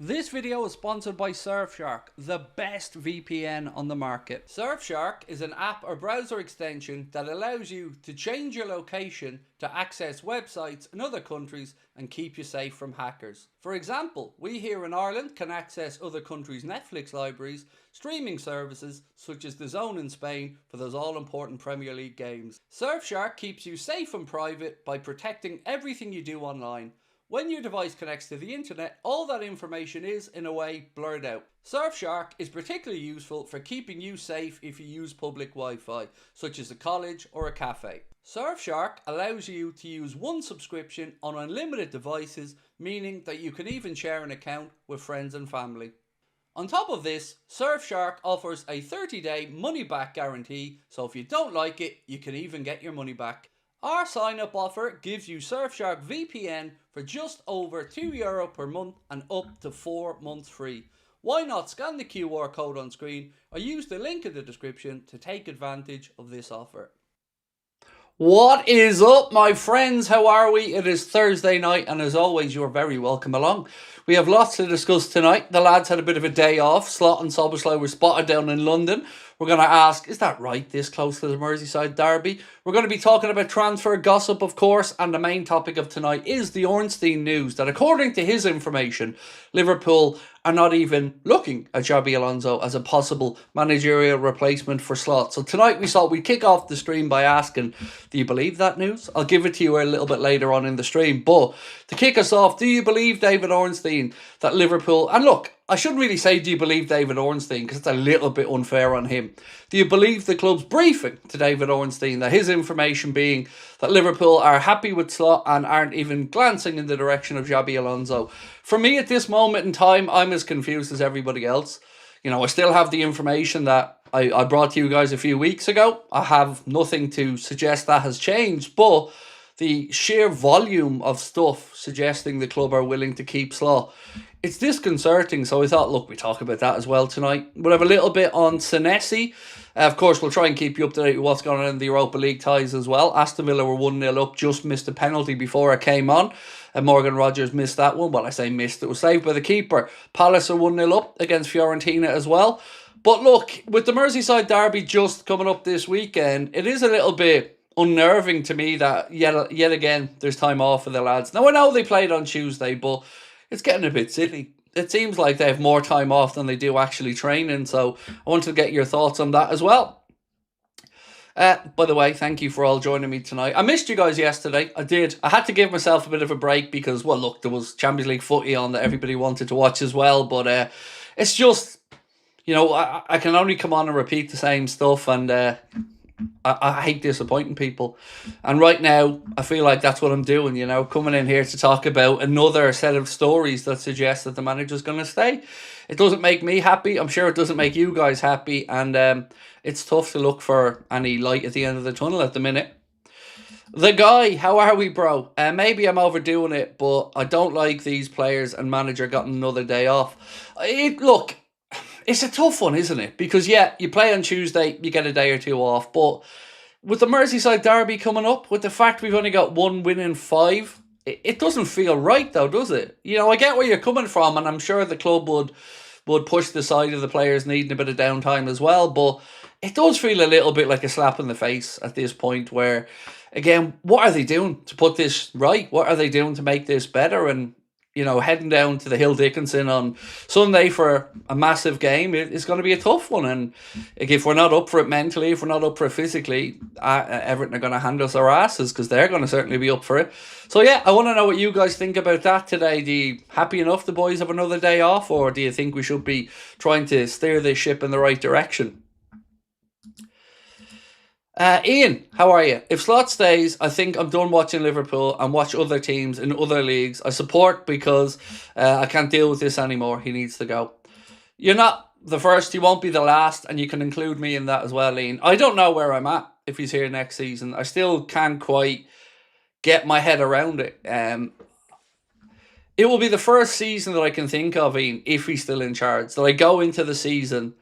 This video is sponsored by Surfshark, the best VPN on the market. Surfshark is an app or browser extension that allows you to change your location to access websites in other countries and keep you safe from hackers. For example, we here in Ireland can access other countries' Netflix libraries, streaming services such as DAZN in Spain for those all-important Premier League games. Surfshark keeps you safe and private by protecting everything you do online. When your device connects to the internet, all that information is, in a way, blurred out. Surfshark is particularly useful for keeping you safe if you use public Wi-Fi, such as a college or a cafe. Surfshark allows you to use one subscription on unlimited devices, meaning that you can even share an account with friends and family. On top of this, Surfshark offers a 30-day money-back guarantee, so if you don't like it, you can even get your money back. Our sign-up offer gives you Surfshark VPN for just over €2 per month and up to 4 months free. Why not scan the QR code on screen or use the link in the description to take advantage of this offer. What is up, my friends? How are we? It is Thursday night, and as always, you're very welcome along. We have lots to discuss tonight. The lads had a bit of a day off. Slot and Soboslai were spotted down in London. We're going to ask, is that right, this close to the Merseyside derby? We're going to be talking about transfer gossip, of course, and the main topic of tonight is the Ornstein news that, according to his information, Liverpool are not even looking at XABI ALONSO as a possible managerial replacement for Slot. So tonight we thought we'd kick off the stream by asking, do you believe that news? I'll give it to you a little bit later on in the stream. But to kick us off, do you believe, David Ornstein, that Liverpool... And look, I shouldn't really say do you believe David Ornstein, because it's a little bit unfair on him. Do you believe the club's briefing to David Ornstein, that his information being that Liverpool are happy with Slot and aren't even glancing in the direction of XABI ALONSO? For me, at this moment in time, I'm as confused as everybody else. You know, I still have the information that I brought to you guys a few weeks ago. I have nothing to suggest that has changed, but the sheer volume of stuff suggesting the club are willing to keep Slot, it's disconcerting. So I thought, look, we talk about that as well tonight. We'll have a little bit on Senesi. Of course, we'll try and keep you up to date with what's going on in the Europa League ties as well. Aston Villa were 1-0 up, just missed a penalty before it came on. And Morgan Rogers missed that one. Well, I say missed, it was saved by the keeper. Palace are 1-0 up against Fiorentina as well. But look, with the Merseyside derby just coming up this weekend, it is a little bit unnerving to me that yet again there's time off for the lads. Now, I know they played on Tuesday, but it's getting a bit silly. It seems like they have more time off than they do actually training, so I wanted to get your thoughts on that as well. By the way, thank you for all joining me tonight. I missed you guys yesterday. I did. I had to give myself a bit of a break because, well, look, there was Champions League footy on that everybody wanted to watch as well, but it's just, you know, I can only come on and repeat the same stuff, and I hate disappointing people. And right now, I feel like that's what I'm doing, you know, coming in here to talk about another set of stories that suggest that the manager's going to stay. It doesn't make me happy. I'm sure it doesn't make you guys happy. And it's tough to look for any light at the end of the tunnel at the minute. The guy, how are we, bro? Maybe I'm overdoing it, but I don't like these players and manager got another day off. Look, it's a tough one, isn't it? Because, yeah, you play on Tuesday, you get a day or two off. But with the Merseyside derby coming up, with the fact we've only got 1 win in 5, it doesn't feel right, though, does it? You know, I get where you're coming from, and I'm sure the club would push the side of the players needing a bit of downtime as well. But it does feel a little bit like a slap in the face at this point where, again, what are they doing to put this right? What are they doing to make this better? And, you know, heading down to the Hill Dickinson on Sunday for a massive game, it's going to be a tough one. And if we're not up for it mentally, if we're not up for it physically, Everton are going to hand us our asses because they're going to certainly be up for it. So, yeah, I want to know what you guys think about that today. Do you happy enough the boys have another day off, or do you think we should be trying to steer this ship in the right direction? Ian, how are you? If Slot stays, I think I'm done watching Liverpool and watch other teams in other leagues. I support because I can't deal with this anymore. He needs to go. You're not the first, you won't be the last, and you can include me in that as well, Ian. I don't know where I'm at if he's here next season. I still can't quite get my head around it. It will be the first season that I can think of, Ian, if he's still in charge, that I go into the season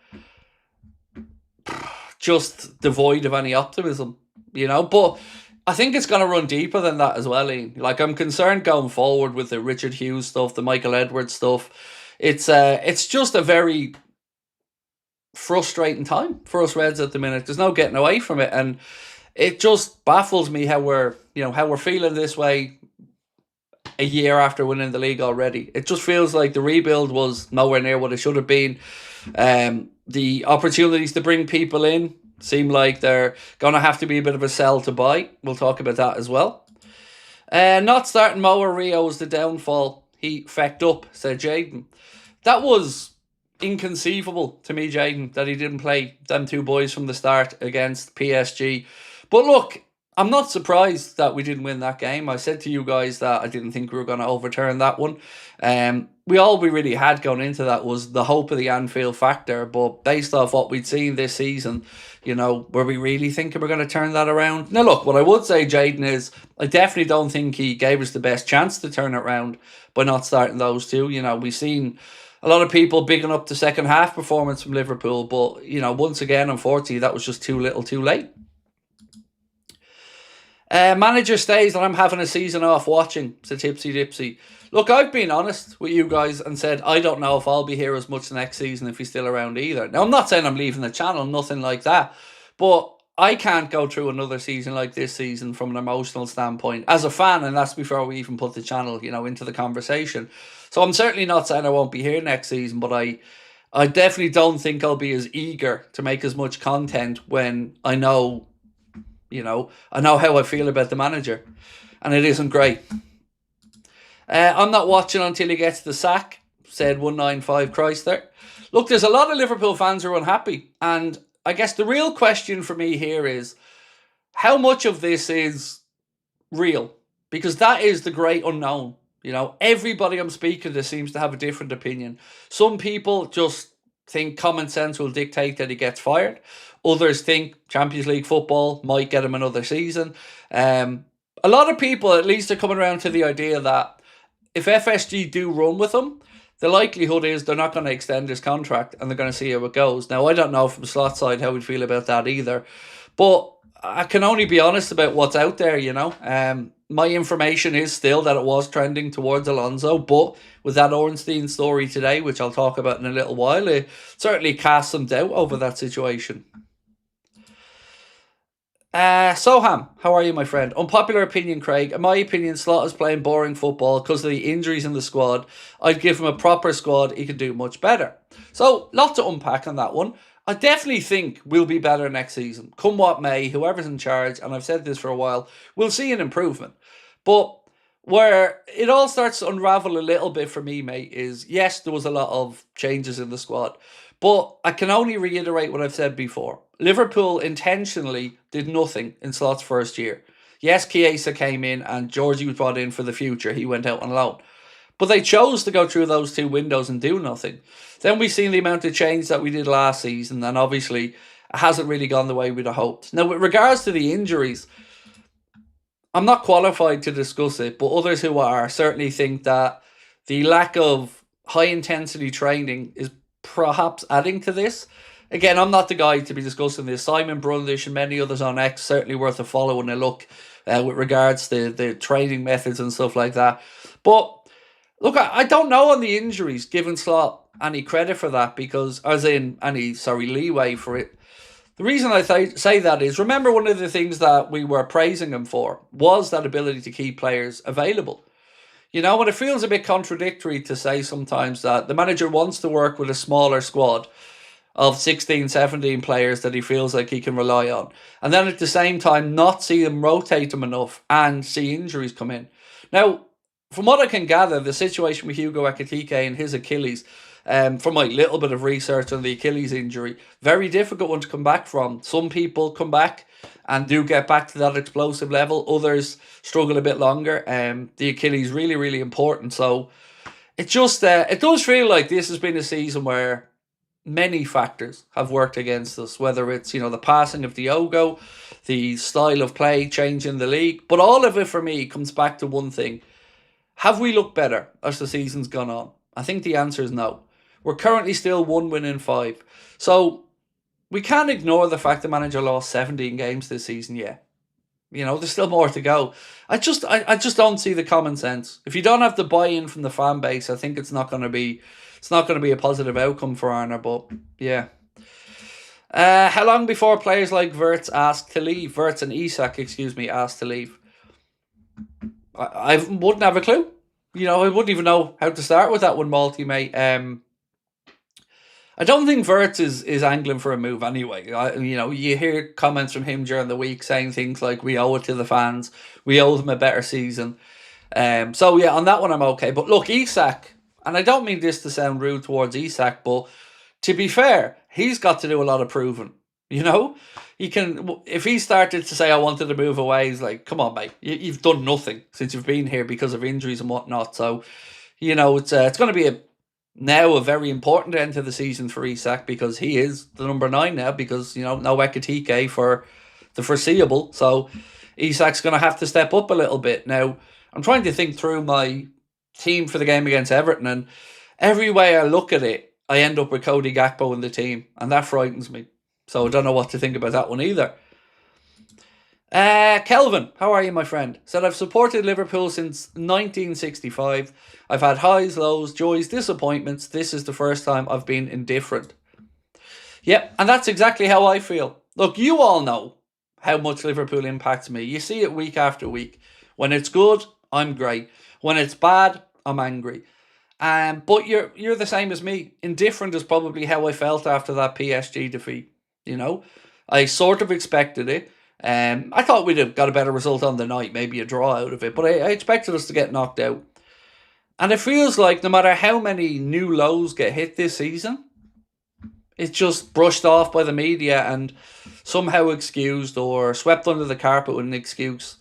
just devoid of any optimism, you know. But I think it's going to run deeper than that as well, Ian. Like, I'm concerned going forward with the Richard Hughes stuff, the Michael Edwards stuff. It's just a very frustrating time for us Reds at the minute. There's no getting away from it, and it just baffles me how we're feeling this way a year after winning the league already. It just feels like the rebuild was nowhere near what it should have been. The opportunities to bring people in seem like they're going to have to be a bit of a sell to buy. We'll talk about that as well. Not starting Mo Rio was the downfall. He fecked up, said Jaden. That was inconceivable to me, Jaden, that he didn't play them two boys from the start against PSG. But look, I'm not surprised that we didn't win that game. I said to you guys that I didn't think we were going to overturn that one. We really had going into that was the hope of the Anfield factor. But based off what we'd seen this season, were we really thinking we're going to turn that around? Now, look, what I would say, Jaden, is I definitely don't think he gave us the best chance to turn it around by not starting those two. We've seen a lot of people bigging up the second half performance from Liverpool. But, once again, unfortunately, that was just too little too late. Manager stays and I'm having a season off watching, said Tipsy Dipsy. Look, I've been honest with you guys and said I don't know if I'll be here as much next season if he's still around either. Now, I'm not saying I'm leaving the channel, nothing like that. But I can't go through another season like this season from an emotional standpoint as a fan, and that's before we even put the channel, into the conversation. So I'm certainly not saying I won't be here next season, but I definitely don't think I'll be as eager to make as much content when I know how I feel about the manager, and it isn't great. I'm not watching until he gets the sack, said 195 Chrysler. Look, there's a lot of Liverpool fans who are unhappy, and I guess the real question for me here is how much of this is real, because that is the great unknown. Everybody I'm speaking to seems to have a different opinion. Some people just think common sense will dictate that he gets fired. Others think Champions League football might get him another season. A lot of people at least are coming around to the idea that if FSG do run with him, the likelihood is they're not going to extend his contract and they're going to see how it goes. Now, I don't know from Slot side how we'd feel about that either. But I can only be honest about what's out there, My information is still that it was trending towards Alonso, but with that Ornstein story today, which I'll talk about in a little while, it certainly casts some doubt over that situation. Soham, how are you, my friend? Unpopular opinion, Craig. In my opinion, Slot is playing boring football because of the injuries in the squad. I'd give him a proper squad. He could do much better. So, lot to unpack on that one. I definitely think we'll be better next season. Come what may, whoever's in charge, and I've said this for a while, we'll see an improvement. But where it all starts to unravel a little bit for me, mate, is yes, there was a lot of changes in the squad. But I can only reiterate what I've said before. Liverpool intentionally did nothing in Slot's first year. Yes, Chiesa came in and Georgie was brought in for the future. He went out on loan. But they chose to go through those two windows and do nothing. Then we've seen the amount of change that we did last season, and obviously it hasn't really gone the way we'd have hoped. Now, with regards to the injuries, I'm not qualified to discuss it, but others who are certainly think that the lack of high-intensity training is perhaps adding to this. Again, I'm not the guy to be discussing this. Simon Brundish and many others on X certainly worth a follow and a look with regards to the training methods and stuff like that. But look, I don't know on the injuries, giving Slot any credit for that, because, as in any, leeway for it. The reason I say that is, remember one of the things that we were praising him for was that ability to keep players available. And it feels a bit contradictory to say sometimes that the manager wants to work with a smaller squad of 16, 17 players that he feels like he can rely on. And then at the same time, not see them rotate them enough and see injuries come in. Now, from what I can gather, the situation with Hugo Ekitike and his Achilles, from my little bit of research on the Achilles injury, very difficult one to come back from. Some people come back and do get back to that explosive level. Others struggle a bit longer. The Achilles really, really important. So it just it does feel like this has been a season where many factors have worked against us, whether it's, the passing of Diogo, the style of play changing the league. But all of it for me comes back to one thing. Have we looked better as the season's gone on? I think the answer is no. We're currently still 1 win in 5. So we can't ignore the fact the manager lost 17 games this season yet. There's still more to go. I just don't see the common sense. If you don't have the buy-in from the fan base, I think it's not going to be it's not going to be a positive outcome for Arna, but yeah. How long before players like Wirtz and Isak, asked to leave? I wouldn't have a clue. I wouldn't even know how to start with that one, Malty, mate. I don't think Wirtz is angling for a move anyway. You hear comments from him during the week saying things like, we owe it to the fans, we owe them a better season. So yeah, on that one I'm okay. But look, Isak, and I don't mean this to sound rude towards Isak, but to be fair, he's got to do a lot of proving. He can, if he started to say, I wanted to move away, he's like, come on, mate, you've done nothing since you've been here because of injuries and whatnot. So, it's going to be now a very important end to the season for Isak, because he is the number 9 now, because, no Ekitike for the foreseeable. So Isak's going to have to step up a little bit. Now, I'm trying to think through my team for the game against Everton, and every way I look at it, I end up with Cody Gakpo in the team, and that frightens me. So I don't know what to think about that one either. Kelvin, how are you, my friend? Said, I've supported Liverpool since 1965. I've had highs, lows, joys, disappointments. This is the first time I've been indifferent. Yep, and that's exactly how I feel. Look, you all know how much Liverpool impacts me. You see it week after week. When it's good, I'm great. When it's bad, I'm angry. But you're the same as me. Indifferent is probably how I felt after that PSG defeat. I sort of expected it. I thought we'd have got a better result on the night, maybe a draw out of it, but I expected us to get knocked out. And it feels like no matter how many new lows get hit this season, it's just brushed off by the media and somehow excused or swept under the carpet with an excuse.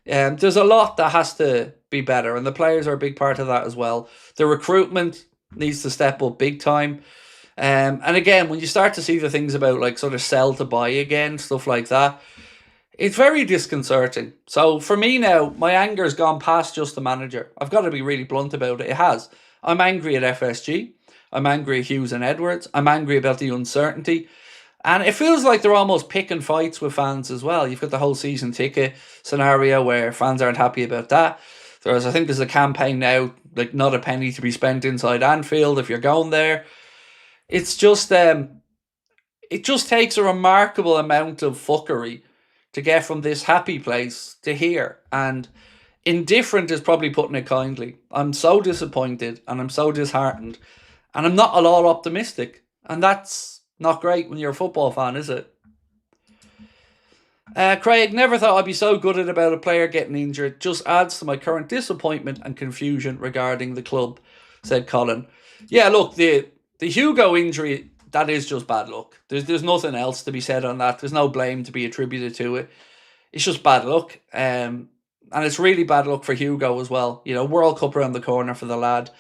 There's a lot that has to be better, and the players are a big part of that as well. The recruitment needs to step up big time. And again, when you start to see the things about like sort of sell to buy again, stuff like that, it's very disconcerting. So for me now, my anger's gone past just the manager. I've got to be really blunt about it. It has. I'm angry at FSG. I'm angry at Hughes and Edwards. I'm angry about the uncertainty. And it feels like they're almost picking fights with fans as well. You've got the whole season ticket scenario where fans aren't happy about that. I think there's a campaign now, like not a penny to be spent inside Anfield if you're going there. It's just, it just takes a remarkable amount of fuckery to get from this happy place to here. And indifferent is probably putting it kindly. I'm so disappointed and I'm so disheartened. And I'm not at all optimistic. And that's not great when you're a football fan, is it? Craig, never thought I'd be so gutted about a player getting injured. Just adds to my current disappointment and confusion regarding the club, said Colin. Yeah, look, the Hugo injury, that is just bad luck. There's nothing else to be said on that. There's no blame to be attributed to it. It's just bad luck. And it's really bad luck for Hugo as well. World Cup around the corner for the lad.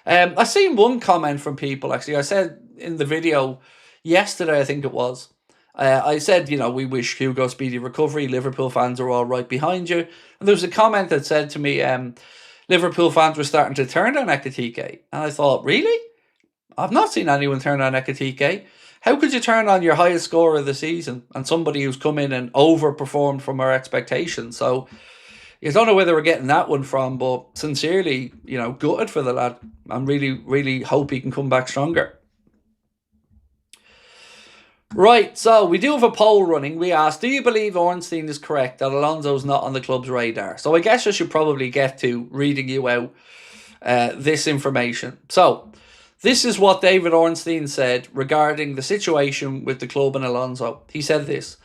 I seen one comment from people, actually. I said in the video yesterday, I think it was, I said, we wish Hugo speedy recovery. Liverpool fans are all right behind you. And there was a comment that said to me, Liverpool fans were starting to turn on Ekitike. And I thought, really? I've not seen anyone turn on Ekitike. How could you turn on your highest scorer of the season and somebody who's come in and overperformed from our expectations? So I don't know where they were getting that one from, but sincerely, gutted for the lad. I'm really, really hope he can come back stronger. Right, so we do have a poll running. We asked, do you believe Ornstein is correct that Alonso's not on the club's radar? So I guess I should probably get to reading you out this information. So this is what David Ornstein said regarding the situation with the club and Alonso. He said this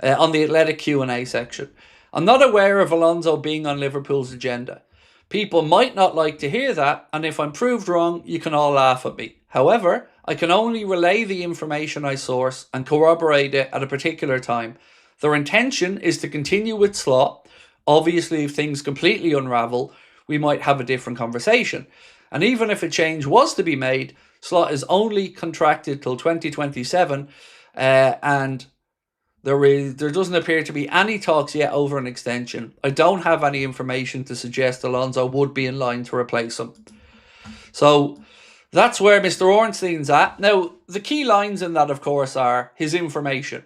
on the Athletic Q&A section. I'm not aware of Alonso being on Liverpool's agenda. People might not like to hear that, and if I'm proved wrong, you can all laugh at me. However, I can only relay the information I source and corroborate it at a particular time. Their intention is to continue with Slot. Obviously, if things completely unravel, we might have a different conversation. And even if a change was to be made, Slot is only contracted till 2027, and there doesn't appear to be any talks yet over an extension. I don't have any information to suggest Alonso would be in line to replace him. So that's where Mr. Ornstein's at. Now, the key lines in that, of course, are his information.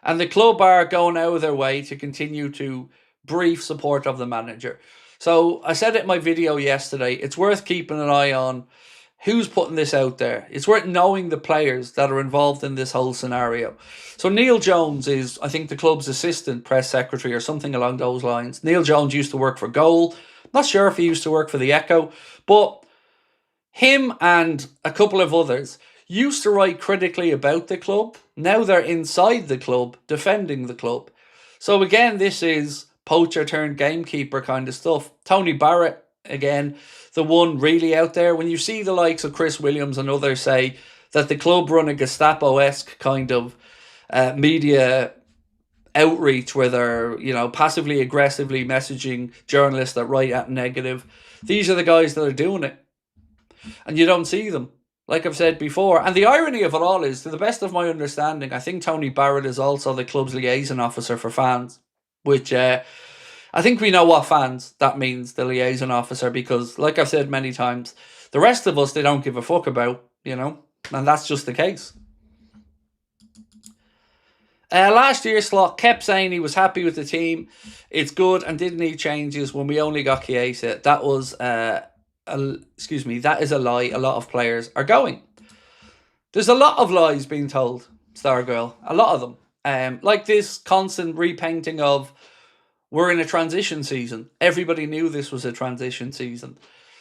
And the club are going out of their way to continue to brief support of the manager. So I said it in my video yesterday, it's worth keeping an eye on who's putting this out there. It's worth knowing the players that are involved in this whole scenario. So Neil Jones is, I think, the club's assistant press secretary or something along those lines. Neil Jones used to work for Goal. Not sure if he used to work for the Echo, but him and a couple of others used to write critically about the club. Now they're inside the club, defending the club. So again, this is poacher turned gamekeeper kind of stuff. Tony Barrett, again, the one really out there. When you see the likes of Chris Williams and others say that the club run a Gestapo-esque kind of media outreach where they're, passively aggressively messaging journalists that write at negative, these are the guys that are doing it. And you don't see them, like I've said before. And the irony of it all is, to the best of my understanding, I think Tony Barrett is also the club's liaison officer for fans, which I think we know what fans that means, the liaison officer, because like I've said many times, the rest of us, they don't give a fuck about, and that's just the case. Last year, Slot kept saying he was happy with the team. It's good and didn't need changes when we only got Chiesa. That was, that is a lie. A lot of players are going. There's a lot of lies being told, Stargirl. A lot of them. Like this constant repainting of, we're in a transition season. Everybody knew this was a transition season.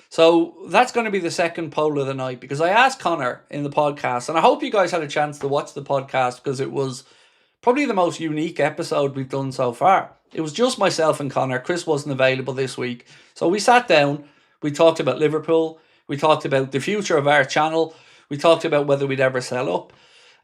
So that's going to be the second poll of the night, because I asked Connor in the podcast, and I hope you guys had a chance to watch the podcast, because it was probably the most unique episode we've done so far. It was just myself and Connor. Chris wasn't available this week. So we sat down, we talked about Liverpool, we talked about the future of our channel, we talked about whether we'd ever sell up.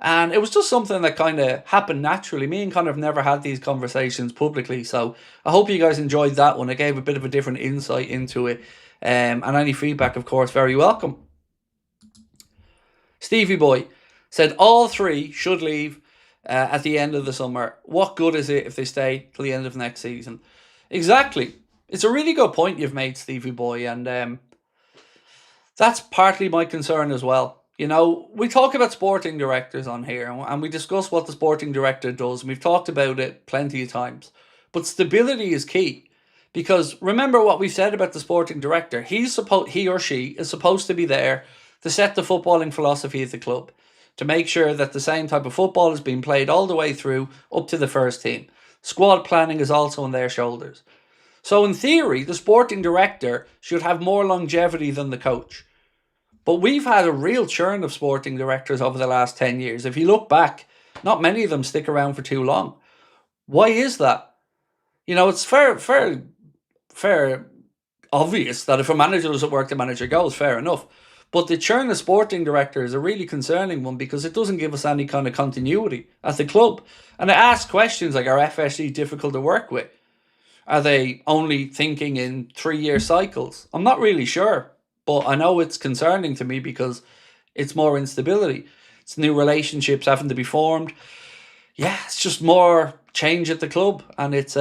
And it was just something that kind of happened naturally. Me and Connor have never had these conversations publicly. So I hope you guys enjoyed that one. It gave a bit of a different insight into it. And any feedback, of course, very welcome. Stevie Boy said all three should leave at the end of the summer. What good is it if they stay till the end of next season? Exactly. It's a really good point you've made, Stevie Boy. And that's partly my concern as well. We talk about sporting directors on here, and we discuss what the sporting director does, and we've talked about it plenty of times. But stability is key, because remember what we said about the sporting director. He or she is supposed to be there to set the footballing philosophy of the club, to make sure that the same type of football is being played all the way through up to the first team. Squad planning is also on their shoulders. So in theory, the sporting director should have more longevity than the coach. But we've had a real churn of sporting directors over the last 10 years. If you look back, not many of them stick around for too long. Why is that? It's fair obvious that if a manager doesn't work, the manager goes, fair enough. But the churn of sporting director is a really concerning one, because it doesn't give us any kind of continuity at the club. And it asks questions like, are FSG difficult to work with? Are they only thinking in 3-year cycles? I'm not really sure. But I know it's concerning to me, because it's more instability. It's new relationships having to be formed. Yeah, it's just more change at the club, and it's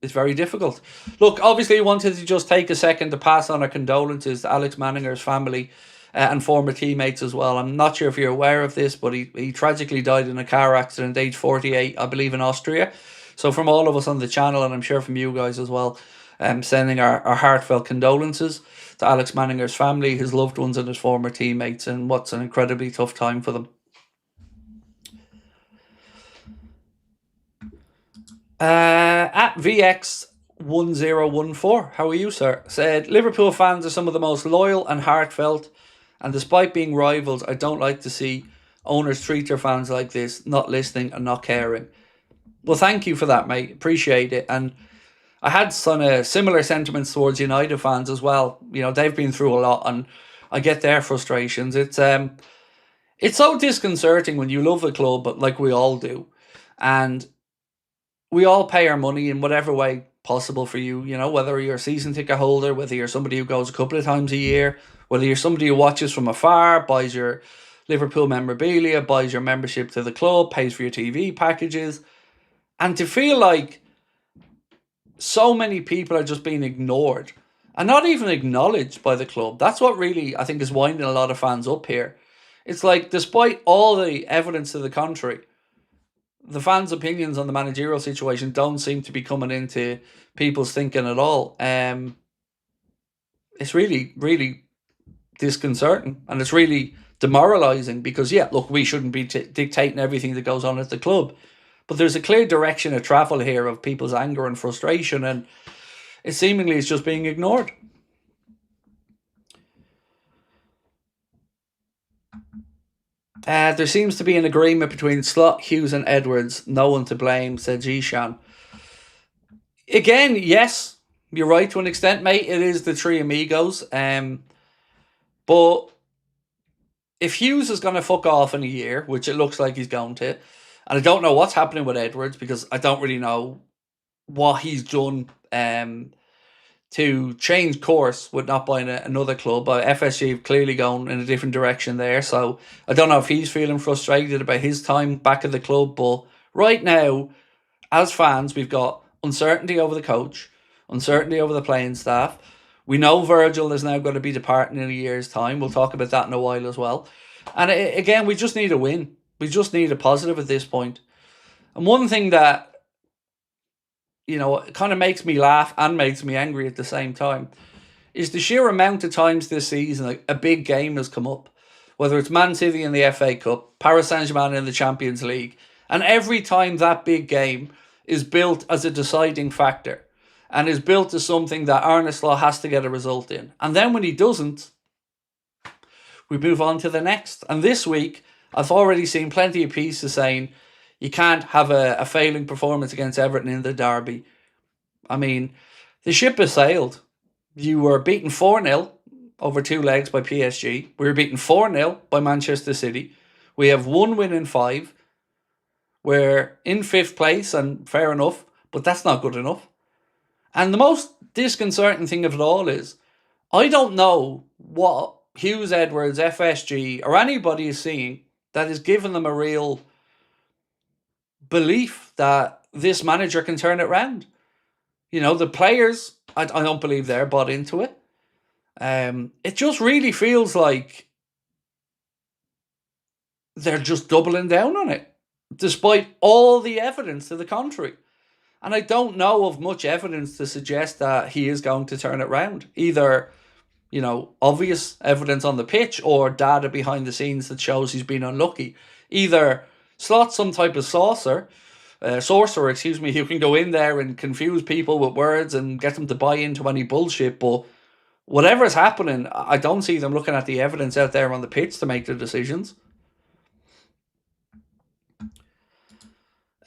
very difficult. Look, obviously I wanted to just take a second to pass on our condolences to Alex Manninger's family and former teammates as well. I'm not sure if you're aware of this, but he tragically died in a car accident, age 48, I believe, in Austria. So from all of us on the channel, and I'm sure from you guys as well, sending our heartfelt condolences to Alex Manninger's family, his loved ones, and his former teammates, and what's an incredibly tough time for them. At VX1014, how are you, sir? Said, Liverpool fans are some of the most loyal and heartfelt, and despite being rivals, I don't like to see owners treat their fans like this, not listening and not caring. Well, thank you for that, mate. Appreciate it. And I had some similar sentiments towards United fans as well. They've been through a lot, and I get their frustrations. It's so disconcerting when you love a club, but like we all do, and we all pay our money in whatever way possible for you. Whether you're a season ticket holder, whether you're somebody who goes a couple of times a year, whether you're somebody who watches from afar, buys your Liverpool memorabilia, buys your membership to the club, pays for your TV packages, and to feel like so many people are just being ignored and not even acknowledged by the club. That's what really, I think, is winding a lot of fans up here. It's like, despite all the evidence to the contrary, the fans' opinions on the managerial situation don't seem to be coming into people's thinking at all. It's really, really disconcerting, and it's really demoralising because, yeah, look, we shouldn't be dictating everything that goes on at the club, but there's a clear direction of travel here of people's anger and frustration, and it seemingly is just being ignored. There seems to be an agreement between Slot, Hughes, and Edwards. No one to blame, said Zishan. Again, yes, you're right to an extent, mate. It is the three amigos. But if Hughes is going to fuck off in a year, which it looks like he's going to, and I don't know what's happening with Edwards because I don't really know what he's done to change course with not buying another club. FSG have clearly gone in a different direction there, so I don't know if he's feeling frustrated about his time back at the club. But right now, as fans, we've got uncertainty over the coach, uncertainty over the playing staff. We know Virgil is now going to be departing in a year's time. We'll talk about that in a while as well. And again, we just need a win. We just need a positive at this point. And one thing that, you know, it kind of makes me laugh and makes me angry at the same time is the sheer amount of times this season like, a big game has come up. Whether it's Man City in the FA Cup, Paris Saint-Germain in the Champions League. And every time that big game is built as a deciding factor and is built as something that Ornstein has to get a result in. And then when he doesn't, we move on to the next. And this week, I've already seen plenty of pieces saying you can't have a failing performance against Everton in the derby. I mean, the ship has sailed. You were beaten 4-0 over 2 legs by PSG. We were beaten 4-0 by Manchester City. We have 1 win in 5. We're in 5th place, and fair enough, but that's not good enough. And the most disconcerting thing of it all is, I don't know what Hughes, Edwards, FSG, or anybody is seeing that is giving them a real belief that this manager can turn it around. You know, the players, I don't believe they're bought into it. It just really feels like they're just doubling down on it, despite all the evidence to the contrary. And I don't know of much evidence to suggest that he is going to turn it around. Either, you know, obvious evidence on the pitch or data behind the scenes that shows he's been unlucky. Either Slot some type of sorcerer, who can go in there and confuse people with words and get them to buy into any bullshit. But whatever's happening, I don't see them looking at the evidence out there on the pitch to make their decisions.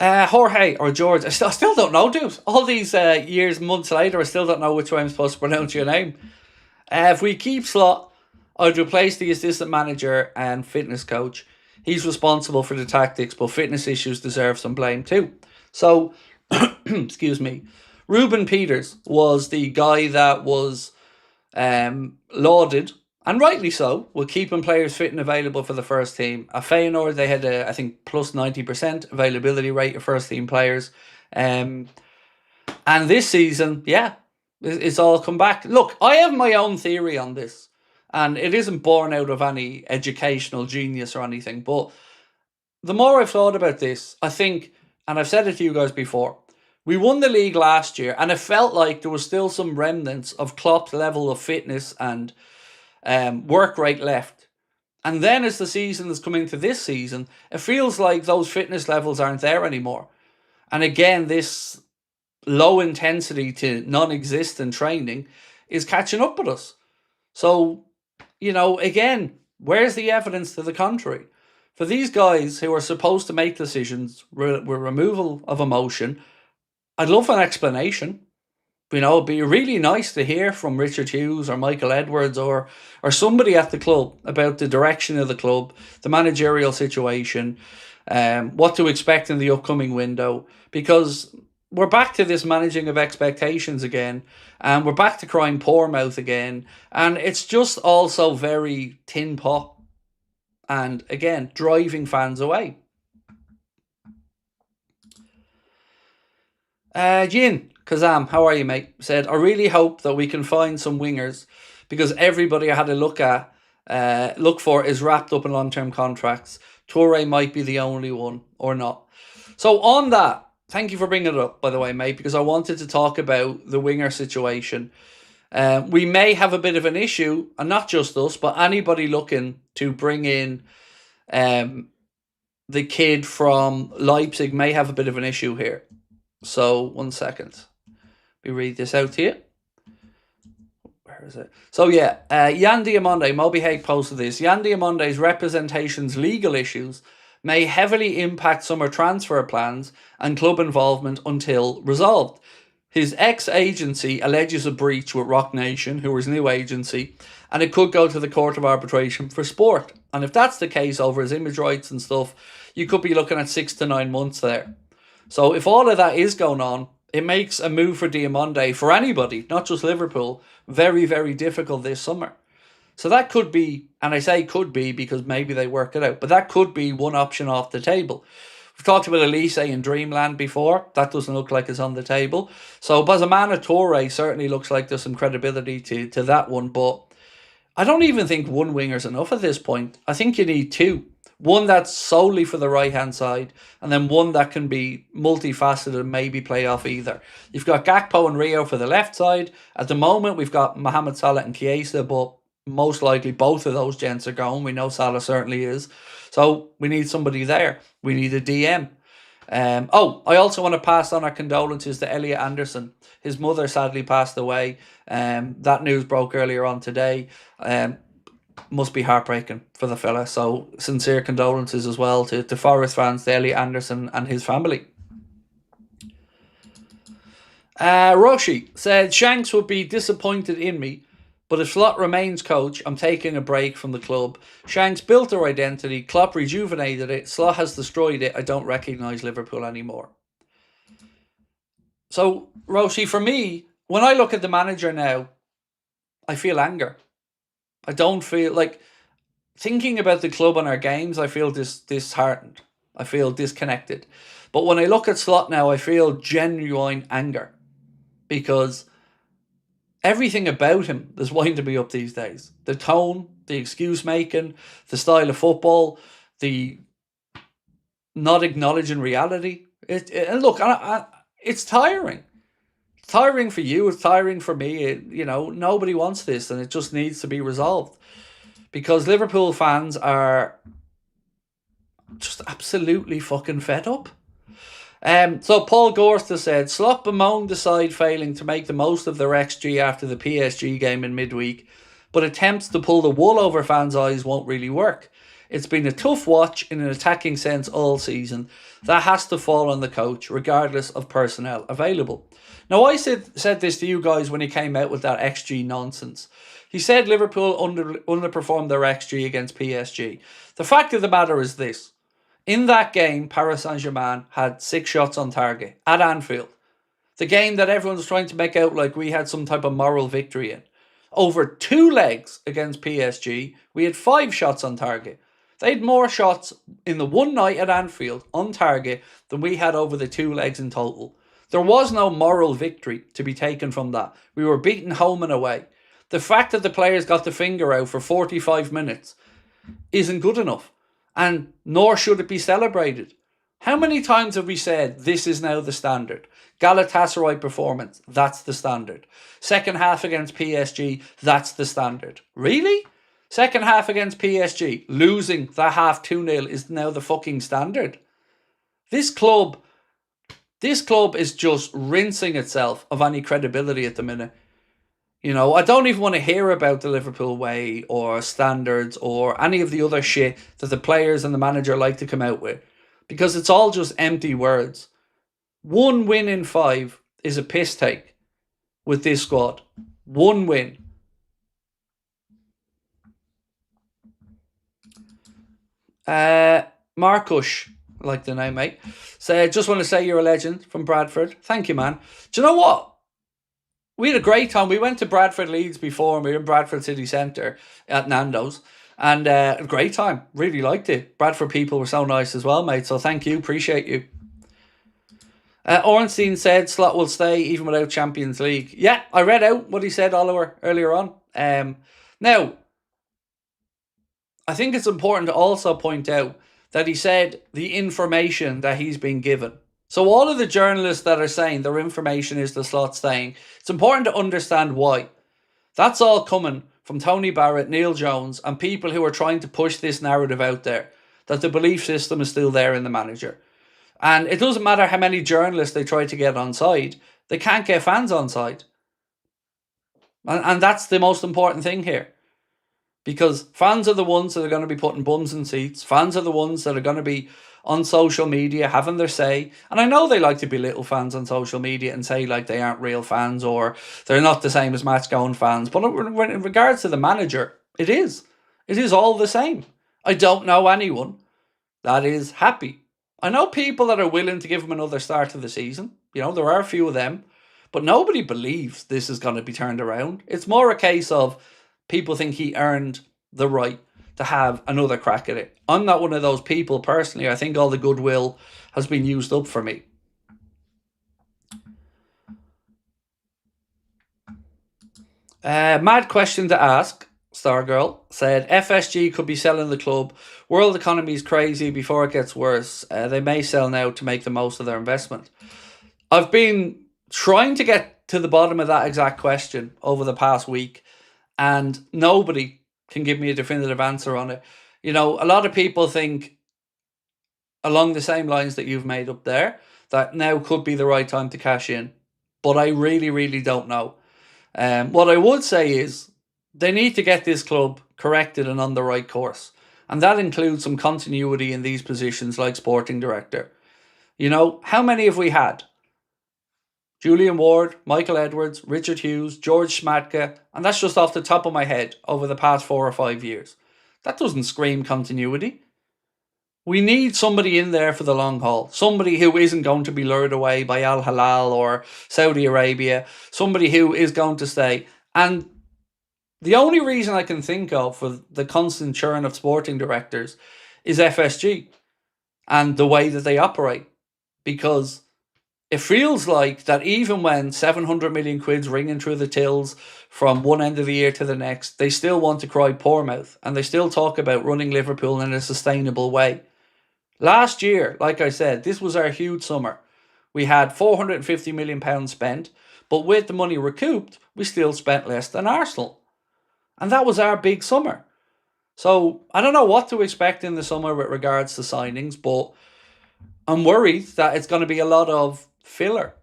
Jorge or George, I still don't know, dude. All these years, months later, I still don't know which way I'm supposed to pronounce your name. If we keep Slot, I'd replace the assistant manager and fitness coach. He's responsible for the tactics, but fitness issues deserve some blame too. So, excuse me, Ruben Peters was the guy that was lauded, and rightly so, with keeping players fit and available for the first team. At Feyenoord, they had I think plus 90% availability rate of first team players. And this season, yeah, it's all come back. Look, I have my own theory on this, and it isn't born out of any educational genius or anything, but the more I've thought about this, I think, and I've said it to you guys before, we won the league last year, and it felt like there was still some remnants of Klopp's level of fitness and work rate left. And then as the season is coming to this season, it feels like those fitness levels aren't there anymore. And again, this low intensity to non-existent training is catching up with us. So, you know, again, where's the evidence to the contrary? For these guys who are supposed to make decisions with removal of emotion, I'd love an explanation. You know, it'd be really nice to hear from Richard Hughes or Michael Edwards or somebody at the club about the direction of the club, the managerial situation, what to expect in the upcoming window. Because we're back to this managing of expectations again, and we're back to crying poor mouth again, and it's just also very tin pot, and again, driving fans away. Jin Kazam, how are you, mate? Said, I really hope that we can find some wingers because everybody I had a look for is wrapped up in long-term contracts. Toure might be the only one or not. So on that, thank you for bringing it up, by the way, mate, because I wanted to talk about the winger situation. We may have a bit of an issue, and not just us, but anybody looking to bring in the kid from Leipzig may have a bit of an issue here. So, 1 second. Let me read this out to you. Where is it? So, yeah, Jan Diamonde, Moby Hague posted this. Jan Diamonde's representation's legal issues may heavily impact summer transfer plans and club involvement until resolved. His ex-agency alleges a breach with Rock Nation, who are his new agency, and it could go to the Court of Arbitration for Sport. And if that's the case over his image rights and stuff, you could be looking at 6 to 9 months there. So if all of that is going on, it makes a move for Diamonde, for anybody, not just Liverpool, very, very difficult this summer. So that could be, and I say could be because maybe they work it out, but that could be one option off the table. We've talked about Elise in Dreamland before. That doesn't look like it's on the table. So Bazamana Toure certainly looks like there's some credibility to that one. But I don't even think one winger's enough at this point. I think you need two. One that's solely for the right-hand side, and then one that can be multifaceted and maybe play off either. You've got Gakpo and Rio for the left side. At the moment, we've got Mohamed Salah and Chiesa, but most likely both of those gents are going. We know Salah certainly is. So we need somebody there. We need a DM. I also want to pass on our condolences to Elliot Anderson. His mother sadly passed away. That news broke earlier on today. Must be heartbreaking for the fella. So sincere condolences as well to Forest fans, to Elliot Anderson and his family. Roshi said, Shanks would be disappointed in me, but if Slot remains coach, I'm taking a break from the club. Shanks built their identity, Klopp rejuvenated it, Slot has destroyed it, I don't recognise Liverpool anymore. So, Roshi, for me, when I look at the manager now, I feel anger. I don't feel like, thinking about the club and our games, I feel disheartened. I feel disconnected. But when I look at Slot now, I feel genuine anger. Because everything about him is winding me up these days. The tone, the excuse making, the style of football, the not acknowledging reality. And look, it's tiring. It's tiring for you. It's tiring for me. Nobody wants this, and it just needs to be resolved. Because Liverpool fans are just absolutely fucking fed up. So Paul Gorsta said, Slot bemoaned the side failing to make the most of their XG after the PSG game in midweek, but attempts to pull the wool over fans' eyes won't really work. It's been a tough watch in an attacking sense all season. That has to fall on the coach, regardless of personnel available. Now, I said this to you guys when he came out with that XG nonsense. He said Liverpool underperformed their XG against PSG. The fact of the matter is this. In that game, Paris Saint-Germain had 6 shots on target at Anfield. The game that everyone's trying to make out like we had some type of moral victory in. Over 2 legs against PSG, we had 5 shots on target. They had more shots in the one night at Anfield on target than we had over the 2 legs in total. There was no moral victory to be taken from that. We were beaten home and away. The fact that the players got the finger out for 45 minutes isn't good enough. And nor should it be celebrated. How many times have we said this is now the standard? Galatasaray performance, that's the standard. Second half against PSG, that's the standard. Really? Second half against PSG, losing that half 2-0 is now the fucking standard. This club is just rinsing itself of any credibility at the minute. I don't even want to hear about the Liverpool way or standards or any of the other shit that the players and the manager like to come out with. Because it's all just empty words. 1 win in 5 is a piss take with this squad. 1 win. Marcus, I like the name, mate. So just want to say you're a legend from Bradford. Thank you, man. Do you know what? We had a great time. We went to Bradford Leeds before, and we were in Bradford City Centre at Nando's. And a great time. Really liked it. Bradford people were so nice as well, mate. So thank you. Appreciate you. Ornstein said Slot will stay even without Champions League. Yeah, I read out what he said, Oliver, earlier on. Now, I think it's important to also point out that he said the information that he's been given. So all of the journalists that are saying their information is the Slot staying, it's important to understand why. That's all coming from Tony Barrett, Neil Jones, and people who are trying to push this narrative out there that the belief system is still there in the manager. And it doesn't matter how many journalists they try to get on side, they can't get fans on side. And that's the most important thing here. Because fans are the ones that are going to be putting bums in seats. Fans are the ones that are going to be on social media having their say. And I know they like to belittle fans on social media and say like they aren't real fans or they're not the same as match-going fans. But in regards to the manager, it is. It is all the same. I don't know anyone that is happy. I know people that are willing to give him another start to the season. You know, there are a few of them. But nobody believes this is going to be turned around. It's more a case of people think he earned the right to have another crack at it. I'm not one of those people personally. I think all the goodwill has been used up for me. Mad question to ask, Stargirl said, FSG could be selling the club. World economy is crazy before it gets worse. They may sell now to make the most of their investment. I've been trying to get to the bottom of that exact question over the past week, and nobody can give me a definitive answer on it. You know, a lot of people think along the same lines that you've made up there, that now could be the right time to cash in. But I really, really don't know. What I would say is they need to get this club corrected and on the right course. And that includes some continuity in these positions like sporting director. You know, how many have we had? Julian Ward, Michael Edwards, Richard Hughes, George Schmadtke, and that's just off the top of my head over the past 4 or 5 years. That doesn't scream continuity. We need somebody in there for the long haul. Somebody who isn't going to be lured away by Al Hilal or Saudi Arabia. Somebody who is going to stay. And the only reason I can think of for the constant churn of sporting directors is FSG and the way that they operate. Because it feels like that even when 700 million quid's ringing through the tills from one end of the year to the next, they still want to cry poor mouth and they still talk about running Liverpool in a sustainable way. Last year, like I said, this was our huge summer. We had £450 million spent, but with the money recouped, we still spent less than Arsenal. And that was our big summer. So I don't know what to expect in the summer with regards to signings, but I'm worried that it's going to be a lot of filler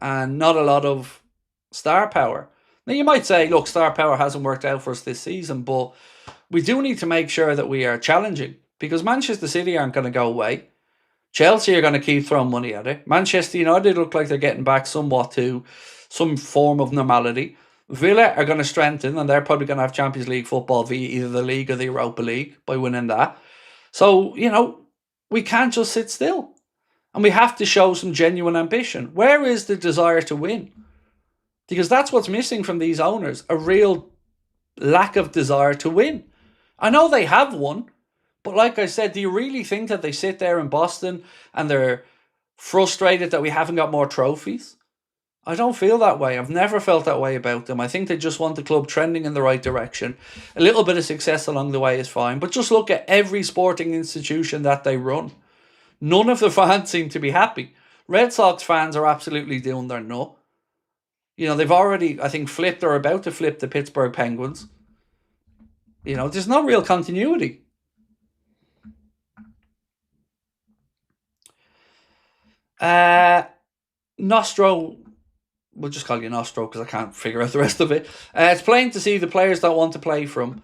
and not a lot of star power. Now you might say, look, star power hasn't worked out for us this season, but we do need to make sure that we are challenging because Manchester City aren't going to go away. Chelsea are going to keep throwing money at it. Manchester United look like they're getting back somewhat to some form of normality. Villa are going to strengthen and they're probably going to have Champions League football via either the League or the Europa League by winning that. So, you know, we can't just sit still. And we have to show some genuine ambition. Where is the desire to win? Because that's what's missing from these owners. A real lack of desire to win. I know they have won. But like I said, do you really think that they sit there in Boston and they're frustrated that we haven't got more trophies? I don't feel that way. I've never felt that way about them. I think they just want the club trending in the right direction. A little bit of success along the way is fine. But just look at every sporting institution that they run. None of the fans seem to be happy. Red Sox fans are absolutely doing their nut. You know, they've already, I think, flipped or about to flip the Pittsburgh Penguins. You know, there's no real continuity. Nostro, we'll just call you Nostro because I can't figure out the rest of it. It's plain to see the players don't want to play for him.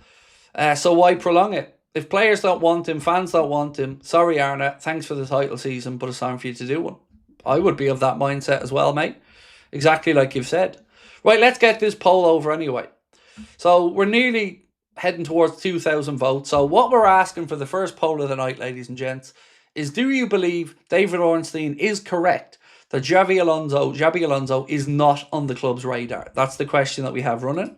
So why prolong it? If players don't want him, fans don't want him, sorry Arna, thanks for the title season, but it's time for you to do one. I would be of that mindset as well, mate. Exactly like you've said. Right, let's get this poll over anyway. So we're nearly heading towards 2,000 votes. So what we're asking for the first poll of the night, ladies and gents, is do you believe David Ornstein is correct that Xabi Alonso is not on the club's radar? That's the question that we have running.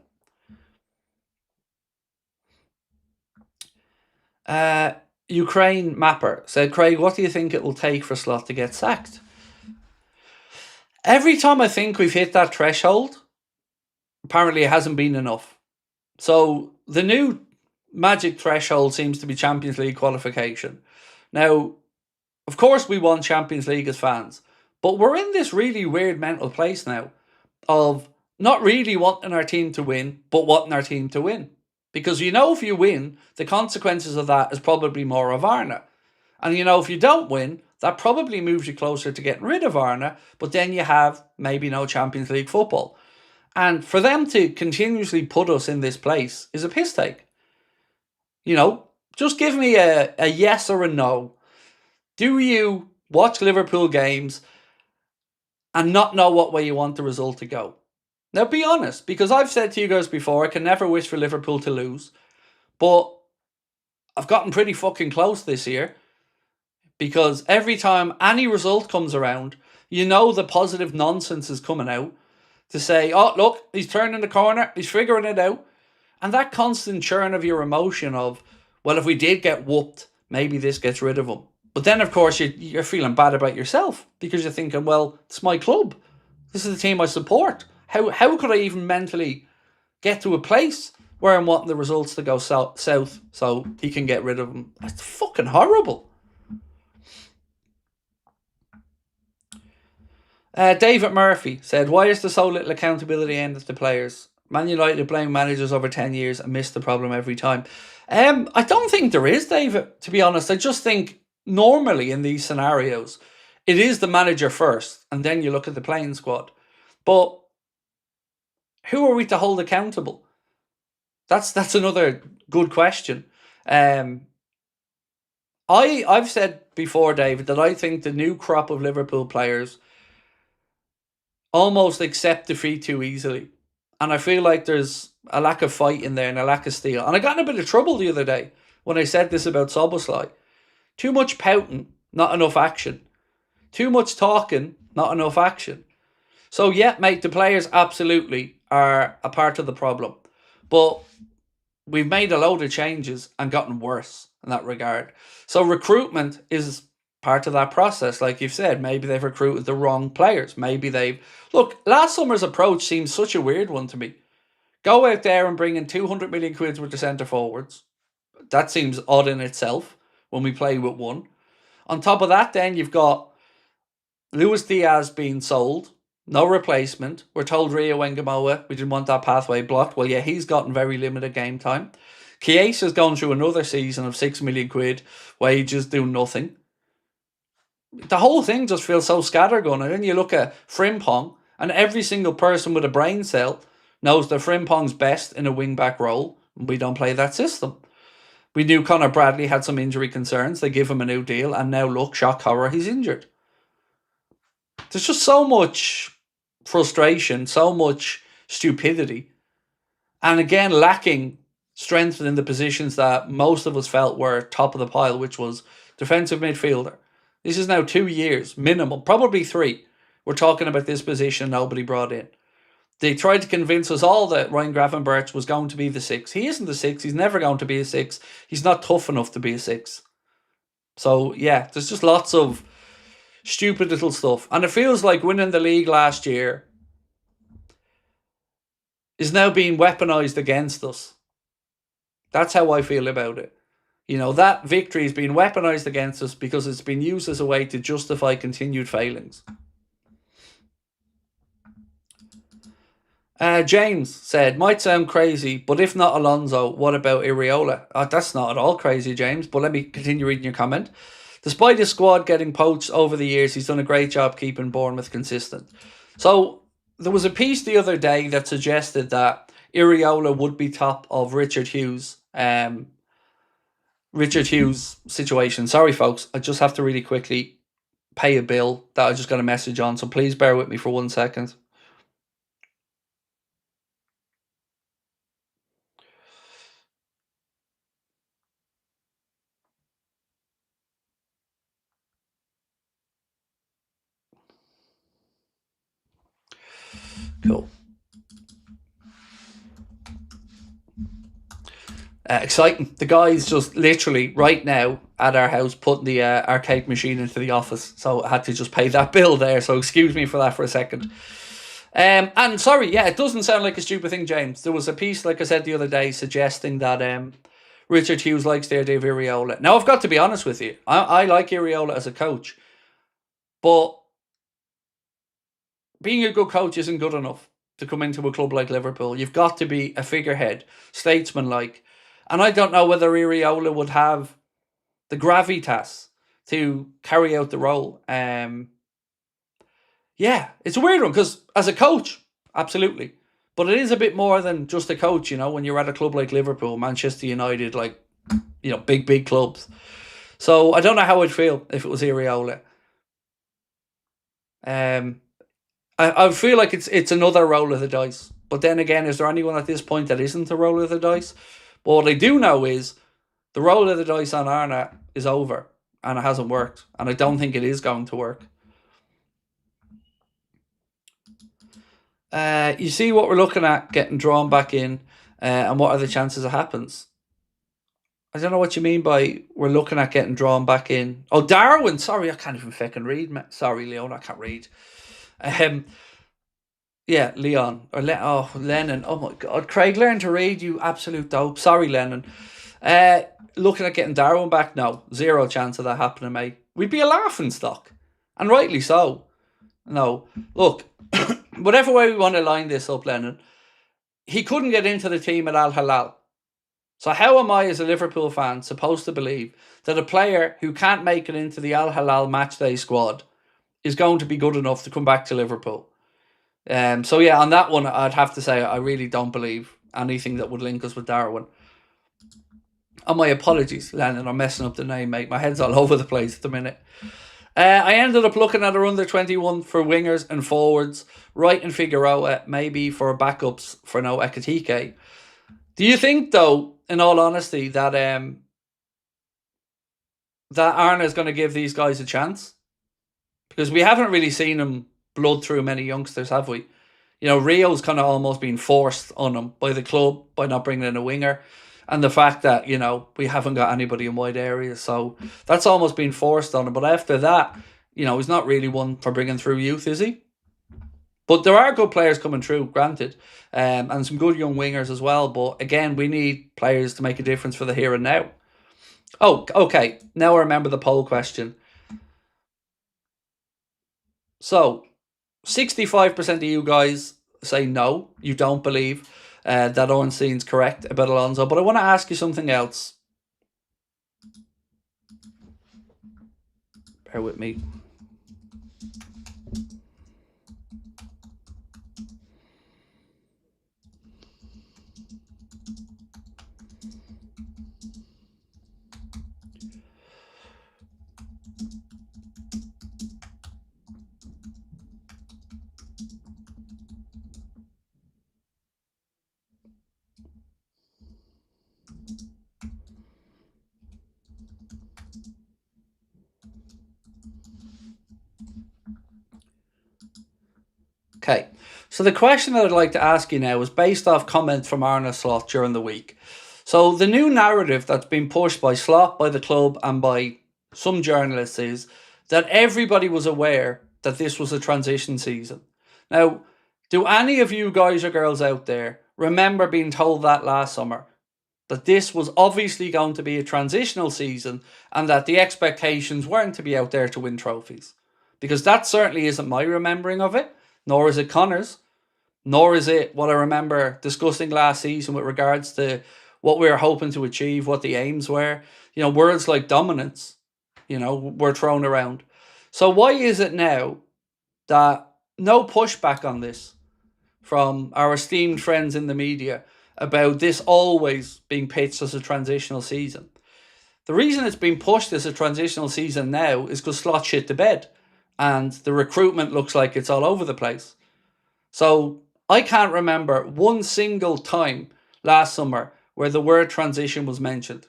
Ukraine Mapper said, Craig, what do you think it will take for Slot to get sacked? Every time I think we've hit that threshold, apparently it hasn't been enough. So the new magic threshold seems to be Champions League qualification. Now, of course we want Champions League as fans, but we're in this really weird mental place now of not really wanting our team to win, but wanting our team to win. Because if you win, the consequences of that is probably more of Arna. And if you don't win, that probably moves you closer to getting rid of Arna, but then you have maybe no Champions League football. And for them to continuously put us in this place is a piss take. Just give me a yes or a no. Do you watch Liverpool games and not know what way you want the result to go? Now, be honest, because I've said to you guys before, I can never wish for Liverpool to lose, but I've gotten pretty fucking close this year, because every time any result comes around, the positive nonsense is coming out to say, oh, look, he's turning the corner, he's figuring it out. And that constant churn of your emotion of, well, if we did get whooped, maybe this gets rid of him. But then, of course, you're feeling bad about yourself, because you're thinking, well, it's my club. This is the team I support. How could I even mentally get to a place where I'm wanting the results to go south so he can get rid of them? It's fucking horrible. David Murphy said, why is there so little accountability aimed at the players? Man United blame managers over 10 years and miss the problem every time. I don't think there is, David, to be honest. I just think normally in these scenarios, it is the manager first, and then you look at the playing squad. But who are we to hold accountable? That's another good question. I've said before, David, that I think the new crop of Liverpool players almost accept defeat too easily. And I feel like there's a lack of fight in there and a lack of steel. And I got in a bit of trouble the other day when I said this about Szoboszlai. Too much pouting, not enough action. Too much talking, not enough action. So yeah, mate, the players absolutely are a part of the problem. But we've made a load of changes and gotten worse in that regard. So recruitment is part of that process. Like you've said, maybe they've recruited the wrong players. Maybe look, last summer's approach seems such a weird one to me. Go out there and bring in 200 million quid worth of centre forwards. That seems odd in itself when we play with one. On top of that, then you've got Luis Diaz being sold. No replacement. We're told Rio Wengamoa, we didn't want that pathway blocked. Well, yeah, he's gotten very limited game time. Chiesa's gone through another season of 6 million quid, wages, do nothing. The whole thing just feels so scattergun. And then you look at Frimpong, and every single person with a brain cell knows that Frimpong's best in a wing-back role. We don't play that system. We knew Conor Bradley had some injury concerns. They give him a new deal, and now look, shock horror, he's injured. There's just so much frustration, so much stupidity, and again, lacking strength in the positions that most of us felt were top of the pile, which was defensive midfielder. This is now 2 years, minimum, probably 3. We're talking about this position nobody brought in. They tried to convince us all that Ryan Gravenberch was going to be the 6. He isn't the 6. He's never going to be a 6. He's not tough enough to be a 6. So, yeah, there's just lots of stupid little stuff. And it feels like winning the league last year is now being weaponized against us. That's how I feel about it. That victory is being weaponized against us because it's been used as a way to justify continued failings. James said, might sound crazy, but if not Alonso, what about Iriola? That's not at all crazy, James, but let me continue reading your comment. Despite his squad getting poached over the years, he's done a great job keeping Bournemouth consistent. So there was a piece the other day that suggested that Iriola would be top of Richard Hughes' situation. Sorry, folks, I just have to really quickly pay a bill that I just got a message on, so please bear with me for 1 second. Cool. Exciting. The guy's just literally right now at our house putting the arcade machine into the office. So I had to just pay that bill there. So excuse me for that for a second. And sorry, yeah, it doesn't sound like a stupid thing, James. There was a piece, like I said the other day, suggesting that Richard Hughes likes the idea of Iriola. Now, I've got to be honest with you. I like Iriola as a coach. But being a good coach isn't good enough. to come into a club like Liverpool. You've got to be a figurehead, statesman-like. And I don't know whether Iriola would have the gravitas to carry out the role. Yeah, it's a weird one because as a coach, absolutely. But it is a bit more than just a coach, when you're at a club like Liverpool, Manchester United, like, big clubs. So I don't know how I'd feel if it was Iriola. I feel like it's another roll of the dice. But then again, is there anyone at this point that isn't a roll of the dice? But what I do know is the roll of the dice on Arna is over and it hasn't worked. And I don't think it is going to work. You see what we're looking at getting drawn back in and what are the chances it happens? I don't know what you mean by we're looking at getting drawn back in. Oh, Darwin. Sorry, I can't even fucking read. Sorry, Leon, I can't read. Yeah, Leon. Or Lennon. Oh, my God. Craig, learn to read, you absolute dope. Sorry, Lennon. Looking at getting Darwin back? No, zero chance of that happening, mate. We'd be a laughing stock. And rightly so. No. Look, whatever way we want to line this up, Lennon, he couldn't get into the team at Al Hilal. So how am I, as a Liverpool fan, supposed to believe that a player who can't make it into the Al Hilal matchday squad is going to be good enough to come back to Liverpool? So yeah, on that one, I'd have to say I really don't believe anything that would link us with Darwin. And my apologies, Lennon, I'm messing up the name, mate. My head's all over the place at the minute. I ended up looking at our under-21 for wingers and forwards. Wright and Figueroa, maybe for backups for no Ekitike. Do you think, though, in all honesty, that that Arna's going to give these guys a chance? Because we haven't really seen him blood through many youngsters, have we? Rio's kind of almost been forced on him by the club by not bringing in a winger. And the fact that, we haven't got anybody in wide areas. So that's almost been forced on him. But after that, he's not really one for bringing through youth, is he? But there are good players coming through, granted. And some good young wingers as well. But again, we need players to make a difference for the here and now. Oh, okay. Now I remember the poll question. So, 65% of you guys say no, you don't believe that Ornstein's correct about Alonso. But I want to ask you something else. Bear with me. Okay, so the question that I'd like to ask you now is based off comments from Arne Slot during the week. So the new narrative that's been pushed by Slot, by the club and by some journalists is that everybody was aware that this was a transition season. Now, do any of you guys or girls out there remember being told that last summer? That this was obviously going to be a transitional season and that the expectations weren't to be out there to win trophies? Because that certainly isn't my remembering of it. Nor is it Connor's, nor is it what I remember discussing last season with regards to what we were hoping to achieve, what the aims were. Words like dominance, were thrown around. So why is it now that no pushback on this from our esteemed friends in the media about this always being pitched as a transitional season? The reason it's been pushed as a transitional season now is because Slot shit the bed. And the recruitment looks like it's all over the place. So I can't remember one single time last summer where the word transition was mentioned.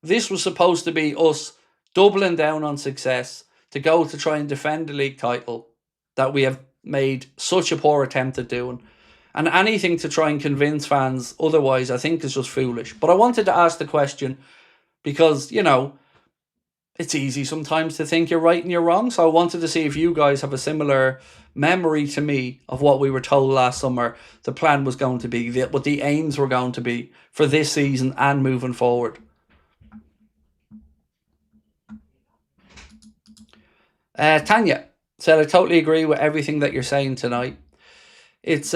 This was supposed to be us doubling down on success to go to try and defend the league title that we have made such a poor attempt at doing. And anything to try and convince fans otherwise, I think, is just foolish. But I wanted to ask the question because, it's easy sometimes to think you're right and you're wrong. So I wanted to see if you guys have a similar memory to me of what we were told last summer the plan was going to be, what the aims were going to be for this season and moving forward. Tanya said, I totally agree with everything that you're saying tonight. It's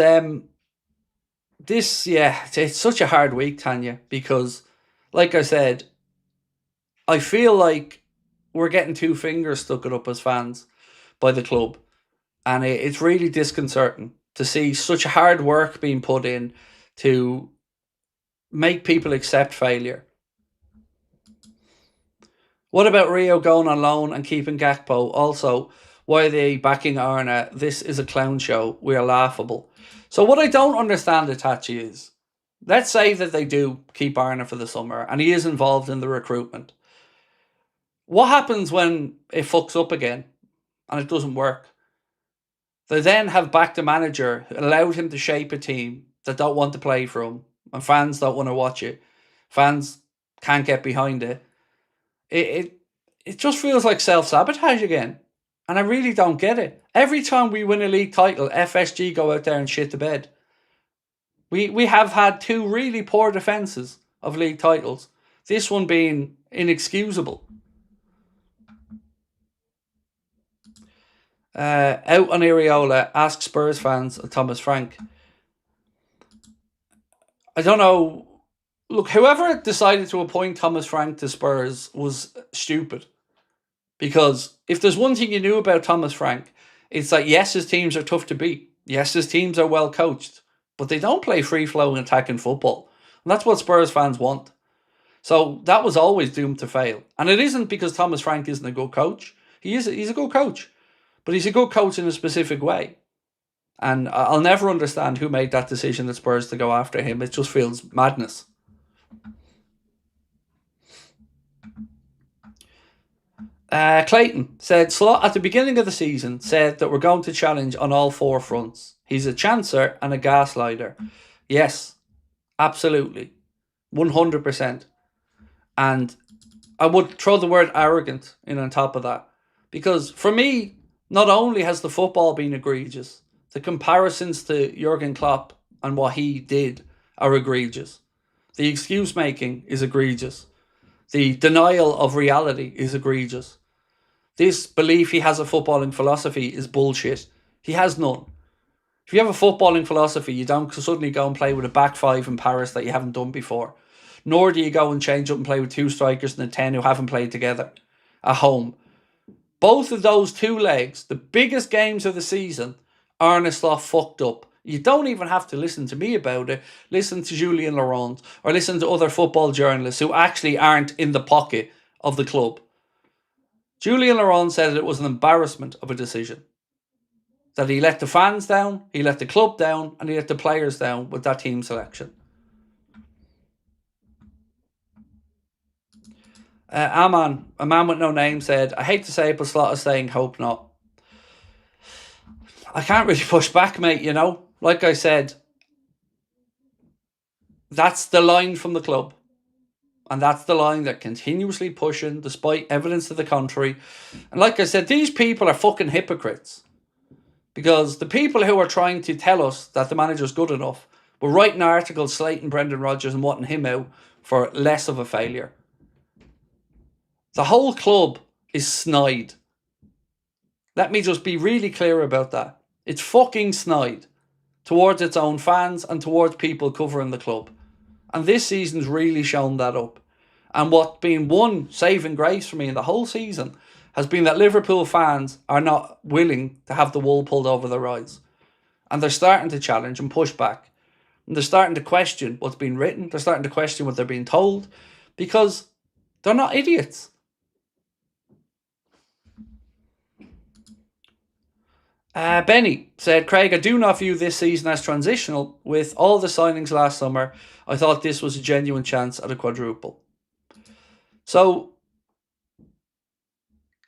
it's such a hard week, Tanya, because, like I said, I feel like we're getting two fingers stuck it up as fans by the club, and it's really disconcerting to see such hard work being put in to make people accept failure. What about Rio going on loan and keeping Gakpo? Also, why are they backing Arna? This is a clown show. We are laughable. So what I don't understand, Itachi, is, let's say that they do keep Arna for the summer and he is involved in the recruitment. What happens when it fucks up again and it doesn't work? They then have backed a manager who allowed him to shape a team that don't want to play for him, and fans don't want to watch it. Fans can't get behind it. It just feels like self-sabotage again. And I really don't get it. Every time we win a league title, FSG go out there and shit the bed. We have had two really poor defences of league titles. This one being inexcusable. Out on Areola, ask Spurs fans and Thomas Frank. I don't know. Look, whoever decided to appoint Thomas Frank to Spurs was stupid. Because if there's one thing you knew about Thomas Frank, it's that yes, his teams are tough to beat. Yes, his teams are well coached. But they don't play free-flowing attacking football. And that's what Spurs fans want. So that was always doomed to fail. And it isn't because Thomas Frank isn't a good coach. He's a good coach. But he's a good coach in a specific way. And I'll never understand who made that decision at Spurs to go after him. It just feels madness. Clayton said, Slot at the beginning of the season said that we're going to challenge on all four fronts. He's a chancer and a gaslighter. Yes, absolutely. 100%. And I would throw the word arrogant in on top of that. Because for me, not only has the football been egregious, the comparisons to Jurgen Klopp and what he did are egregious. The excuse making is egregious. The denial of reality is egregious. This belief he has a footballing philosophy is bullshit. He has none. If you have a footballing philosophy, you don't suddenly go and play with a back five in Paris that you haven't done before. Nor do you go and change up and play with two strikers and a 10 who haven't played together at home. Both of those two legs, the biggest games of the season, Arne Slot fucked up. You don't even have to listen to me about it. Listen to Julien Laurent or listen to other football journalists who actually aren't in the pocket of the club. Julien Laurent said it was an embarrassment of a decision. That he let the fans down, he let the club down, and he let the players down with that team selection. A man with no name, said, I hate to say it, but Slot is saying hope not. I can't really push back, mate, you know. Like I said, that's the line from the club. And that's the line they're continuously pushing, despite evidence to the contrary. And like I said, these people are fucking hypocrites. Because the people who are trying to tell us that the manager's good enough were writing articles slating Brendan Rodgers and wanting him out for less of a failure. The whole club is snide. Let me just be really clear about that. It's fucking snide towards its own fans and towards people covering the club. And this season's really shown that up. And what's been one saving grace for me in the whole season has been that Liverpool fans are not willing to have the wool pulled over their eyes. And they're starting to challenge and push back. And they're starting to question what's been written. They're starting to question what they're being told. Because they're not idiots. Benny said, Craig, I do not view this season as transitional. With all the signings last summer, I thought this was a genuine chance at a quadruple. So,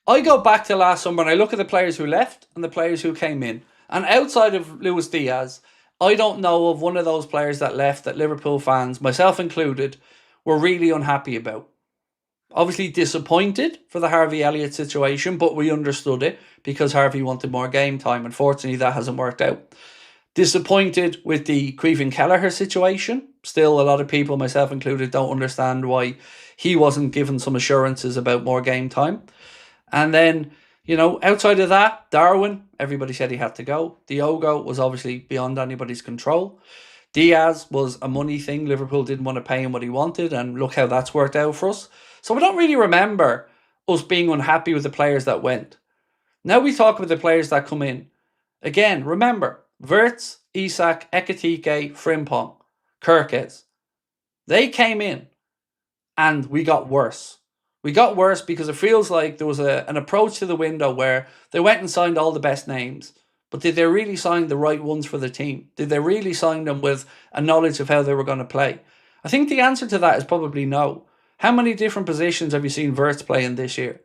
I go back to last summer and I look at the players who left and the players who came in. And outside of Luis Diaz, I don't know of one of those players that left that Liverpool fans, myself included, were really unhappy about. Obviously disappointed for the Harvey Elliott situation, but we understood it because Harvey wanted more game time. Unfortunately, that hasn't worked out. Disappointed with the Caoimhin Kelleher situation. Still, a lot of people, myself included, don't understand why he wasn't given some assurances about more game time. And then You know, outside of that, Darwin, everybody said he had to go. Diogo was obviously beyond anybody's control. Diaz was a money thing. Liverpool didn't want to pay him what he wanted, and look how that's worked out for us. So I don't really remember us being unhappy with the players that went. Now we talk about the players that come in. Again, remember, Wirtz, Isak, Ekitike, Frimpong, Kirkes. They came in and we got worse. We got worse because it feels like there was an approach to the window where they went and signed all the best names. But did they really sign the right ones for the team? Did they really sign them with a knowledge of how they were going to play? I think the answer to that is probably no. How many different positions have you seen Wirtz play in this year?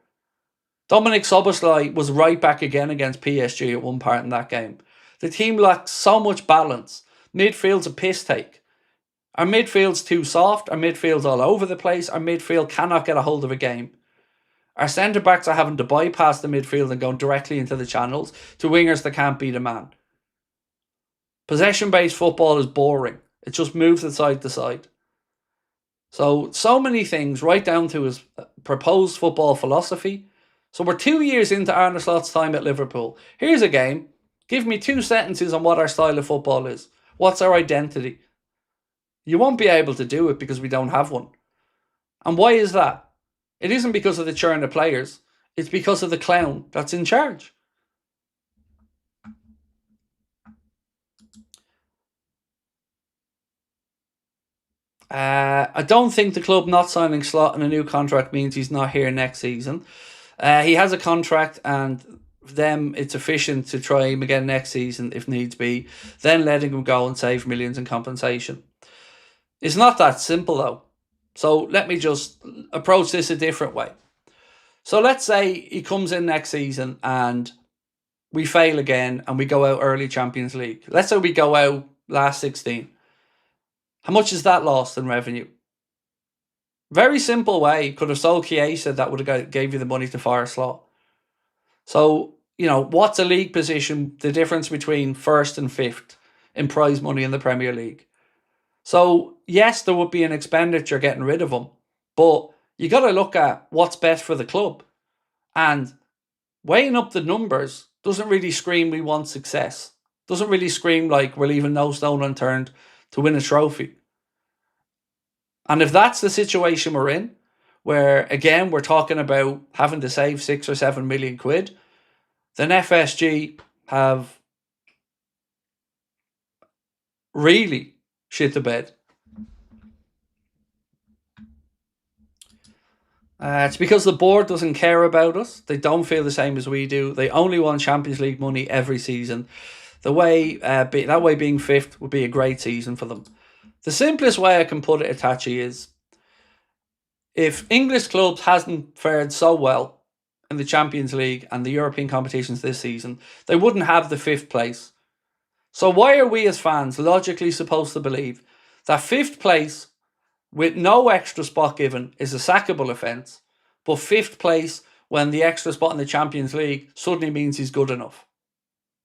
Dominic Szoboszlai was right back again against PSG at one part in that game. The team lacks so much balance. Midfield's a piss take. Our midfield's too soft. Our midfield's all over the place. Our midfield cannot get a hold of a game. Our centre-backs are having to bypass the midfield and going directly into the channels to wingers that can't beat a man. Possession-based football is boring. It just moves it side to side. So many things, right down to his proposed football philosophy. So we're 2 years into Arne Slot's time at Liverpool. Here's a game. Give me 2 sentences on what our style of football is. What's our identity? You won't be able to do it because we don't have one. And why is that? It isn't because of the churn of players. It's because of the clown that's in charge. I don't think the club not signing Slot in a new contract means he's not here next season. He has a contract, and them it's efficient to try him again next season if needs be, then letting him go and save millions in compensation. It's not that simple though. So let me just approach this a different way. So let's say he comes in next season and we fail again and we go out early Champions League. Let's say we go out last 16. How much is that lost in revenue? Very simple way. Could have sold Chiesa, that would have gave you the money to fire Slot. So, you know, what's a league position, the difference between first and fifth in prize money in the Premier League? So, yes, there would be an expenditure getting rid of him, but you got to look at what's best for the club. And weighing up the numbers doesn't really scream we want success. Doesn't really scream like we're leaving no stone unturned to win a trophy. And if that's the situation we're in, where again we're talking about having to save 6 or 7 million quid, then FSG have really shit the bed. It's because the board doesn't care about us. They don't feel the same as we do. They only want Champions League money every season. That way being fifth would be a great season for them. The simplest way I can put it, Itachi, is if English clubs hasn't fared so well in the Champions League and the European competitions this season, they wouldn't have the 5th place. So why are we as fans logically supposed to believe that 5th place with no extra spot given is a sackable offence, but 5th place when the extra spot in the Champions League suddenly means he's good enough?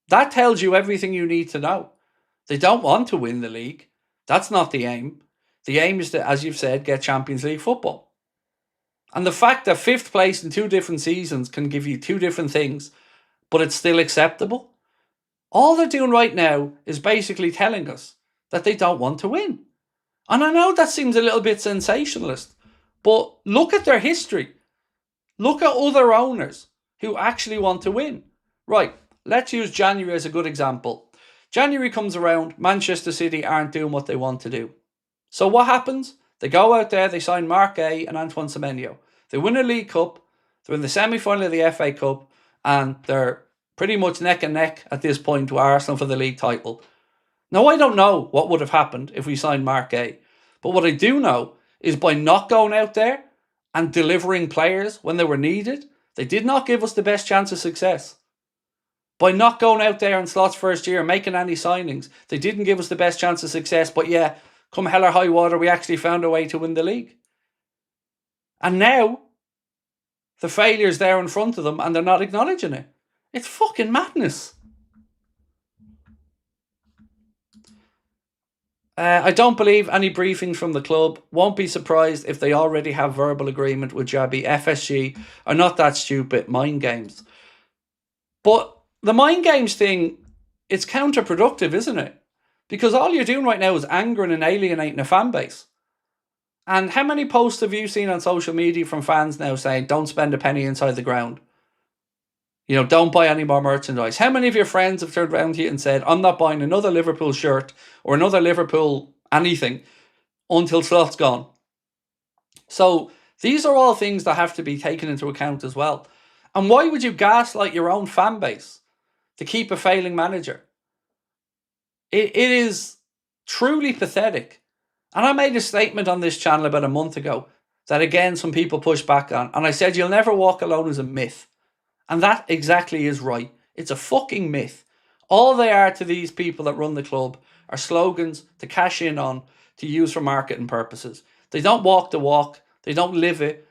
That tells you everything you need to know. They don't want to win the league. That's not the aim. The aim is to, as you've said, get Champions League football. And the fact that 5th place in 2 different seasons can give you 2 different things, but it's still acceptable, all they're doing right now is basically telling us that they don't want to win. And I know that seems a little bit sensationalist, but look at their history. Look at other owners who actually want to win. Right, let's use January as a good example. January comes around, Manchester City aren't doing what they want to do. So what happens? They go out there, they sign Mark Gay and Antoine Semenyo. They win a League Cup, they're in the semi-final of the FA Cup, and they're pretty much neck and neck at this point to Arsenal for the league title. Now, I don't know what would have happened if we signed Mark Gay, but what I do know is by not going out there and delivering players when they were needed, they did not give us the best chance of success. By not going out there in Slot's first year and making any signings, they didn't give us the best chance of success, but yeah, come hell or high water, we actually found a way to win the league. And now, the failure's there in front of them and they're not acknowledging it. It's fucking madness. I don't believe any briefings from the club. Won't be surprised if they already have verbal agreement with XABI. FSG are not that stupid. Mind games. But the mind games thing, it's counterproductive, isn't it? Because all you're doing right now is angering and alienating a fan base. And how many posts have you seen on social media from fans now saying, don't spend a penny inside the ground? You know, don't buy any more merchandise. How many of your friends have turned around to you and said, I'm not buying another Liverpool shirt or another Liverpool anything until Slot's gone? So these are all things that have to be taken into account as well. And why would you gaslight your own fan base to keep a failing manager? It is truly pathetic. And I made a statement on this channel about a month ago that, again, some people pushed back on. And I said, you'll never walk alone is a myth. And that exactly is right. It's a fucking myth. All they are to these people that run the club are slogans to cash in on, to use for marketing purposes. They don't walk the walk. They don't live it.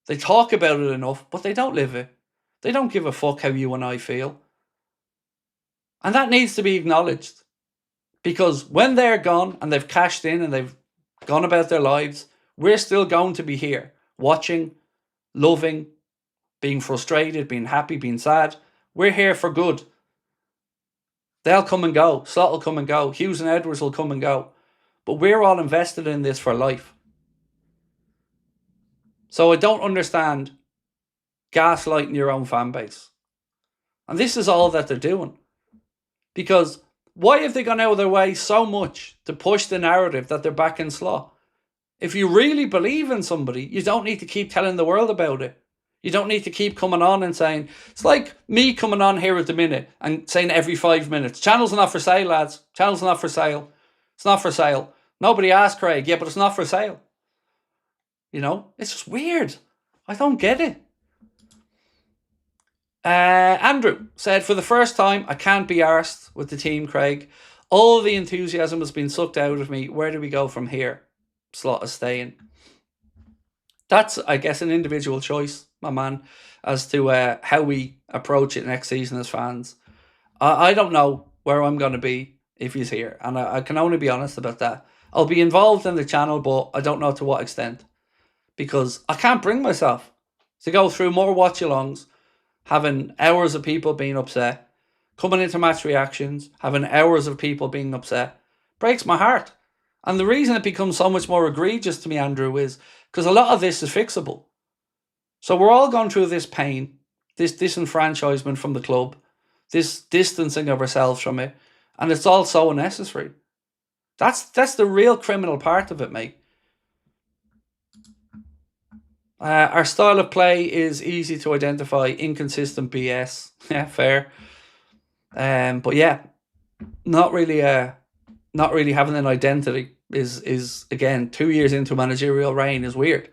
They talk about it enough, but they don't live it. They don't give a fuck how you and I feel. And that needs to be acknowledged. Because when they're gone and they've cashed in and they've gone about their lives, we're still going to be here, watching, loving, being frustrated, being happy, being sad. We're here for good. They'll come and go. Slot will come and go. Hughes and Edwards will come and go. But we're all invested in this for life. So I don't understand gaslighting your own fan base. And this is all that they're doing. Because why have they gone out of their way so much to push the narrative that they're back in Slot? If you really believe in somebody, you don't need to keep telling the world about it. You don't need to keep coming on and saying, it's like me coming on here at the minute and saying every 5 minutes, channels are not for sale, lads. Channels are not for sale. It's not for sale. Nobody asked Craig. Yeah, but it's not for sale. You know, it's just weird. I don't get it. Andrew said, for the first time, I can't be arsed with the team, Craig. All the enthusiasm has been sucked out of me. Where do we go from here? Slot is staying. That's, I guess, an individual choice, my man, as to how we approach it next season as fans. I don't know where I'm going to be if he's here, and I can only be honest about that. I'll be involved in the channel, but I don't know to what extent, because I can't bring myself to go through more watch-alongs, having hours of people being upset, coming into match reactions, having hours of people being upset. Breaks my heart. And the reason it becomes so much more egregious to me, Andrew, is because a lot of this is fixable. So we're all going through this pain, this disenfranchisement from the club, this distancing of ourselves from it, and it's all so unnecessary. That's the real criminal part of it, mate. Our style of play is easy to identify, inconsistent BS. Yeah, fair. But yeah, not really having an identity is again 2 years into managerial reign is weird.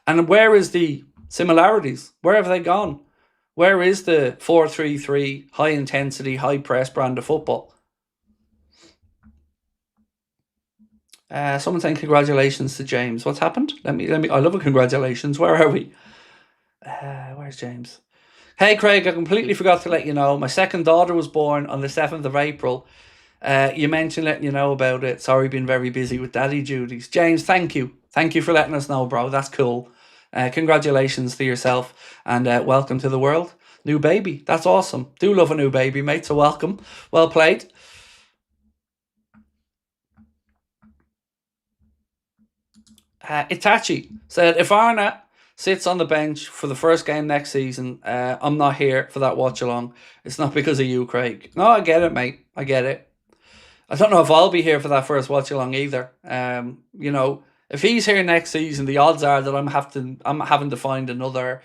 And where is the similarities? Where have they gone? Where is the 4-3-3 high intensity, high press brand of football? Someone saying congratulations to James. What's happened? Let me. I love a congratulations. Where are we? Where's James? Hey Craig, I completely forgot to let you know. My second daughter was born on the 7th of April. You mentioned letting you know about it. Sorry, been very busy with daddy duties. James, thank you. Thank you for letting us know, bro. That's cool. Congratulations to yourself and welcome to the world. New baby. That's awesome. Do love a new baby, mate. So welcome. Well played. Itachi said, if Arna sits on the bench for the first game next season, I'm not here for that watch along. It's not because of you, Craig. No, I get it, mate. I get it. I don't know if I'll be here for that first watch along either. You know, if he's here next season, the odds are that I'm having to find another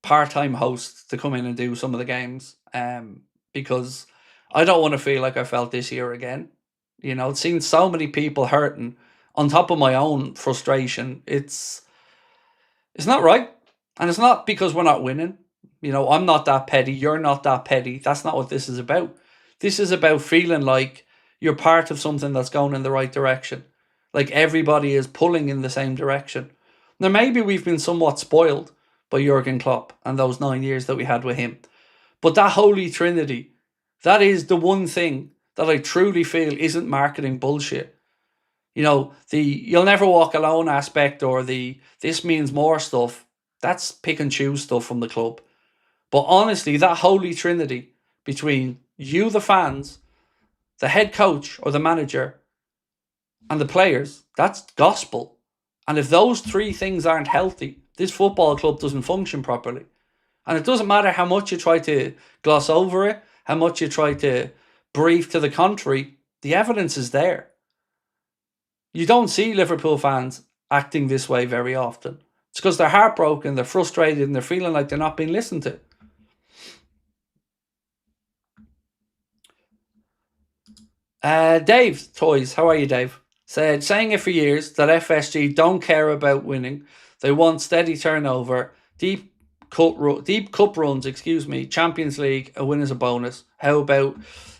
part-time host to come in and do some of the games. Because I don't want to feel like I felt this year again. You know, seeing so many people hurting on top of my own frustration, it's not right. And it's not because we're not winning. You know, I'm not that petty. You're not that petty. That's not what this is about. This is about feeling like you're part of something that's going in the right direction. Like everybody is pulling in the same direction. Now, maybe we've been somewhat spoiled by Jurgen Klopp and those 9 years that we had with him. But that holy trinity, that is the one thing that I truly feel isn't marketing bullshit. You know, the you'll never walk alone aspect or the this means more stuff, that's pick and choose stuff from the club. But honestly, that holy trinity between you, the fans, the head coach or the manager, and the players, that's gospel. And if those three things aren't healthy, this football club doesn't function properly. And it doesn't matter how much you try to gloss over it, how much you try to brief to the contrary, the evidence is there. You don't see Liverpool fans acting this way very often. It's because they're heartbroken, they're frustrated, and they're feeling like they're not being listened to. Dave Toys, how are you, Dave? Said, saying it for years that FSG don't care about winning. They want steady turnover, deep cup runs, Champions League, a win is a bonus. How about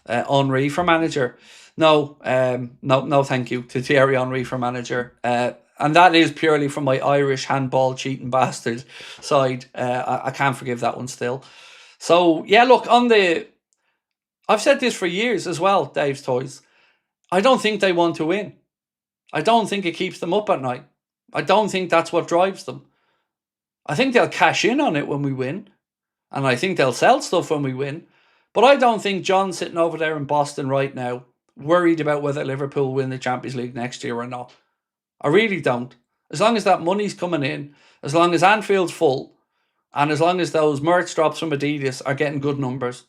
Henry for manager? No, thank you to Thierry Henry for manager. And that is purely from my Irish handball cheating bastard side. I can't forgive that one still. So, yeah, look, I've said this for years as well, Dave's Toys. I don't think they want to win. I don't think it keeps them up at night. I don't think that's what drives them. I think they'll cash in on it when we win. And I think they'll sell stuff when we win. But I don't think John's sitting over there in Boston right now worried about whether Liverpool win the Champions League next year or not. I really don't. As long as that money's coming in, as long as Anfield's full, and as long as those merch drops from Adidas are getting good numbers,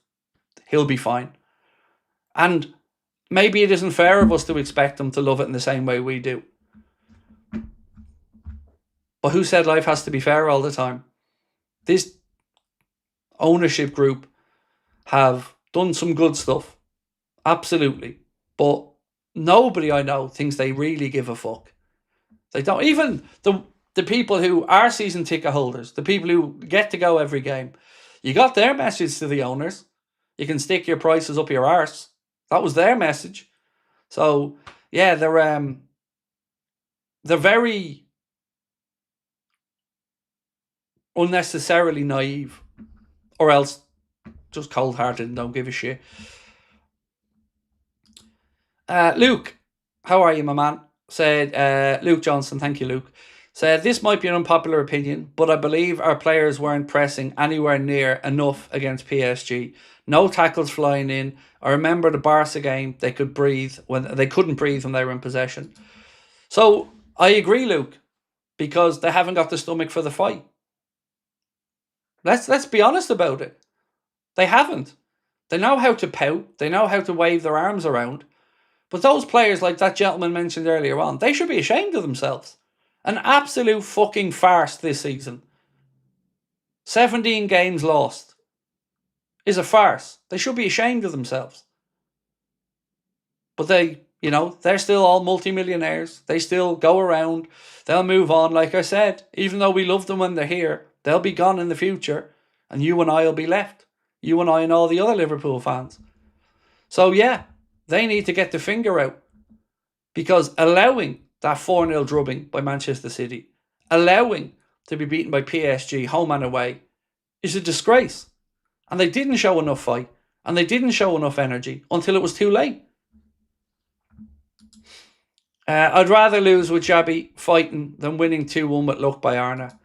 he'll be fine. And maybe it isn't fair of us to expect them to love it in the same way we do. But who said life has to be fair all the time? This ownership group have done some good stuff. Absolutely. But nobody I know thinks they really give a fuck. They don't. Even the people who are season ticket holders, the people who get to go every game, you got their message to the owners. You can stick your prices up your arse. That was their message. So, yeah, they're very unnecessarily naive, or else just cold-hearted and don't give a shit. Luke, how are you, my man? Said Luke Johnson, thank you, Luke. Said, this might be an unpopular opinion, but I believe our players weren't pressing anywhere near enough against PSG. No tackles flying in. I remember the Barca game, they couldn't breathe when they were in possession. So I agree, Luke, because they haven't got the stomach for the fight. Let's be honest about it. They haven't. They know how to pout. They know how to wave their arms around. But those players, like that gentleman mentioned earlier on, they should be ashamed of themselves. An absolute fucking farce this season. 17 games lost is a farce. They should be ashamed of themselves. But they're still all multimillionaires. They still go around. They'll move on. Like I said, even though we love them when they're here, they'll be gone in the future. And you and I will be left. You and I and all the other Liverpool fans. So yeah, they need to get the finger out. Because allowing that 4-0 drubbing by Manchester City, allowing to be beaten by PSG home and away, is a disgrace. And they didn't show enough fight. And they didn't show enough energy until it was too late. I'd rather lose with XABI fighting than winning 2-1 with luck by Arna.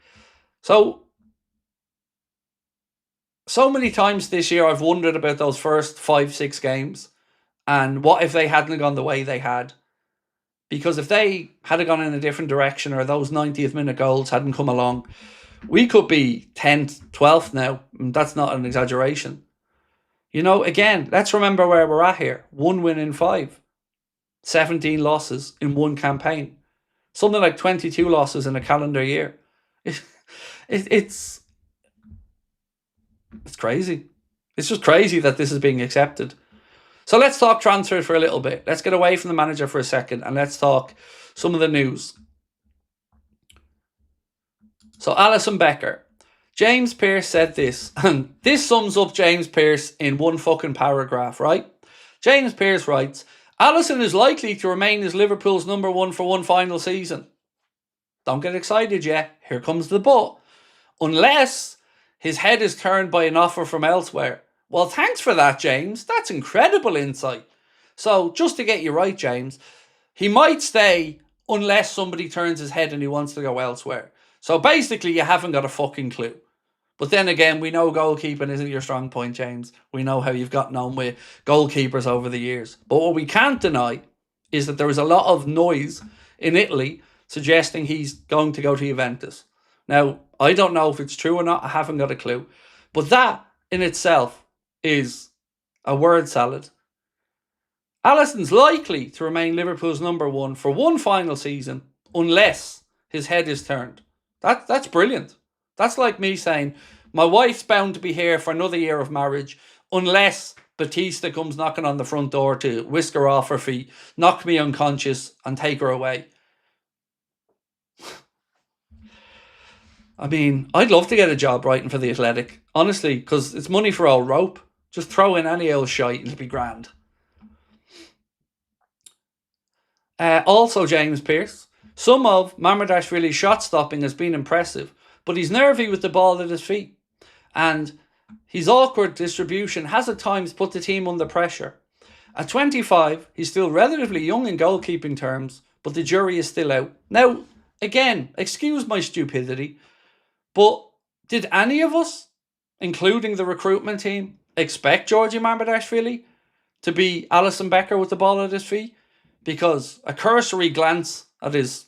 So many times this year I've wondered about those first 5-6 games and what if they hadn't gone the way they had. Because if they had gone in a different direction or those 90th minute goals hadn't come along, we could be 10th, 12th now. And that's not an exaggeration. Again, let's remember where we're at here. 1 win in 5. 17 losses in one campaign. Something like 22 losses in a calendar year. It's crazy. It's just crazy that this is being accepted. So let's talk transfers for a little bit. Let's get away from the manager for a second and let's talk some of the news. So Alisson Becker. James Pearce said this, and this sums up James Pearce in one fucking paragraph, right? James Pearce writes, Alisson is likely to remain as Liverpool's number one for one final season. Don't get excited yet. Here comes the but. Unless his head is turned by an offer from elsewhere. Well, thanks for that, James. That's incredible insight. So, just to get you right, James, he might stay unless somebody turns his head and he wants to go elsewhere. So, basically, you haven't got a fucking clue. But then again, we know goalkeeping isn't your strong point, James. We know how you've gotten on with goalkeepers over the years. But what we can't deny is that there is a lot of noise in Italy suggesting he's going to go to Juventus. Now, I don't know if it's true or not. I haven't got a clue. But that in itself is a word salad. Alisson's likely to remain Liverpool's number one for one final season unless his head is turned. That's brilliant. That's like me saying, my wife's bound to be here for another year of marriage unless Batista comes knocking on the front door to whisk her off her feet, knock me unconscious and take her away. I mean, I'd love to get a job writing for The Athletic, honestly, because it's money for old rope. Just throw in any old shite and it'll be grand. Also, James Pearce, some of Mamardashvili's shot stopping has been impressive, but he's nervy with the ball at his feet. And his awkward distribution has at times put the team under pressure. At 25, he's still relatively young in goalkeeping terms, but the jury is still out. Now, again, excuse my stupidity, but did any of us, including the recruitment team, expect Georgi Mamardashvili to be Alisson Becker with the ball at his feet? Because a cursory glance at his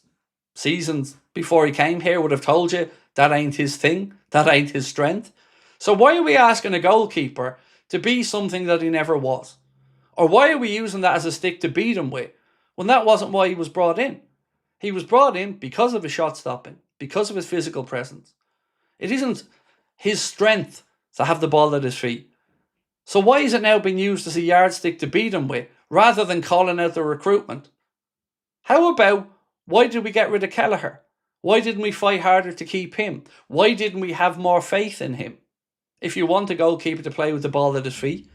seasons before he came here would have told you that ain't his thing, that ain't his strength. So why are we asking a goalkeeper to be something that he never was? Or why are we using that as a stick to beat him with when that wasn't why he was brought in? He was brought in because of his shot stopping, because of his physical presence. It isn't his strength to have the ball at his feet. So why is it now being used as a yardstick to beat him with, rather than calling out the recruitment? How about, why did we get rid of Kelleher? Why didn't we fight harder to keep him? Why didn't we have more faith in him? If you want a goalkeeper to play with the ball at his feet.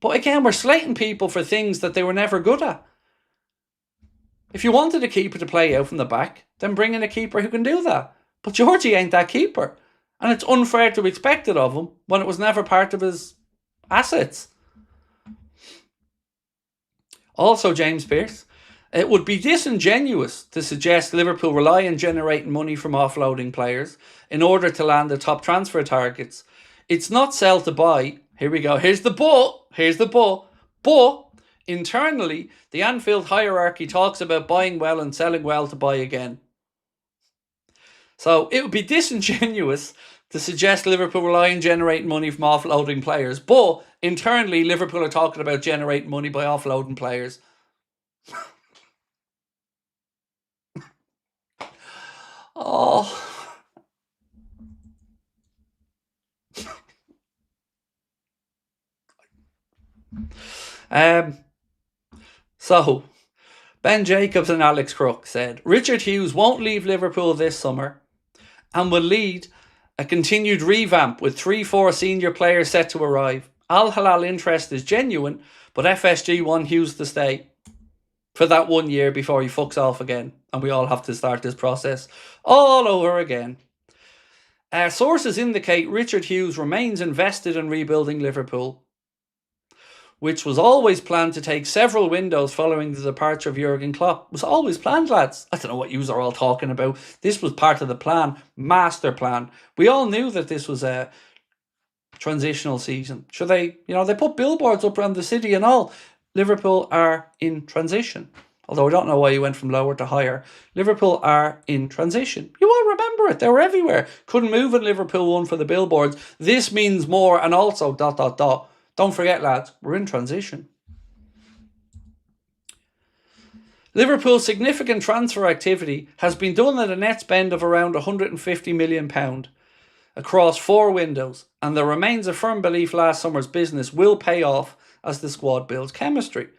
But again, we're slating people for things that they were never good at. If you wanted a keeper to play out from the back, then bring in a keeper who can do that. But Georgie ain't that keeper. And it's unfair to expect it of him when it was never part of his assets. Also, James Pearce, it would be disingenuous to suggest Liverpool rely on generating money from offloading players in order to land the top transfer targets. It's not sell to buy. Here we go. Here's the but. But internally, the Anfield hierarchy talks about buying well and selling well to buy again. So it would be disingenuous to suggest Liverpool rely on generating money from offloading players, but internally Liverpool are talking about generating money by offloading players. Oh. So, Ben Jacobs and Alex Crook said, Richard Hughes won't leave Liverpool this summer and will lead a continued revamp with 3-4 senior players set to arrive. Al Hilal interest is genuine, but FSG want Hughes to stay for that 1 year before he fucks off again, and we all have to start this process all over again. Sources indicate Richard Hughes remains invested in rebuilding Liverpool, which was always planned to take several windows following the departure of Jurgen Klopp. It was always planned, lads. I don't know what you are all talking about. This was part of the plan, master plan. We all knew that this was a transitional season. Sure, they put billboards up around the city and all. Liverpool are in transition. Although I don't know why you went from lower to higher. Liverpool are in transition. You all remember it. They were everywhere. Couldn't move in Liverpool 1 for the billboards. This means more and also ... Don't forget, lads, we're in transition. Liverpool's significant transfer activity has been done at a net spend of around £150 million across 4 windows, and there remains a firm belief last summer's business will pay off as the squad builds chemistry.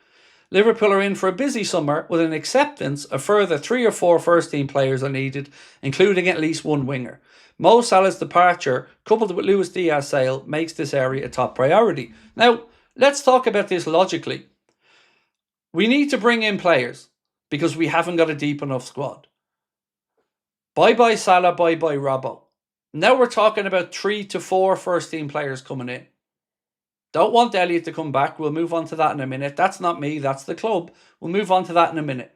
Liverpool are in for a busy summer with an acceptance a further 3 or 4 first-team players are needed, including at least 1 winger. Mo Salah's departure, coupled with Luis Diaz's sale, makes this area a top priority. Now, let's talk about this logically. We need to bring in players because we haven't got a deep enough squad. Bye-bye Salah, bye-bye Robbo. Now we're talking about 3 to 4 first-team players coming in. Don't want Elliott to come back. We'll move on to that in a minute. That's not me, that's the club. We'll move on to that in a minute.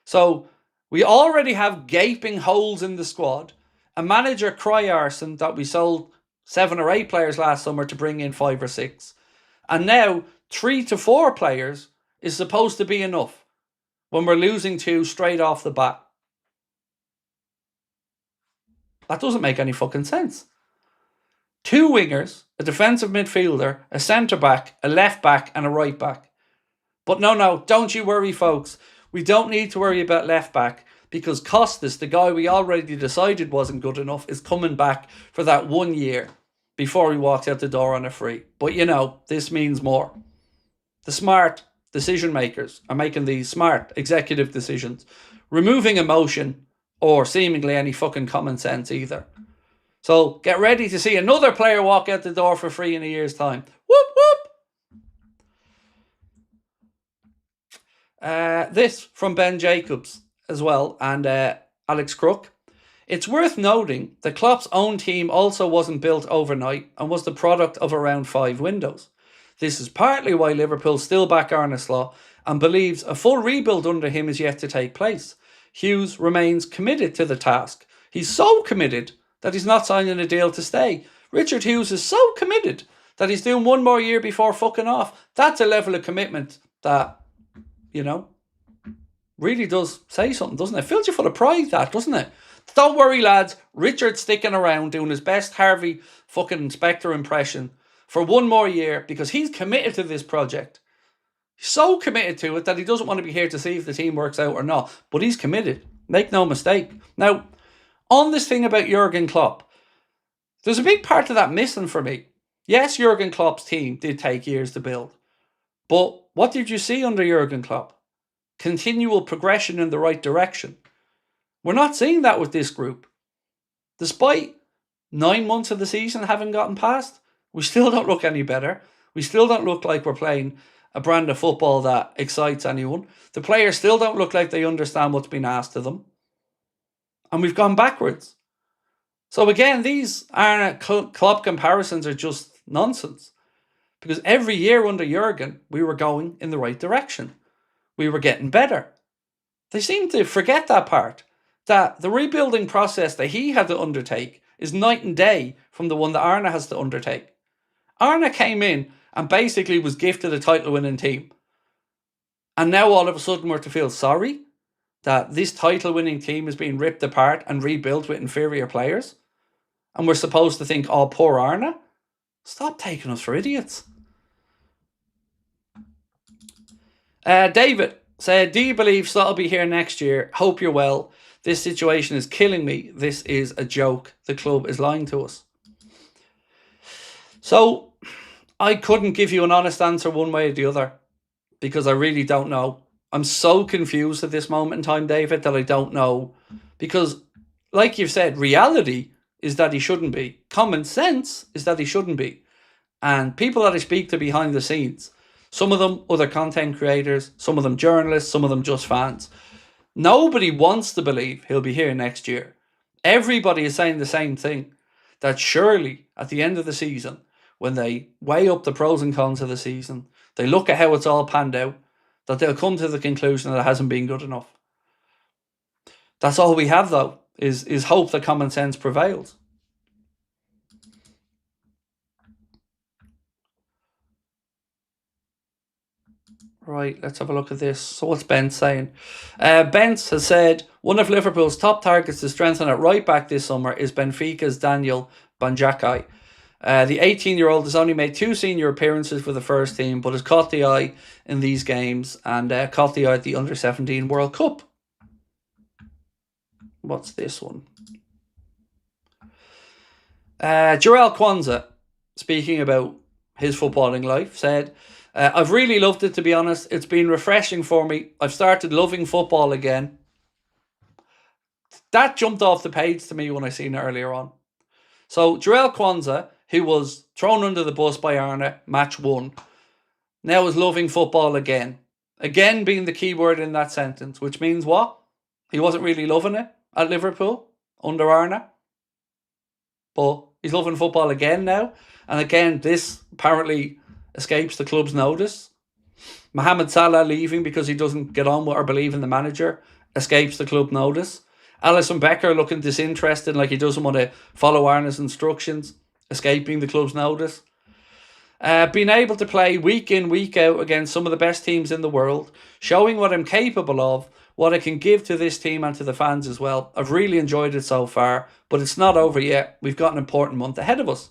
So, we already have gaping holes in the squad. A manager cry arson that we sold 7 or 8 players last summer to bring in 5 or 6. And now 3 to 4 players is supposed to be enough when we're losing 2 straight off the bat. That doesn't make any fucking sense. 2 wingers, a defensive midfielder, a centre-back, a left-back and a right-back. But no, don't you worry, folks. We don't need to worry about left-back because Costas, the guy we already decided wasn't good enough, is coming back for that 1 year before he walks out the door on a free. But this means more. The smart decision makers are making these smart executive decisions, removing emotion or seemingly any fucking common sense either. So get ready to see another player walk out the door for free in a year's time. Whoop, whoop. This from Ben Jacobs as well and Alex Crook. It's worth noting that Klopp's own team also wasn't built overnight and was the product of around 5 windows. This is partly why Liverpool still back Arne Slot and believes a full rebuild under him is yet to take place. Hughes remains committed to the task. He's so committed that he's not signing a deal to stay. Richard Hughes is so committed that he's doing 1 more year before fucking off. That's a level of commitment that, really does say something, doesn't it? Fills you full of pride, that, doesn't it? Don't worry, lads. Richard's sticking around doing his best Harvey fucking Specter impression for 1 more year because he's committed to this project. He's so committed to it that he doesn't want to be here to see if the team works out or not. But he's committed. Make no mistake. Now, on this thing about Jurgen Klopp, there's a big part of that missing for me. Yes, Jurgen Klopp's team did take years to build. But what did you see under Jurgen Klopp? Continual progression in the right direction. We're not seeing that with this group. Despite 9 months of the season having gotten past, we still don't look any better. We still don't look like we're playing a brand of football that excites anyone. The players still don't look like they understand what's been asked of them. And we've gone backwards. So again, these Arne Klopp comparisons are just nonsense. Because every year under Jurgen, we were going in the right direction. We were getting better. They seem to forget that part. That the rebuilding process that he had to undertake is night and day from the one that Arne has to undertake. Arne came in and basically was gifted a title-winning team. And now all of a sudden we're to feel sorry that this title-winning team is being ripped apart and rebuilt with inferior players. And we're supposed to think, oh, poor Arne. Stop taking us for idiots. David said, do you believe Slot will be here next year? Hope you're well. This situation is killing me. This is a joke. The club is lying to us. So, I couldn't give you an honest answer one way or the other because I really don't know. I'm so confused at this moment in time, David, that I don't know. Because, like you've said, reality is that he shouldn't be. Common sense is that he shouldn't be. And people that I speak to behind the scenes, some of them other content creators, some of them journalists, some of them just fans, nobody wants to believe he'll be here next year. Everybody is saying the same thing, that surely at the end of the season, when they weigh up the pros and cons of the season, they look at how it's all panned out, that they'll come to the conclusion that it hasn't been good enough. That's all we have, though, is hope that common sense prevails. Right, let's have a look at this. So what's Ben saying? Bence has said, one of Liverpool's top targets to strengthen at right back this summer is Benfica's Daniel Banjakai. The 18-year-old has only made 2 senior appearances for the first team, but has caught the eye in these games and caught the eye at the Under-17 World Cup. What's this one? Jarell Kwanzaa, speaking about his footballing life, said, I've really loved it, to be honest. It's been refreshing for me. I've started loving football again. That jumped off the page to me when I seen it earlier on. So Jarell Kwanzaa, who was thrown under the bus by Arne, match 1, now is loving football again. Again being the key word in that sentence, which means what? He wasn't really loving it at Liverpool under Arne. But he's loving football again now. And again, this apparently escapes the club's notice. Mohamed Salah leaving because he doesn't get on with or believe in the manager escapes the club notice. Alisson Becker looking disinterested, like he doesn't want to follow Arne's instructions, escaping the club's notice. Being able to play week in, week out against some of the best teams in the world, showing what I'm capable of, what I can give to this team and to the fans as well. I've really enjoyed it so far, but it's not over yet. We've got an important month ahead of us.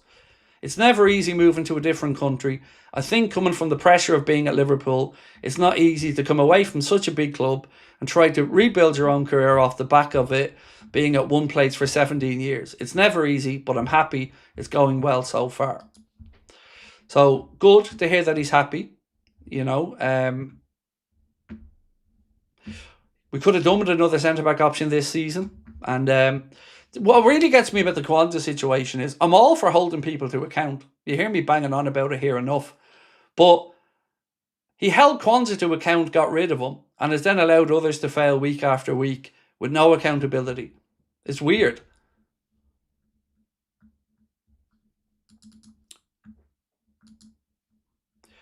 It's never easy moving to a different country. I think coming from the pressure of being at Liverpool, it's not easy to come away from such a big club and try to rebuild your own career off the back of it being at one place for 17 years. It's never easy, but I'm happy it's going well so far. So good to hear that he's happy. You know, we could have done with another centre-back option this season. And what really gets me about the Kwanzaa situation is I'm all for holding people to account. You hear me banging on about it here enough. But he held Kwanzaa to account, got rid of him, and has then allowed others to fail week after week with no accountability. It's weird.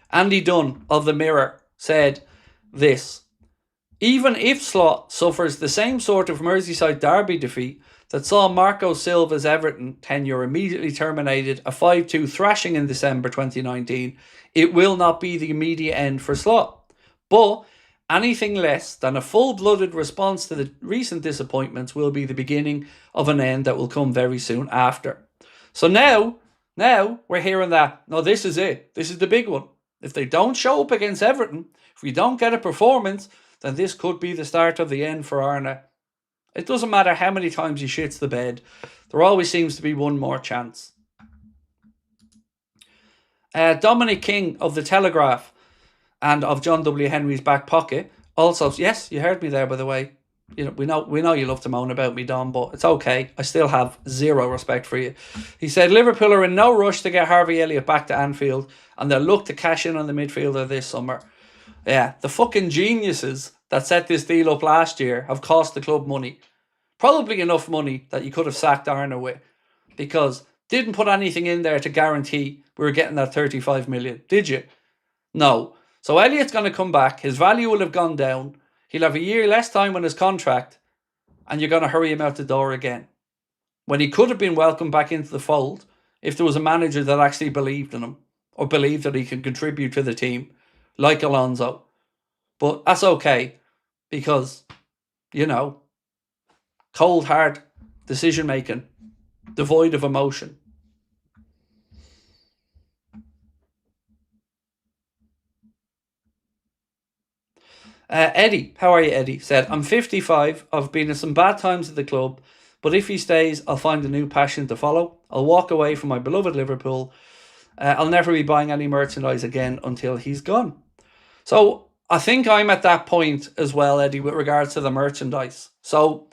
Andy Dunn of the Mirror said this: even if Slot suffers the same sort of Merseyside derby defeat that saw Marco Silva's Everton tenure immediately terminated, a 5-2 thrashing in December 2019, it will not be the immediate end for Slot. But anything less than a full-blooded response to the recent disappointments will be the beginning of an end that will come very soon after. So now we're hearing that, no, this is it. This is the big one. If they don't show up against Everton, if we don't get a performance, then this could be the start of the end for Arne. It doesn't matter how many times he shits the bed. There always seems to be one more chance. Dominic King of The Telegraph and of John W. Henry's back pocket also, yes, you heard me there, by the way. You know, we know you love to moan about me, Dom, but it's okay. I still have zero respect for you. He said Liverpool are in no rush to get Harvey Elliott back to Anfield, and they'll look to cash in on the midfielder this summer. Yeah, the fucking geniuses that set this deal up last year have cost the club money. Probably enough money that you could have sacked Arne with, because didn't put anything in there to guarantee we were getting that 35 million. Did you? No. So Elliott's going to come back. His value will have gone down. He'll have a year less time on his contract, and you're going to hurry him out the door again. When he could have been welcomed back into the fold if there was a manager that actually believed in him or believed that he could contribute to the team, like Alonso. But that's okay, because, you know, cold, hard decision-making, devoid of emotion. Eddie, how are you, Eddie? Said, I'm 55. I've been in some bad times at the club, but if he stays, I'll find a new passion to follow. I'll walk away from my beloved Liverpool. I'll never be buying any merchandise again until he's gone. So I think I'm at that point as well, Eddie, with regards to the merchandise. So,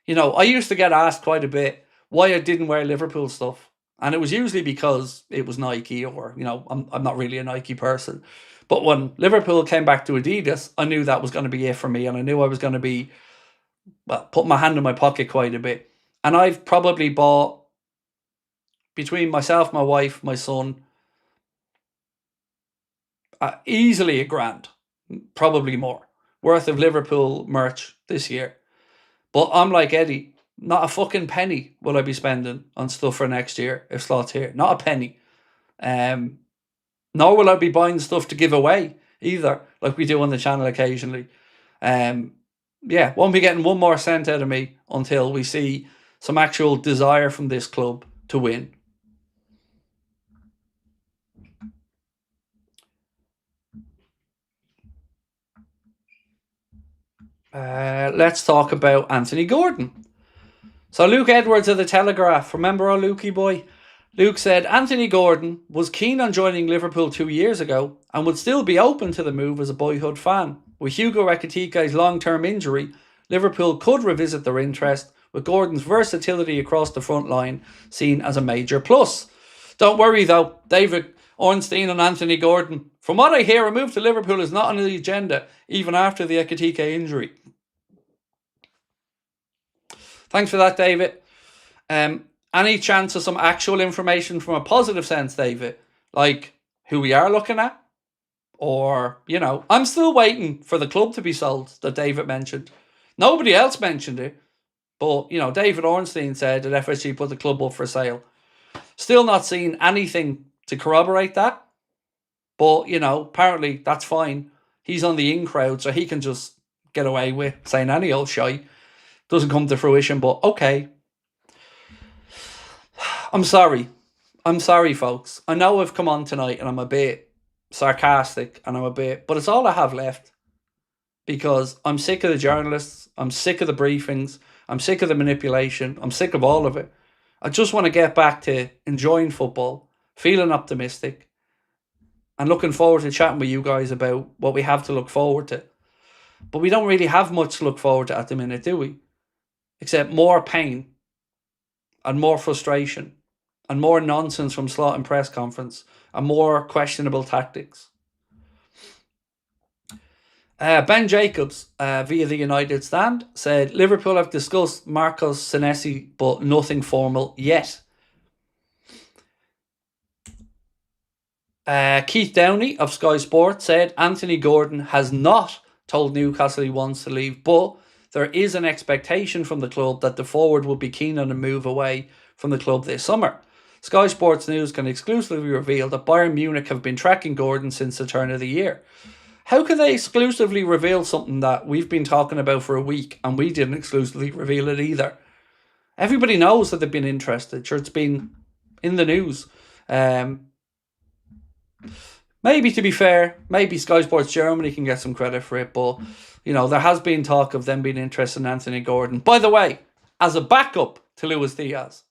you know, I used to get asked quite a bit why I didn't wear Liverpool stuff. And it was usually because it was Nike, or, you know, I'm not really a Nike person. But when Liverpool came back to Adidas, I knew that was going to be it for me. And I knew I was going to be, well, putting my hand in my pocket quite a bit. And I've probably bought, between myself, my wife, my son, easily £1,000, probably more, worth of Liverpool merch this year. But I'm like Eddie, not a fucking penny will I be spending on stuff for next year if Slot's here. Not a penny. Nor will I be buying stuff to give away either, like we do on the channel occasionally. Yeah, won't be getting one more cent out of me until we see some actual desire from this club to win. Let's talk about Anthony Gordon. So Luke Edwards of The Telegraph, remember our Lukey boy? Luke said, Anthony Gordon was keen on joining Liverpool 2 years ago and would still be open to the move as a boyhood fan. With Hugo Ekitike's long-term injury, Liverpool could revisit their interest, with Gordon's versatility across the front line seen as a major plus. Don't worry though, David Ornstein and Anthony Gordon. From what I hear, a move to Liverpool is not on the agenda, even after the Ekitike injury. Thanks for that, David. Any chance of some actual information from a positive sense, David? Like who we are looking at? Or, you know, I'm still waiting for the club to be sold that David mentioned. Nobody else mentioned it. But, you know, David Ornstein said that FSG put the club up for sale. Still not seeing anything to corroborate that. But, you know, apparently that's fine. He's on the in crowd, so he can just get away with saying any old shite. Doesn't come to fruition, but okay. I'm sorry. I'm sorry, folks. I know I've come on tonight and I'm a bit sarcastic and but it's all I have left. Because I'm sick of the journalists. I'm sick of the briefings. I'm sick of the manipulation. I'm sick of all of it. I just want to get back to enjoying football, feeling optimistic, and looking forward to chatting with you guys about what we have to look forward to. But we don't really have much to look forward to at the minute, do we? Except more pain and more frustration and more nonsense from Slot and press conference and more questionable tactics. Ben Jacobs, via the United Stand, said Liverpool have discussed Marcos Senesi, but nothing formal yet. Keith Downey of Sky Sports said Anthony Gordon has not told Newcastle he wants to leave, but there is an expectation from the club that the forward will be keen on a move away from the club this summer. Sky Sports News can exclusively reveal that Bayern Munich have been tracking Gordon since the turn of the year. How can they exclusively reveal something that we've been talking about for a week and we didn't exclusively reveal it either? Everybody knows that they've been interested. Sure, it's been in the news. Maybe, to be fair, maybe Sky Sports Germany can get some credit for it, but, you know, there has been talk of them being interested in Anthony Gordon. By the way, as a backup to Luis Diaz.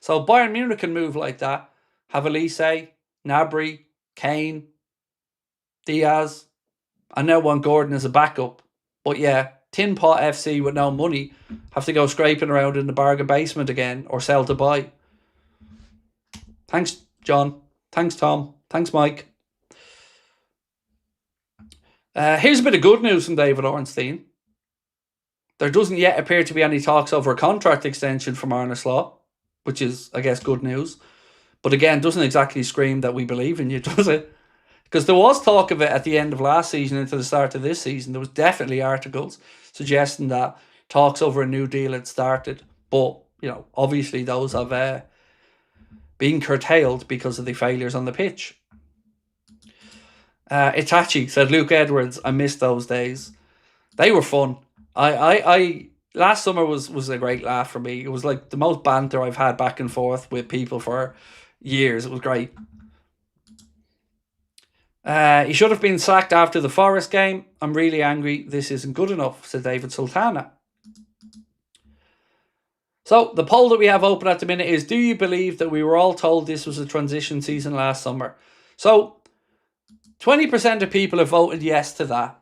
So Bayern Munich can move like that. Have Elise, Gnabry, Kane, Diaz, and now want Gordon as a backup. But yeah, Tin Pot FC with no money have to go scraping around in the bargain basement again or sell to buy. Thanks, John. Thanks, Tom. Thanks, Mike. Here's a bit of good news from David Ornstein. There doesn't yet appear to be any talks over a contract extension from Arne Slot, which is, I guess, good news. But again, doesn't exactly scream that we believe in you, does it? Because there was talk of it at the end of last season into the start of this season. There was definitely articles suggesting that talks over a new deal had started. But, you know, obviously those have been curtailed because of the failures on the pitch. Itachi said, Luke Edwards, I miss those days. They were fun. I last summer was a great laugh for me. It was like the most banter I've had back and forth with people for years. It was great. He should have been sacked after the Forest game. I'm really angry. This isn't good enough, said David Sultana. So the poll that we have open at the minute is, do you believe that we were all told this was a transition season last summer? So 20% of people have voted yes to that.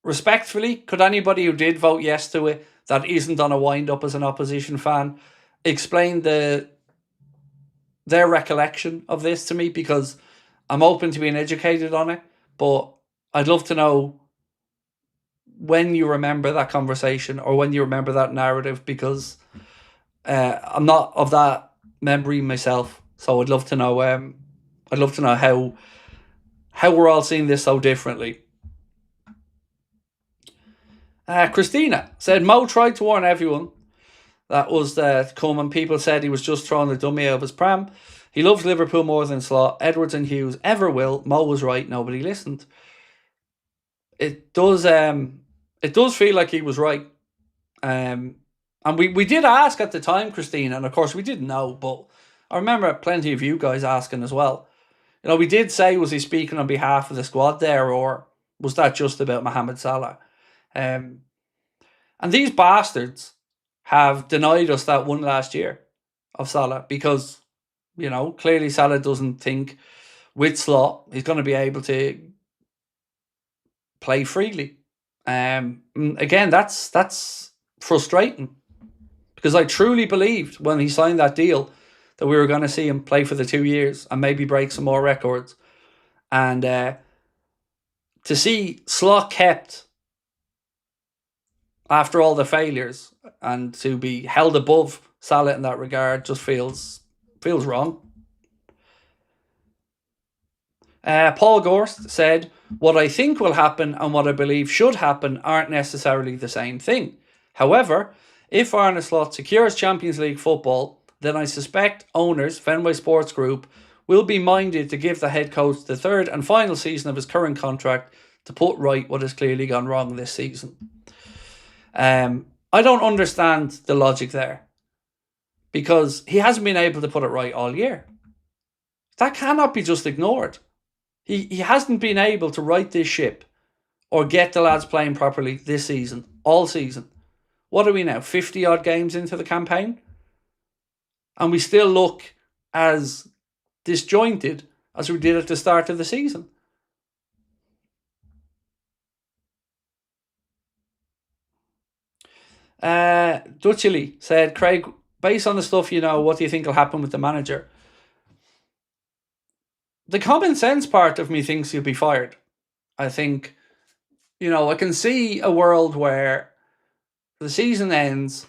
Respectfully, could anybody who did vote yes to it that isn't on a wind-up as an opposition fan explain their recollection of this to me, because I'm open to being educated on it, but I'd love to know when you remember that conversation or when you remember that narrative, because I'm not of that memory myself. So I'd love to know. I'd love to know how we're all seeing this so differently. Christina said Mo tried to warn everyone that was to come, and people said he was just throwing the dummy out of his pram. He loves Liverpool more than Slot. Edwards and Hughes ever will. Mo was right. Nobody listened. It does feel like he was right. And we did ask at the time, Christine, and of course we didn't know, but I remember plenty of you guys asking as well. You know, we did say, was he speaking on behalf of the squad there, or was that just about Mohamed Salah? And these bastards have denied us that one last year of Salah, because, you know, clearly Salah doesn't think with Slot he's going to be able to play freely. Again, that's frustrating, because I truly believed when he signed that deal that we were going to see him play for the 2 years and maybe break some more records. And to see Slot kept after all the failures and to be held above Salah in that regard just feels wrong. Paul Gorst said, what I think will happen and what I believe should happen aren't necessarily the same thing. However, If Arne Slot secures Champions League football, then I suspect owners, Fenway Sports Group, will be minded to give the head coach the third and final season of his current contract to put right what has clearly gone wrong this season. I don't understand the logic there, because he hasn't been able to put it right all year. That cannot be just ignored. He hasn't been able to right this ship or get the lads playing properly this season, all season. What are we now, 50 odd games into the campaign? And we still look as disjointed as we did at the start of the season. Dutchily said, Craig, based on the stuff you know, what do you think will happen with the manager? The common sense part of me thinks he'll be fired. I think, I can see a world where the season ends,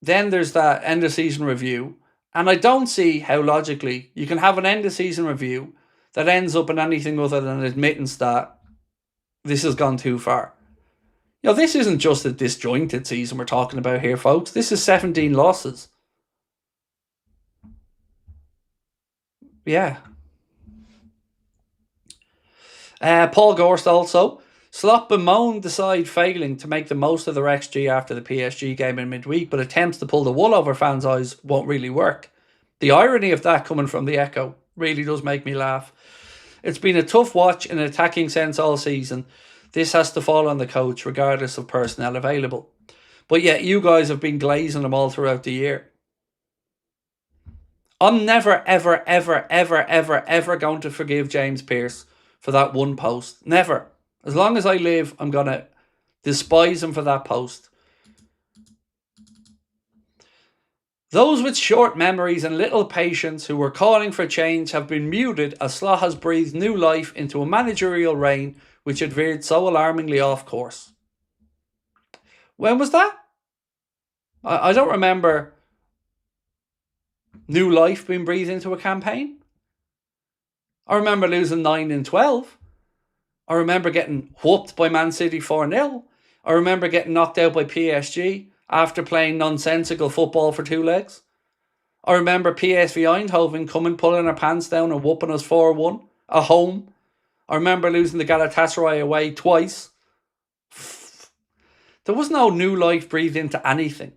then there's that end of season review, and I don't see how logically you can have an end of season review that ends up in anything other than admittance that this has gone too far. This isn't just a disjointed season we're talking about here, folks. This is 17 losses. Yeah. Paul Gorst also. Slot bemoaned the side failing to make the most of their XG after the PSG game in midweek, but attempts to pull the wool over fans' eyes won't really work. The irony of that coming from the Echo really does make me laugh. It's been a tough watch in an attacking sense all season. This has to fall on the coach regardless of personnel available. But yet you guys have been glazing them all throughout the year. I'm never, ever, ever, ever, ever, ever going to forgive James Pearce for that one post. Never. As long as I live, I'm going to despise him for that post. Those with short memories and little patience who were calling for change have been muted as Slot has breathed new life into a managerial reign which had veered so alarmingly off course. When was that? I don't remember new life being breathed into a campaign. I remember losing 9-12. I remember getting whooped by Man City 4-0. I remember getting knocked out by PSG after playing nonsensical football for 2 legs. I remember PSV Eindhoven coming, pulling our pants down and whooping us 4-1 at home. I remember losing the Galatasaray away twice. There was no new life breathed into anything.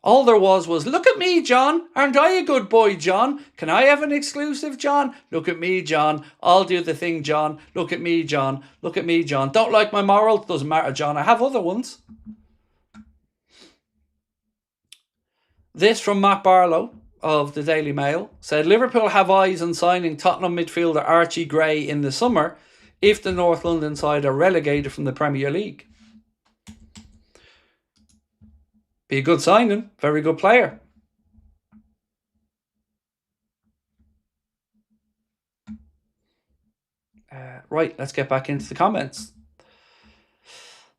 All there was, look at me, John. Aren't I a good boy, John? Can I have an exclusive, John? Look at me, John. I'll do the thing, John. Look at me, John. Look at me, John. Don't like my morals? Doesn't matter, John. I have other ones. This from Matt Barlow of the Daily Mail said, Liverpool have eyes on signing Tottenham midfielder Archie Gray in the summer if the North London side are relegated from the Premier League. Be a good signing. Very good player. Right, let's get back into the comments.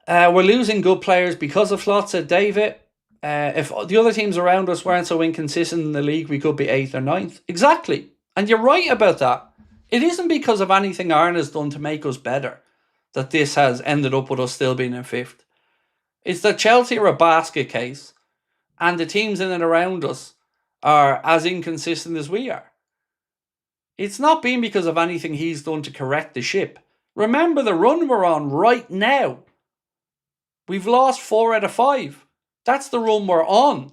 We're losing good players because of Slot, said David. If the other teams around us weren't so inconsistent in the league, we could be 8th or 9th. Exactly. And you're right about that. It isn't because of anything Arne has done to make us better that this has ended up with us still being in 5th. It's that Chelsea are a basket case and the teams in and around us are as inconsistent as we are. It's not been because of anything he's done to correct the ship. Remember the run we're on right now. We've lost 4 out of 5. That's the run we're on.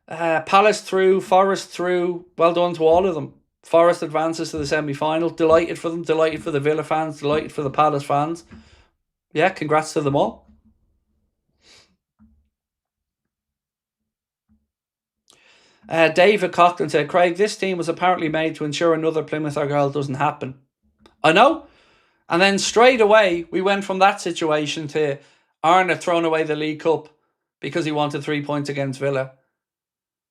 Palace through, Forest through. Well done to all of them. Forest advances to the semi-final. Delighted for them. Delighted for the Villa fans. Delighted for the Palace fans. Yeah, congrats to them all. David Coughlin said, Craig, this team was apparently made to ensure another Plymouth Argyle doesn't happen. I know. And then straight away, we went from that situation to Arne throwing away the League Cup because he wanted 3 points against Villa.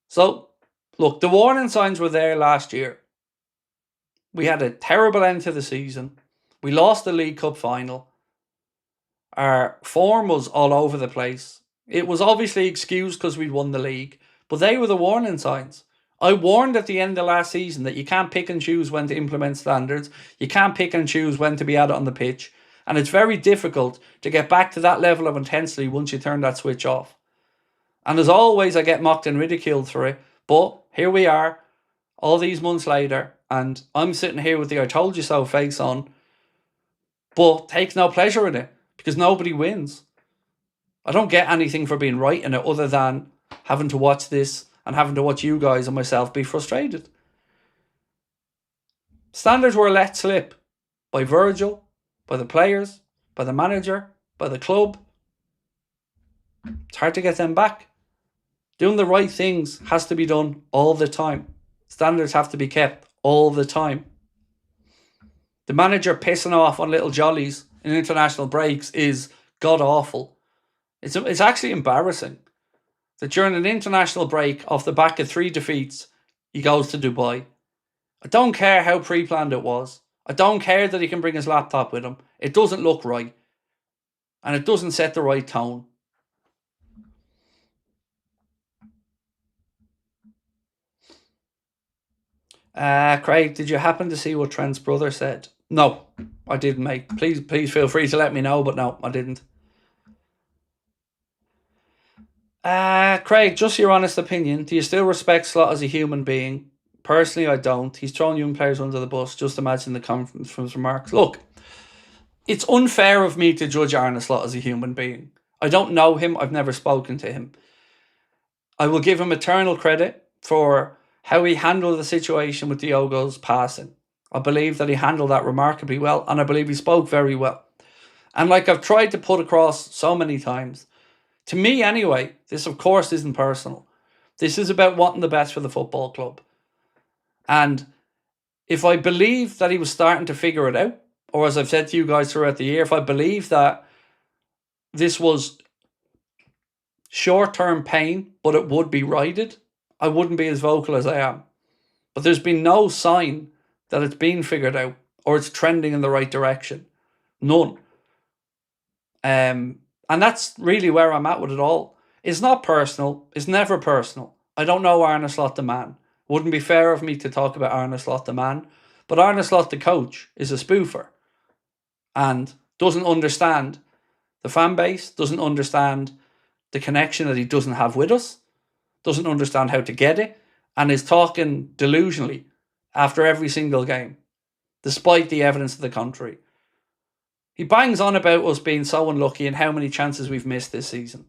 So, look, the warning signs were there last year. We had a terrible end to the season. We lost the League Cup final. Our form was all over the place. It was obviously excused because we'd won the league, but they were the warning signs. I warned at the end of last season that you can't pick and choose when to implement standards. You can't pick and choose when to be at it on the pitch. And it's very difficult to get back to that level of intensity once you turn that switch off. And as always, I get mocked and ridiculed for it. But here we are, all these months later, and I'm sitting here with the I told you so face on, but takes no pleasure in it because nobody wins. I don't get anything for being right in it other than having to watch this and having to watch you guys and myself be frustrated. Standards were let slip by Virgil, by the players, by the manager, by the club. It's hard to get them back. Doing the right things has to be done all the time. Standards have to be kept all the time. The manager pissing off on little jollies in international breaks is god awful. It's actually embarrassing that during an international break off the back of 3 defeats, he goes to Dubai. I don't care how pre-planned it was. I don't care that he can bring his laptop with him. It doesn't look right. And it doesn't set the right tone. Craig, did you happen to see what Trent's brother said? No, I didn't, mate. Please feel free to let me know, but no, I didn't. Craig, just your honest opinion. Do you still respect Slot as a human being? Personally, I don't. He's thrown young players under the bus. Just imagine the conference from his remarks. Look, it's unfair of me to judge Arne Slot as a human being. I don't know him. I've never spoken to him. I will give him eternal credit for how he handled the situation with Diogo's passing. I believe that he handled that remarkably well, and I believe he spoke very well. And like I've tried to put across so many times, to me anyway, this of course isn't personal. This is about wanting the best for the football club. And if I believe that he was starting to figure it out, or as I've said to you guys throughout the year, if I believe that this was short-term pain, but it would be righted, I wouldn't be as vocal as I am. But there's been no sign that it's been figured out or it's trending in the right direction. None. And that's really where I'm at with it all. It's not personal. It's never personal. I don't know Arne Slot the man. Wouldn't be fair of me to talk about Arne Slot the man. But Arne Slot the coach is a spoofer and doesn't understand the fan base, doesn't understand the connection that he doesn't have with us, doesn't understand how to get it, and is talking delusionally after every single game, despite the evidence to the contrary. He bangs on about us being so unlucky and how many chances we've missed this season.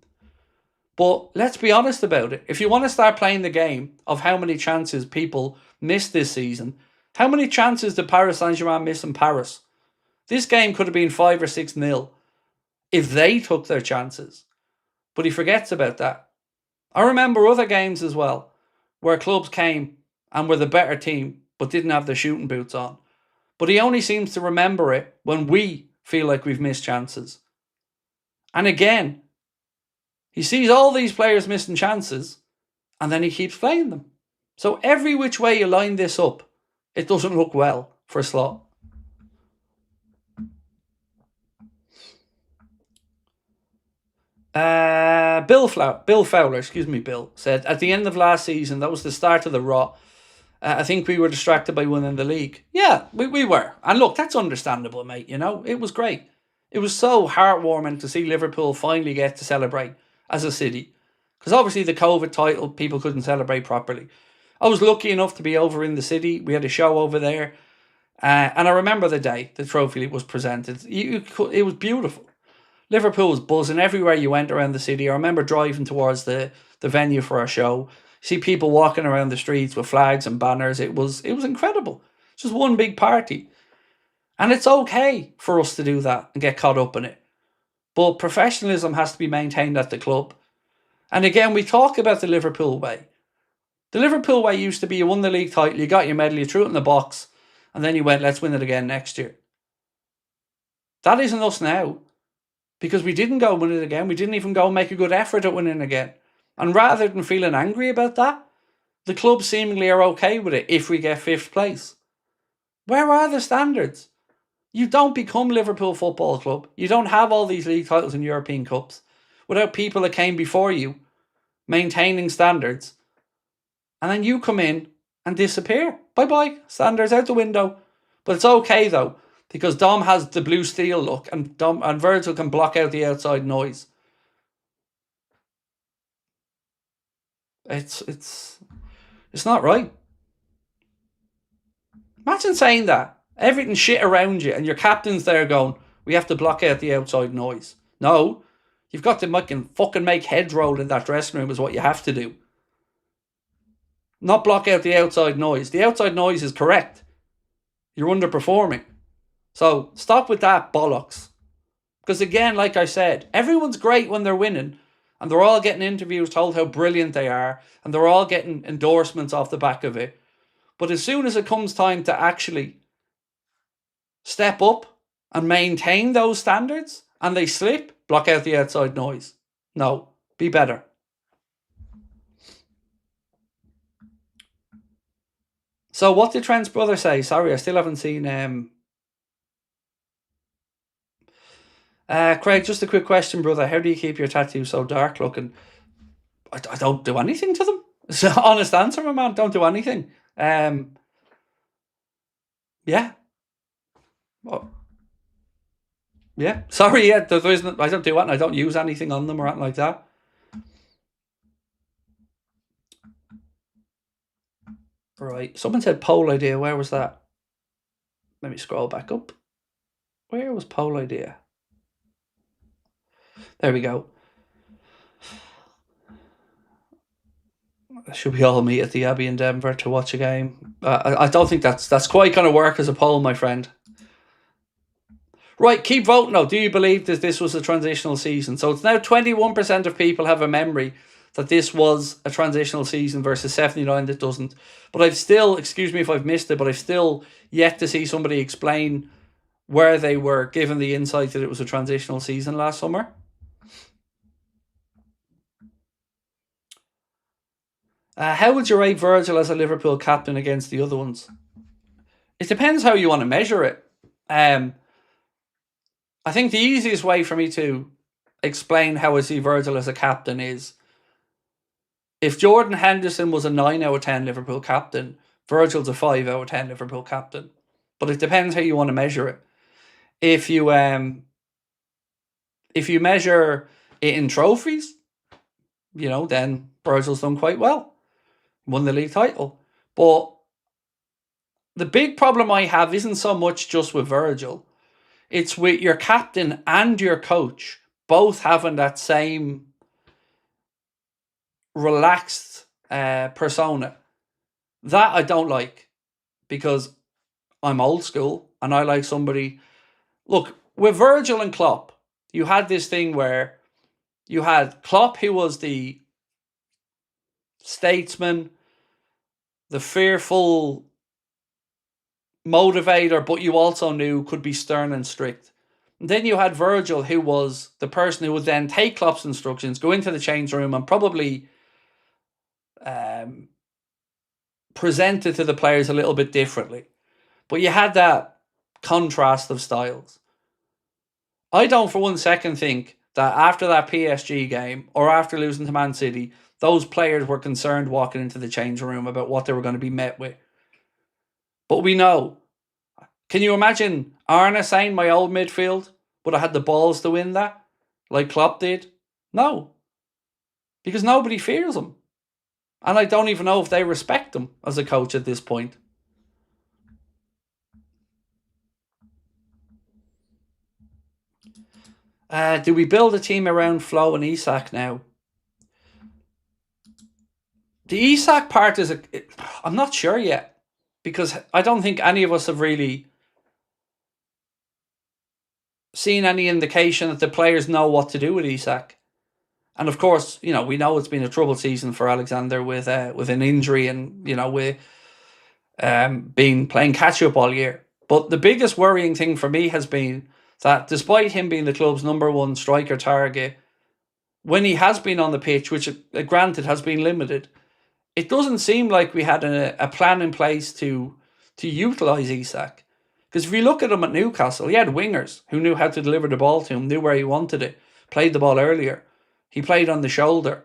But let's be honest about it. If you want to start playing the game of how many chances people missed this season, how many chances did Paris Saint-Germain miss in Paris? This game could have been 5 or 6-0 if they took their chances. But he forgets about that. I remember other games as well where clubs came and were the better team but didn't have their shooting boots on. But he only seems to remember it when we feel like we've missed chances. And again, he sees all these players missing chances and then he keeps playing them. So every which way you line this up, it doesn't look well for Slot. Bill Fowler, said, at the end of last season, that was the start of the rot. I think we were distracted by winning the league. Yeah, we were. And look, that's understandable, mate. You know, it was great. It was so heartwarming to see Liverpool finally get to celebrate as a city. Because obviously the COVID title, people couldn't celebrate properly. I was lucky enough to be over in the city. We had a show over there. And I remember the day the trophy was presented. It was beautiful. Liverpool was buzzing everywhere you went around the city. I remember driving towards the venue for our show. See people walking around the streets with flags and banners. It was incredible. It's just one big party. And it's okay for us to do that and get caught up in it. But professionalism has to be maintained at the club. And again, we talk about the Liverpool way. The Liverpool way used to be you won the league title, you got your medal, you threw it in the box, and then you went, let's win it again next year. That isn't us now. Because we didn't go win it again. We didn't even go make a good effort at winning again. And rather than feeling angry about that, the club seemingly are okay with it if we get 5th place. Where are the standards? You don't become Liverpool Football Club. You don't have all these league titles and European Cups without people that came before you maintaining standards and then you come in and disappear. Bye-bye. Standards out the window. But it's okay, though, because Dom has the blue steel look, and Virgil can block out the outside noise. It's not right. Imagine saying that. Everything's shit around you, and your captain's there going, we have to block out the outside noise. No, you've got to fucking make heads roll in that dressing room is what you have to do. Not block out the outside noise. The outside noise is correct. You're underperforming. So stop with that bollocks. Because again, like I said, everyone's great when they're winning, and they're all getting interviews told how brilliant they are, and they're all getting endorsements off the back of it. But as soon as it comes time to actually step up and maintain those standards, and they slip, block out the outside noise. No, be better. So what did Trent's brother say? Sorry, I still haven't seen... Craig, just a quick question, brother. How do you keep your tattoos so dark looking? I don't do anything to them. It's an honest answer, my man. Don't do anything. Yeah. Oh. Yeah. Sorry, yeah. There isn't, I don't do it, and I don't use anything on them or anything like that. Right. Someone said poll idea. Where was that? Let me scroll back up. Where was poll idea? There we go. Should we all meet at the Abbey in Denver to watch a game? I don't think that's quite going to work as a poll, my friend. Right, keep voting now. Do you believe that this was a transitional season? So it's now 21% of people have a memory that this was a transitional season versus 79% that doesn't. But I've still, excuse me if I've missed it, but I've still yet to see somebody explain where they were given the insight that it was a transitional season last summer. How would you rate Virgil as a Liverpool captain against the other ones? It depends how you want to measure it. I think the easiest way for me to explain how I see Virgil as a captain is, if Jordan Henderson was a 9 out of 10 Liverpool captain, Virgil's a 5 out of 10 Liverpool captain. But it depends how you want to measure it. If you measure it in trophies, then Virgil's done quite well. Won the league title. But the big problem I have isn't so much just with Virgil. It's with your captain and your coach both having that same relaxed persona. That I don't like, because I'm old school and I like somebody... Look, with Virgil and Klopp, you had this thing where you had Klopp, who was the statesman, the fearful motivator, but you also knew could be stern and strict. And then you had Virgil, who was the person who would then take Klopp's instructions, go into the change room and probably present it to the players a little bit differently. But you had that contrast of styles. I don't for one second think that after that PSG game or after losing to Man City, those players were concerned walking into the change room about what they were going to be met with. But we know. Can you imagine Arne saying my old midfield would have had the balls to win that, like Klopp did? No. Because nobody fears him. And I don't even know if they respect him as a coach at this point. Do we build a team around Flo and Isak now? The Isak part is... I'm not sure yet. Because I don't think any of us have really seen any indication that the players know what to do with Isak. And of course, we know it's been a troubled season for Alexander with an injury and, with playing catch-up all year. But the biggest worrying thing for me has been that despite him being the club's number one striker target, when he has been on the pitch, which granted has been limited, it doesn't seem like we had a plan in place to utilise Isak. Because if you look at him at Newcastle, he had wingers who knew how to deliver the ball to him, knew where he wanted it, played the ball earlier. He played on the shoulder.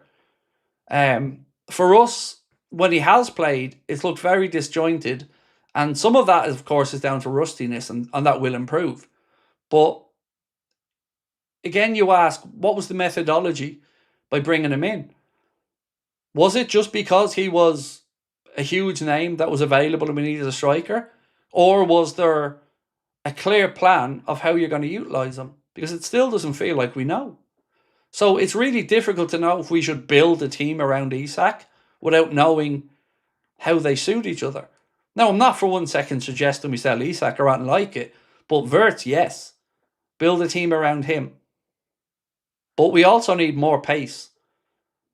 For us, when he has played, it's looked very disjointed. And some of that, of course, is down to rustiness, and that will improve. But again, you ask, what was the methodology by bringing him in? Was it just because he was a huge name that was available and we needed a striker? Or was there a clear plan of how you're going to utilise him? Because it still doesn't feel like we know. So it's really difficult to know if we should build a team around Isak without knowing how they suit each other. Now, I'm not for 1 second suggesting we sell Isak or anything like it, but Wirtz, yes. Build a team around him. But we also need more pace.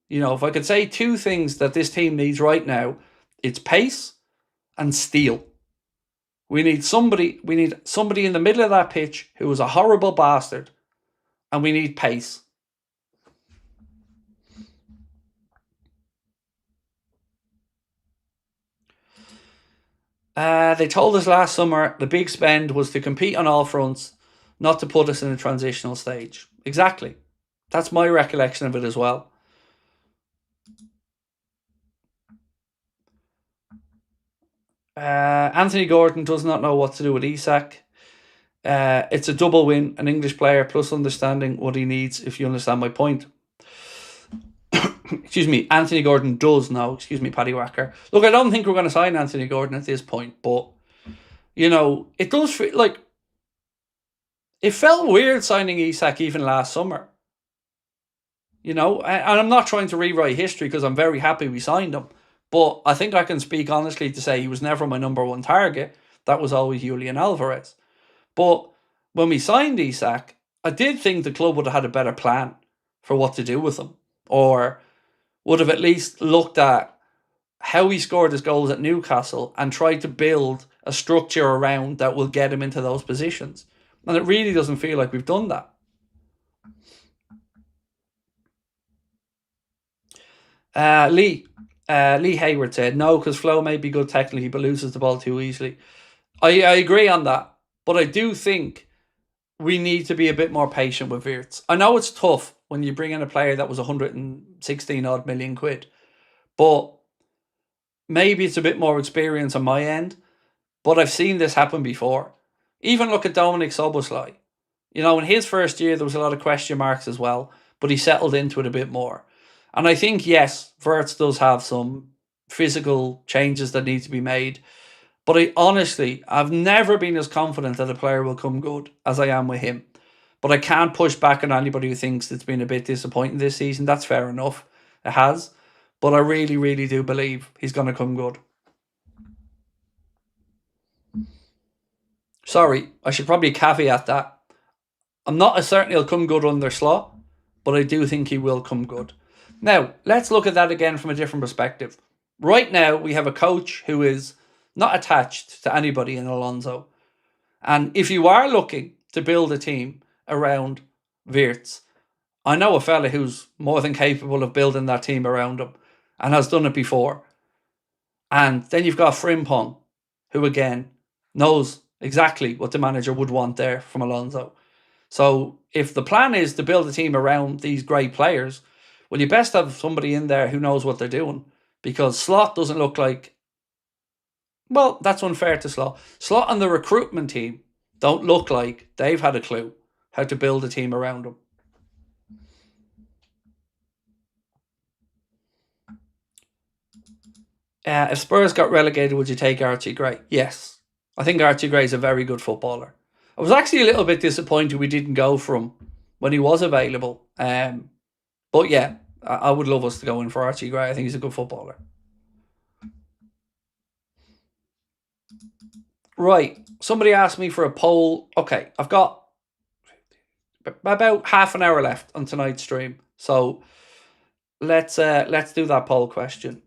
You know, if I could say two things that this team needs right now, it's pace and steel. We need somebody in the middle of that pitch who is a horrible bastard, and we need pace. They told us last summer the big spend was to compete on all fronts, not to put us in a transitional stage. Exactly. That's my recollection of it as well. Anthony Gordon does not know what to do with Isak. It's a double win, an English player plus understanding what he needs, if you understand my point. Excuse me, Anthony Gordon does know. Excuse me, Paddy Wacker. Look, I don't think we're going to sign Anthony Gordon at this point, but, you know, it does feel like it felt weird signing Isak even last summer. You know, and I'm not trying to rewrite history because I'm very happy we signed him. But I think I can speak honestly to say he was never my number one target. That was always Julian Alvarez. But when we signed Isak, I did think the club would have had a better plan for what to do with him. Or would have at least looked at how he scored his goals at Newcastle and tried to build a structure around that will get him into those positions. And it really doesn't feel like we've done that. Lee Hayward said, no, because Flo may be good technically, but loses the ball too easily. I agree on that. But I do think we need to be a bit more patient with Wirtz. I know it's tough when you bring in a player that was 116 odd million quid. But maybe it's a bit more experience on my end. But I've seen this happen before. Even look at Dominic Szoboszlai. You know, in his first year, there was a lot of question marks as well. But he settled into it a bit more. And I think, yes, Wirtz does have some physical changes that need to be made. But I've never been as confident that a player will come good as I am with him. But I can't push back on anybody who thinks it's been a bit disappointing this season. That's fair enough. It has. But I really, really do believe he's going to come good. Sorry, I should probably caveat that. I'm not as certain he'll come good under Slot, but I do think he will come good. Now, let's look at that again from a different perspective. Right now, we have a coach who is not attached to anybody in ALONSO. And if you are looking to build a team around Wirtz, I know a fella who's more than capable of building that team around him and has done it before. And then you've got Frimpong, who again knows exactly what the manager would want there from ALONSO. So if the plan is to build a team around these great players, well, you best have somebody in there who knows what they're doing, because Slot doesn't look like... Well, that's unfair to Slot. Slot and the recruitment team don't look like they've had a clue how to build a team around them. If Spurs got relegated, would you take Archie Gray? Yes. I think Archie Gray is a very good footballer. I was actually a little bit disappointed we didn't go for him when he was available. But yeah, I would love us to go in for Archie Gray. I think he's a good footballer. Right. Somebody asked me for a poll. Okay, I've got about half an hour left on tonight's stream. So let's do that poll question.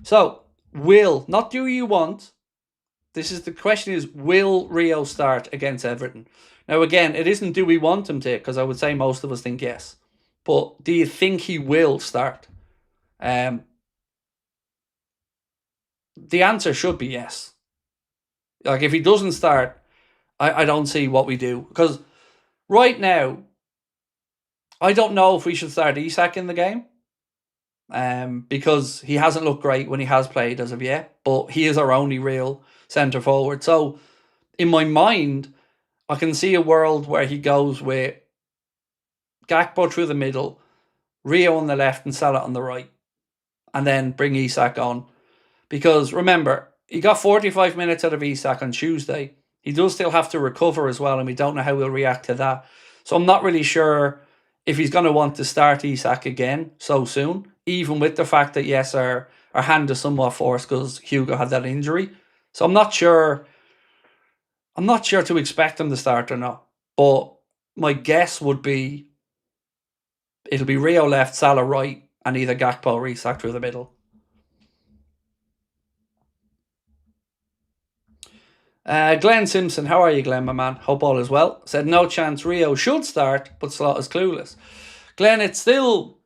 So, not do you want, the question is, will Rio start against Everton? Now again, it isn't do we want him to, because I would say most of us think yes. But do you think he will start? the answer should be yes. Like, if he doesn't start, I don't see what we do. Because right now, I don't know if we should start Isak in the game. Because he hasn't looked great when he has played as of yet. But he is our only real centre forward. So, in my mind, I can see a world where he goes with Gakpo through the middle, Rio on the left and Salah on the right. And then bring Isak on. Because remember, he got 45 minutes out of Isak on Tuesday. He does still have to recover as well, and we don't know how he'll react to that. So I'm not really sure if he's going to want to start Isak again so soon, even with the fact that, yes, our hand is somewhat forced because Hugo had that injury. So I'm not sure to expect him to start or not. But my guess would be it'll be Rio left, Salah right, and either Gakpo or Isak through the middle. Glenn Simpson, how are you, Glenn, my man? Hope all is well. Said no chance Rio should start, but Slot is clueless. Glenn, it still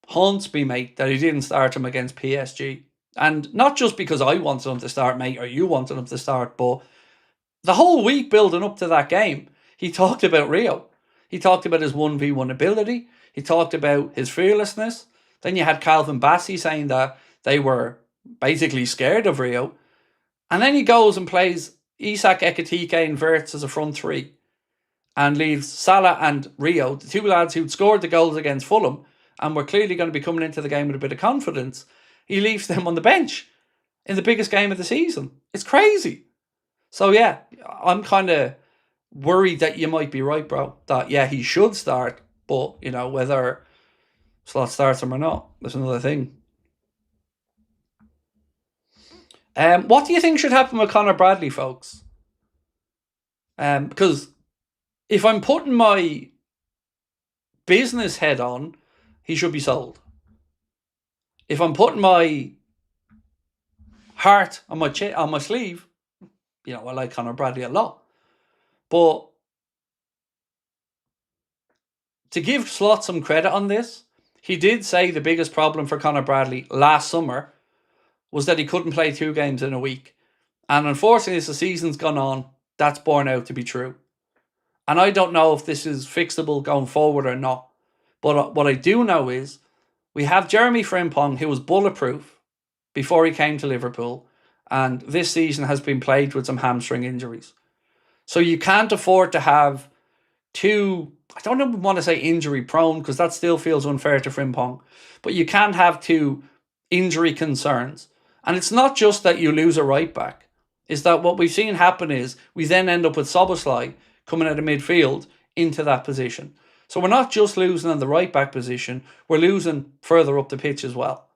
haunts me, mate, that he didn't start him against PSG. And not just because I wanted him to start, mate, or you wanted him to start, but the whole week building up to that game, he talked about Rio. He talked about his 1v1 ability. He talked about his fearlessness. Then you had Calvin Bassey saying that they were basically scared of Rio. And then he goes and plays Isak, Ekitike and Wirtz as a front three and leaves Salah and Rio, the two lads who'd scored the goals against Fulham and were clearly going to be coming into the game with a bit of confidence. He leaves them on the bench in the biggest game of the season. It's crazy. So, yeah, I'm kind of worried that you might be right, bro. That, yeah, he should start, but, you know, whether Slot starts him or not, that's another thing. What do you think should happen with Conor Bradley, folks? Because if I'm putting my business head on, he should be sold. If I'm putting my heart on my sleeve, you know, I like Conor Bradley a lot. But to give Slot some credit on this, he did say the biggest problem for Conor Bradley last summer was that he couldn't play 2 games in a week. And unfortunately, as the season's gone on, that's borne out to be true. And I don't know if this is fixable going forward or not. But what I do know is we have Jeremy Frimpong, who was bulletproof before he came to Liverpool. And this season has been plagued with some hamstring injuries. So you can't afford to have 2, I don't want to say injury prone because that still feels unfair to Frimpong. But you can't have 2 injury concerns. And it's not just that you lose a right back. It's that what we've seen happen is we then end up with Szoboszlai coming out of midfield into that position. So we're not just losing on the right back position, we're losing further up the pitch as well.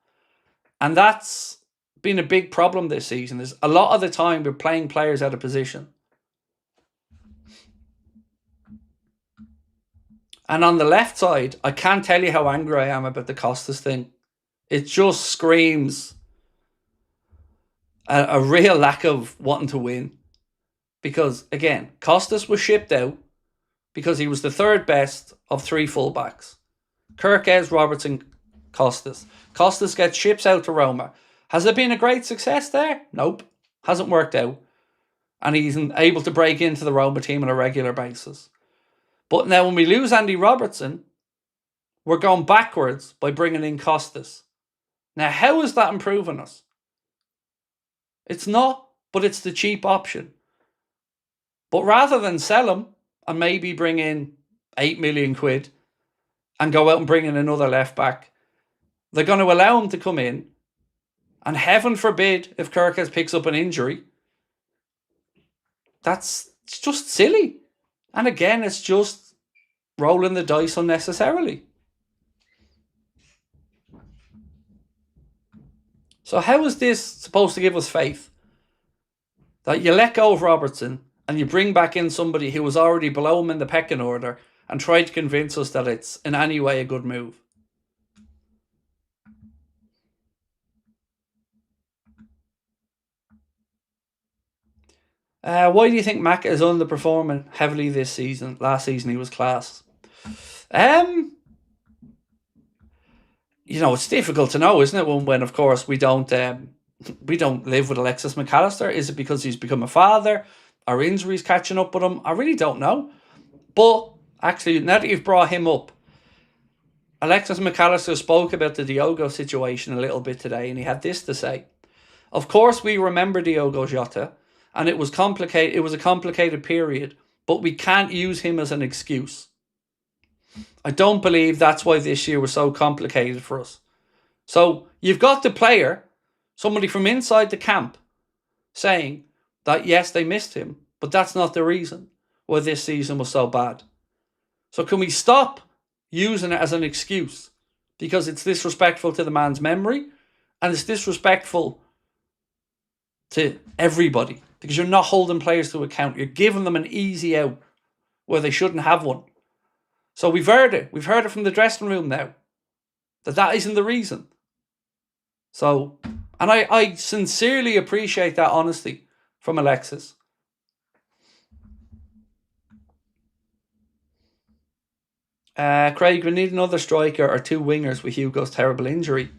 And that's been a big problem this season. Is a lot of the time we're playing players out of position. And on the left side, I can't tell you how angry I am about the Costas thing. It just screams a real lack of wanting to win. Because, again, Costas was shipped out because he was the 3rd best of 3 fullbacks. Kirkes, Robertson, Costas. Costas gets ships out to Roma. Has it been a great success there? Nope. Hasn't worked out. And he's able to break into the Roma team on a regular basis. But now when we lose Andy Robertson, we're going backwards by bringing in Costas. Now, how is that improving us? It's not, but it's the cheap option. But rather than sell him and maybe bring in 8 million quid and go out and bring in another left back, they're going to allow him to come in. And heaven forbid if Kirkes picks up an injury. It's just silly. And again, it's just rolling the dice unnecessarily. So how is this supposed to give us faith? That you let go of Robertson and you bring back in somebody who was already below him in the pecking order and try to convince us that it's in any way a good move. Why do you think Mac is underperforming heavily this season? Last season he was class. You know, it's difficult to know, isn't it? When of course we don't we don't live with Alexis McAllister. Is it because he's become a father? Are injuries catching up with him? I really don't know. But actually, now that you've brought him up, Alexis McAllister spoke about the Diogo situation a little bit today, and he had this to say. Of course, we remember Diogo Jota, and it was complicated. It was a complicated period, but we can't use him as an excuse. I don't believe that's why this year was so complicated for us. So you've got the player, somebody from inside the camp, saying that yes, they missed him, but that's not the reason why this season was so bad. So can we stop using it as an excuse? Because it's disrespectful to the man's memory, and it's disrespectful to everybody, because you're not holding players to account. You're giving them an easy out where they shouldn't have one. So we've heard it. We've heard it from the dressing room now, that isn't the reason. So, and I sincerely appreciate that honesty from Alexis. Craig, we need another striker or two wingers with Hugo's terrible injury.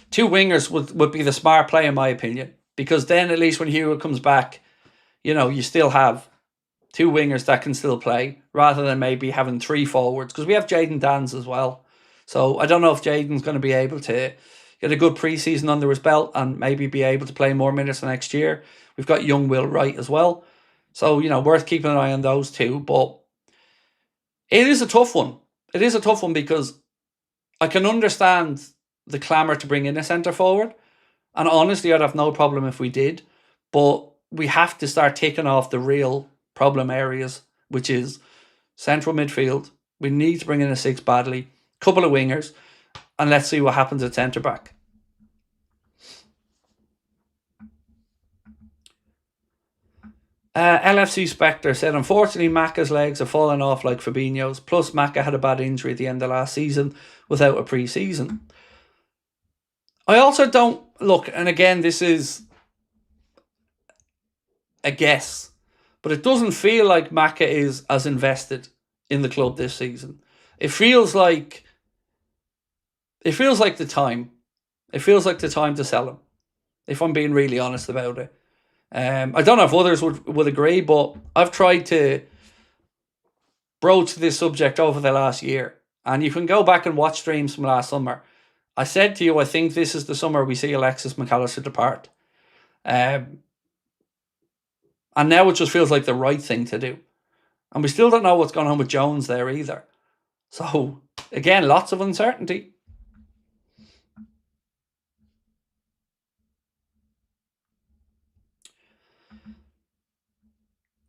Two wingers would be the smart play, in my opinion, because then at least when Hugo comes back, you still have two wingers that can still play, rather than maybe having three forwards, because we have Jayden Danns as well. So I don't know if Jayden's going to be able to get a good pre-season under his belt and maybe be able to play more minutes next year. We've got young Will Wright as well. So, worth keeping an eye on those two. But it is a tough one. It is a tough one because I can understand the clamour to bring in a centre forward. And honestly, I'd have no problem if we did. But we have to start taking off the real problem areas, which is central midfield. We need to bring in a six badly. Couple of wingers. And let's see what happens at centre back. LFC Spectre said, unfortunately, Macca's legs have fallen off like Fabinho's. Plus, Macca had a bad injury at the end of last season without a pre-season. I also don't look, and again, this is a guess, but it doesn't feel like Macca is as invested in the club this season. It feels like the time. It feels like the time to sell him, if I'm being really honest about it. I don't know if others would agree, but I've tried to broach this subject over the last year. And you can go back and watch streams from last summer. I said to you, I think this is the summer we see Alexis McAllister depart. And now it just feels like the right thing to do. And we still don't know what's going on with Jones there either. So, again, lots of uncertainty.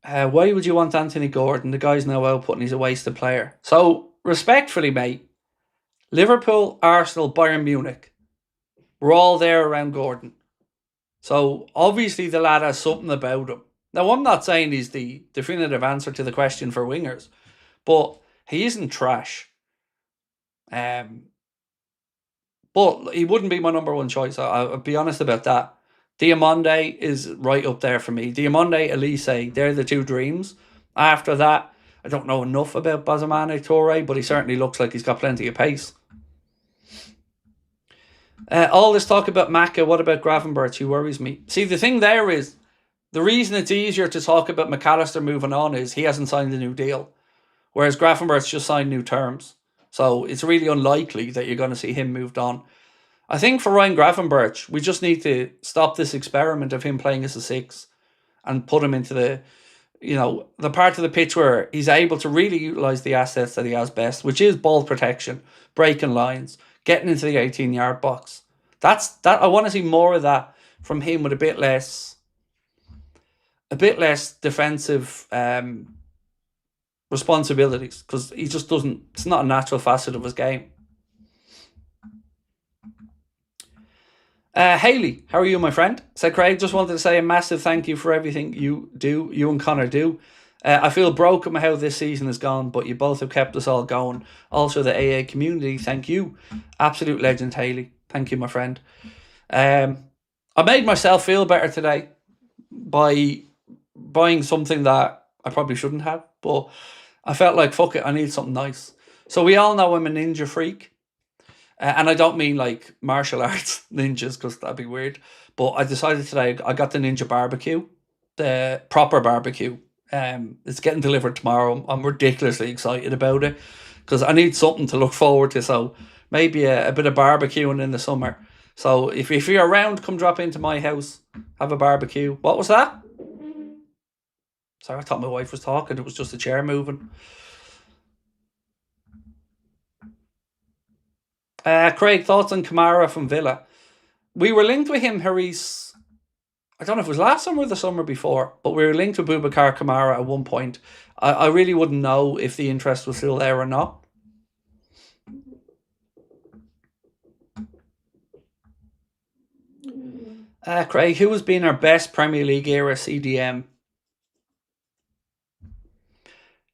Why would you want Anthony Gordon? The guy's no output and he's a wasted player. So, respectfully, mate, Liverpool, Arsenal, Bayern Munich, we're all there around Gordon. So, obviously, the lad has something about him. Now, I'm not saying he's the definitive answer to the question for wingers, but he isn't trash. But he wouldn't be my number one choice. I'll be honest about that. Diamonde is right up there for me. Diamonde, Elise, they're the two dreams. After that, I don't know enough about Bazamane Toure, but he certainly looks like he's got plenty of pace. All this talk about Macca, what about Gravenberch? He worries me. See, the thing there is, the reason it's easier to talk about McAllister moving on is he hasn't signed a new deal, whereas Gravenberch just signed new terms. So it's really unlikely that you're going to see him moved on. I think for Ryan Gravenberch, we just need to stop this experiment of him playing as a six and put him into the part of the pitch where he's able to really utilise the assets that he has best, which is ball protection, breaking lines, getting into the 18-yard box. That I want to see more of that from him with a bit less defensive responsibilities, because he just doesn't. It's not a natural facet of his game. Haley, how are you, my friend? Said Craig, just wanted to say a massive thank you for everything you and Connor do. I feel broken by how this season has gone, but you both have kept us all going. Also, the AA community, thank you. Absolute legend, Haley. Thank you, my friend. I made myself feel better today by buying something that I probably shouldn't have, but I felt like, fuck it, I need something nice. So we all know I'm a ninja freak. And I don't mean like martial arts ninjas, because that'd be weird. But I decided today I got the Ninja Barbecue, the proper barbecue. It's getting delivered tomorrow. I'm ridiculously excited about it because I need something to look forward to. So maybe a bit of barbecuing in the summer. So if you're around, come drop into my house, have a barbecue. What was that? Sorry, I thought my wife was talking. It was just a chair moving. Craig, thoughts on Kamara from Villa? We were linked with him, Harris. I don't know if it was last summer or the summer before, but we were linked with Boubacar Kamara at one point. I really wouldn't know if the interest was still there or not. Craig, who has been our best Premier League era CDM?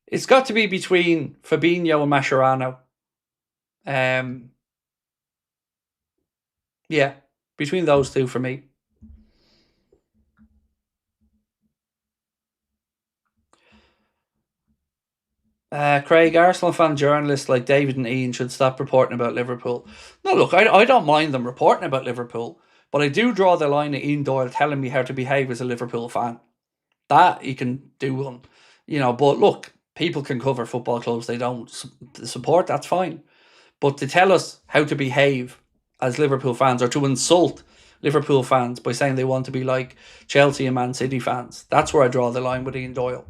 It's got to be between Fabinho and Mascherano. Yeah, between those two for me. Craig, Arsenal fan journalists like David and Ian should stop reporting about Liverpool. No, look, I don't mind them reporting about Liverpool, but I do draw the line at Ian Doyle telling me how to behave as a Liverpool fan. That you can do, but look, people can cover football clubs they don't support, that's fine. But to tell us how to behave as Liverpool fans, or to insult Liverpool fans by saying they want to be like Chelsea and Man City fans, that's where I draw the line with Ian Doyle.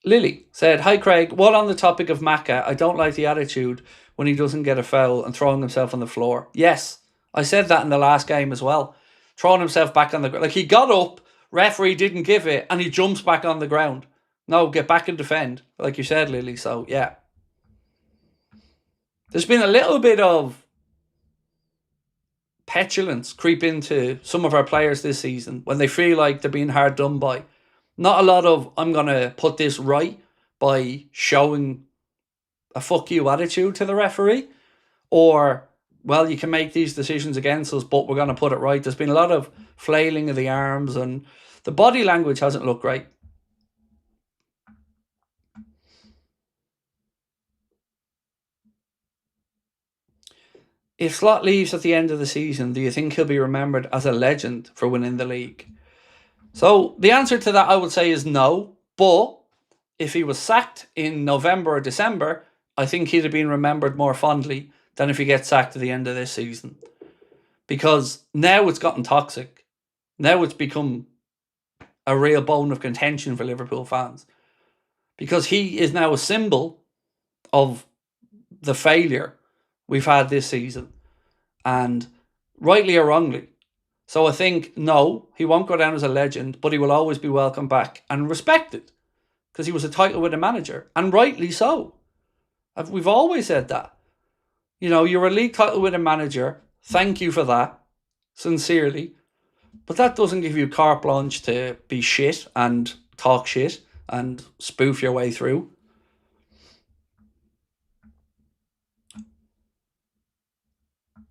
Lily said, "Hi Craig, while on the topic of Macca, I don't like the attitude when he doesn't get a foul and throwing himself on the floor." Yes, I said that in the last game as well. Throwing himself back on the ground. Like, he got up, referee didn't give it, and he jumps back on the ground. No, get back and defend, like you said, Lily. So, yeah. There's been a little bit of petulance creep into some of our players this season when they feel like they're being hard done by. Not a lot of, I'm going to put this right by showing a fuck you attitude to the referee, or, well, you can make these decisions against us, but we're going to put it right. There's been a lot of flailing of the arms, and the body language hasn't looked great. If Slot leaves at the end of the season, do you think he'll be remembered as a legend for winning the league? So the answer to that, I would say, is no. But if he was sacked in November or December, I think he'd have been remembered more fondly than if he gets sacked at the end of this season. Because now it's gotten toxic. Now it's become a real bone of contention for Liverpool fans. Because he is now a symbol of the failure we've had this season. And rightly or wrongly. So I think, no, he won't go down as a legend, but he will always be welcome back and respected. Because he was a title-winning manager. And rightly so. We've always said that. You're a league title-winning manager. Thank you for that. Sincerely. But that doesn't give you carte blanche to be shit and talk shit and spoof your way through.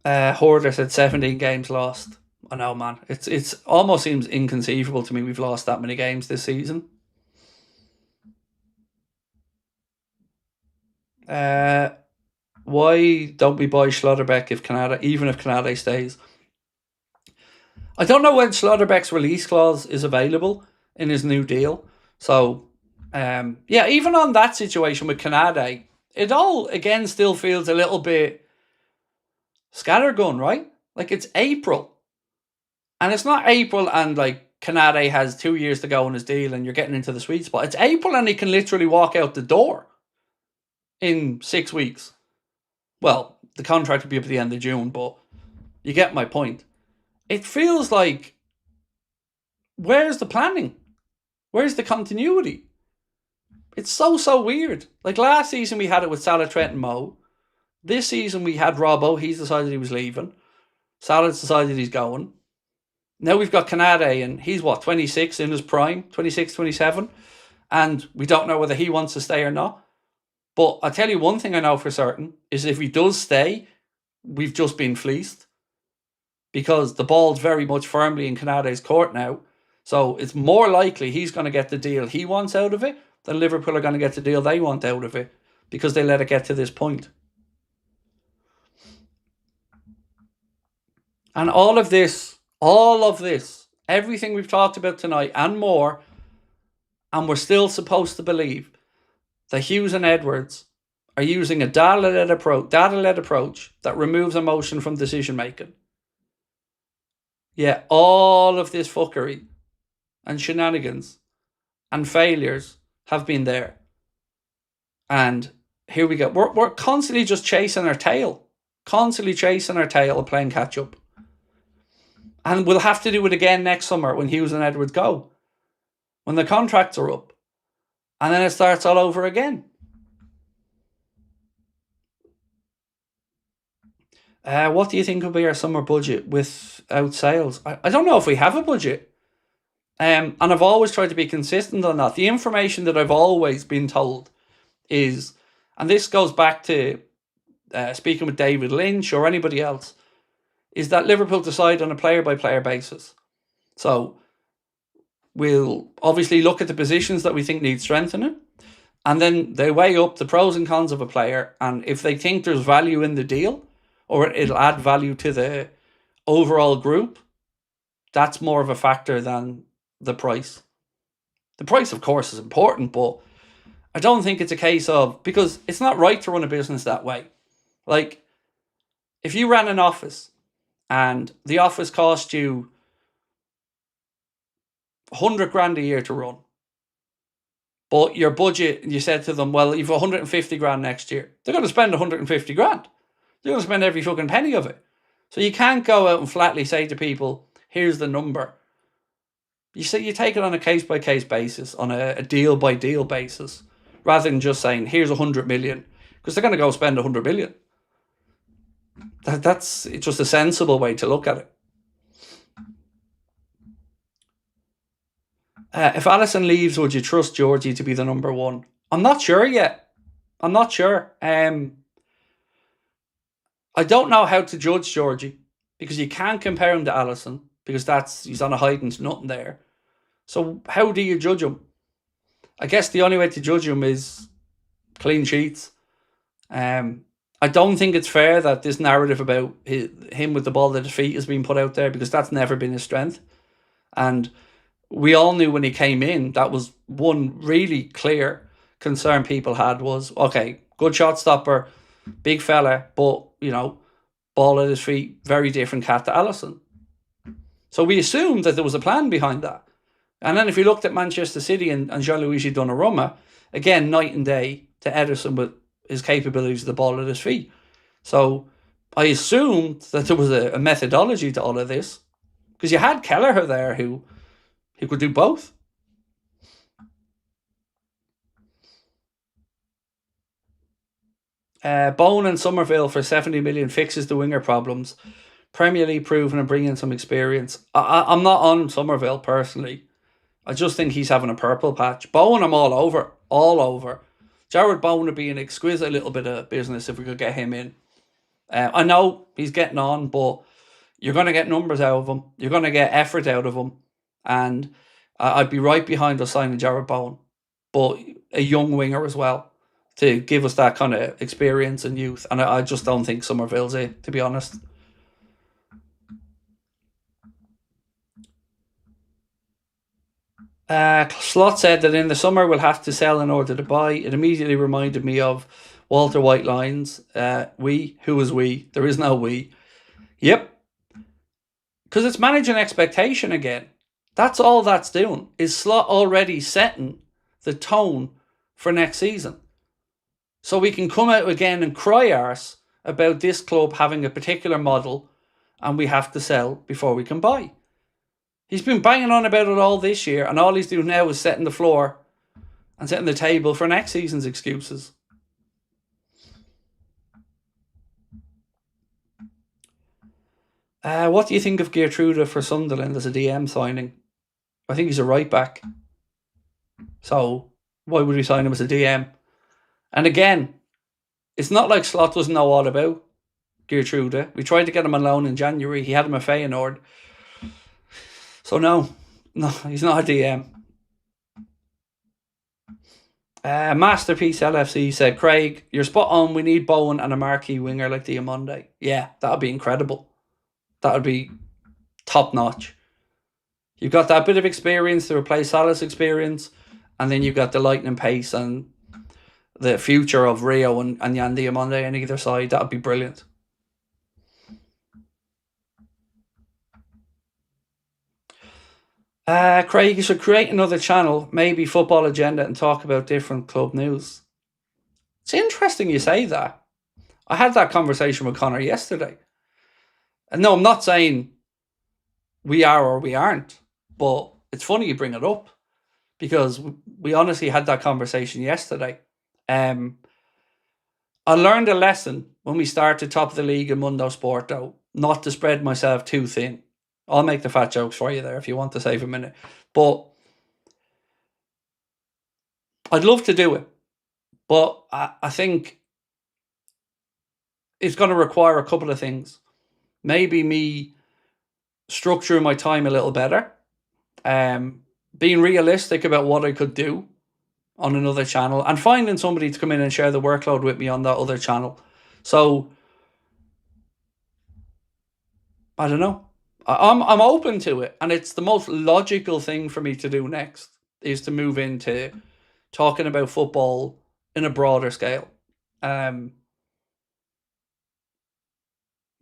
Hoarder said 17 games lost. I know, man. It's almost seems inconceivable to me we've lost that many games this season. Why don't we buy Schlotterbeck even if Canada stays? I don't know when Schlotterbeck's release clause is available in his new deal. So, even on that situation with Canada, it all, again, still feels a little bit scattergun, right? Like, it's April. And it's not April and, like, Canada has 2 years to go on his deal and you're getting into the sweet spot. It's April and he can literally walk out the door in 6 weeks. Well, the contract will be up at the end of June, but you get my point. It feels like, where's the planning? Where's the continuity? It's so weird. Like, last season we had it with Salah, Trent and Mo. This season we had Robbo. He's decided he was leaving. Salah's decided he's going. Now we've got Canada, and he's 26 in his prime, 26, 27. And we don't know whether he wants to stay or not. But I'll tell you one thing I know for certain, is if he does stay, we've just been fleeced. Because the ball's very much firmly in Canada's court now. So it's more likely he's going to get the deal he wants out of it than Liverpool are going to get the deal they want out of it, because they let it get to this point. And all of this, everything we've talked about tonight and more, and we're still supposed to believe that Hughes and Edwards are using a data-led approach that removes emotion from decision making. Yeah, all of this fuckery and shenanigans and failures have been there. And here we go. We're constantly just chasing our tail. And playing catch up. And we'll have to do it again next summer when Hughes and Edwards go. When the contracts are up. And then it starts all over again. What do you think will be our summer budget without sales? I don't know if we have a budget. And I've always tried to be consistent on that. The information that I've always been told is, and this goes back to speaking with David Lynch or anybody else, is that Liverpool decide on a player-by-player basis. So we'll obviously look at the positions that we think need strengthening, and then they weigh up the pros and cons of a player, and if they think there's value in the deal, or it'll add value to the overall group, that's more of a factor than the price. The price, of course, is important, but I don't think it's a case of, because it's not right to run a business that way. Like, if you ran an office and the office cost you 100 grand a year to run, but your budget, you said to them, well, you've 150 grand next year. They're going to spend 150 grand. They're going to spend every fucking penny of it. So you can't go out and flatly say to people, here's the number. You take it on a case-by-case basis, on a deal-by-deal basis, rather than just saying, here's 100 million, because they're going to go spend 100 million. That's just a sensible way to look at it. If Alisson leaves, would you trust Georgie to be the number one? I'm not sure yet. I'm not sure. I don't know how to judge Georgie, because you can't compare him to Alisson, because he's on a hiding to nothing there. So how do you judge him? I guess the only way to judge him is clean sheets. I don't think it's fair that this narrative about him with the ball at his feet has been put out there, because that's never been his strength. And we all knew when he came in, that was one really clear concern people had was, okay, good shot stopper, big fella, but, ball at his feet, very different cat to Alisson. So we assumed that there was a plan behind that. And then if you looked at Manchester City and Gianluigi Donnarumma, again, night and day to Ederson with his capabilities of the ball at his feet. So I assumed that there was a methodology to all of this, because you had Kelleher there who could do both. Bone and Somerville for 70 million fixes the winger problems. Premier League proven and bringing some experience. I'm not on Somerville personally. I just think he's having a purple patch. Bowen, I'm all over. Jared Bowen would be an exquisite little bit of business if we could get him in. I know he's getting on, but you're going to get numbers out of him. You're going to get effort out of him. And I'd be right behind us signing Jared Bowen, but a young winger as well, to give us that kind of experience and youth. And I just don't think Somerville's it, to be honest. Slot said that in the summer we'll have to sell in order to buy. It immediately reminded me of Walter White lines. Who is we? There is no we. Yep. Because it's managing expectation again. That's all that's doing. Is Slot already setting the tone for next season? So we can come out again and cry arse about this club having a particular model and we have to sell before we can buy. He's been banging on about it all this year, and all he's doing now is setting the floor and setting the table for next season's excuses. What do you think of Gertrude for Sunderland as a DM signing? I think he's a right back. So why would we sign him as a DM? And again, it's not like Slot doesn't know all about Gertrude. We tried to get him on loan in January. He had him at Feyenoord. So no, No, he's not a DM. Masterpiece LFC said, Craig, you're spot on. We need Bowen and a marquee winger like Diamonde. Yeah, that would be incredible. That would be top notch. You've got that bit of experience to replace Salah's experience, and then you've got the lightning pace and the future of Rio and Yan Diamonde on either side. That would be brilliant. Craig, you should create another channel, maybe Football Agenda, and talk about different club news. It's interesting you say that. I had that conversation with Connor yesterday. And no, I'm not saying we are or we aren't, but it's funny you bring it up because we honestly had that conversation yesterday. I learned a lesson when we started top of the league in Mundo Sport, though, not to spread myself too thin. I'll make the fat jokes for you there if you want to save a minute. But I'd love to do it. But I think it's going to require a couple of things. Maybe me structuring my time a little better. Being realistic about what I could do on another channel. And finding somebody to come in and share the workload with me on that other channel. So, I don't know. I'm open to it, and it's the most logical thing for me to do next is to move into talking about football in a broader scale.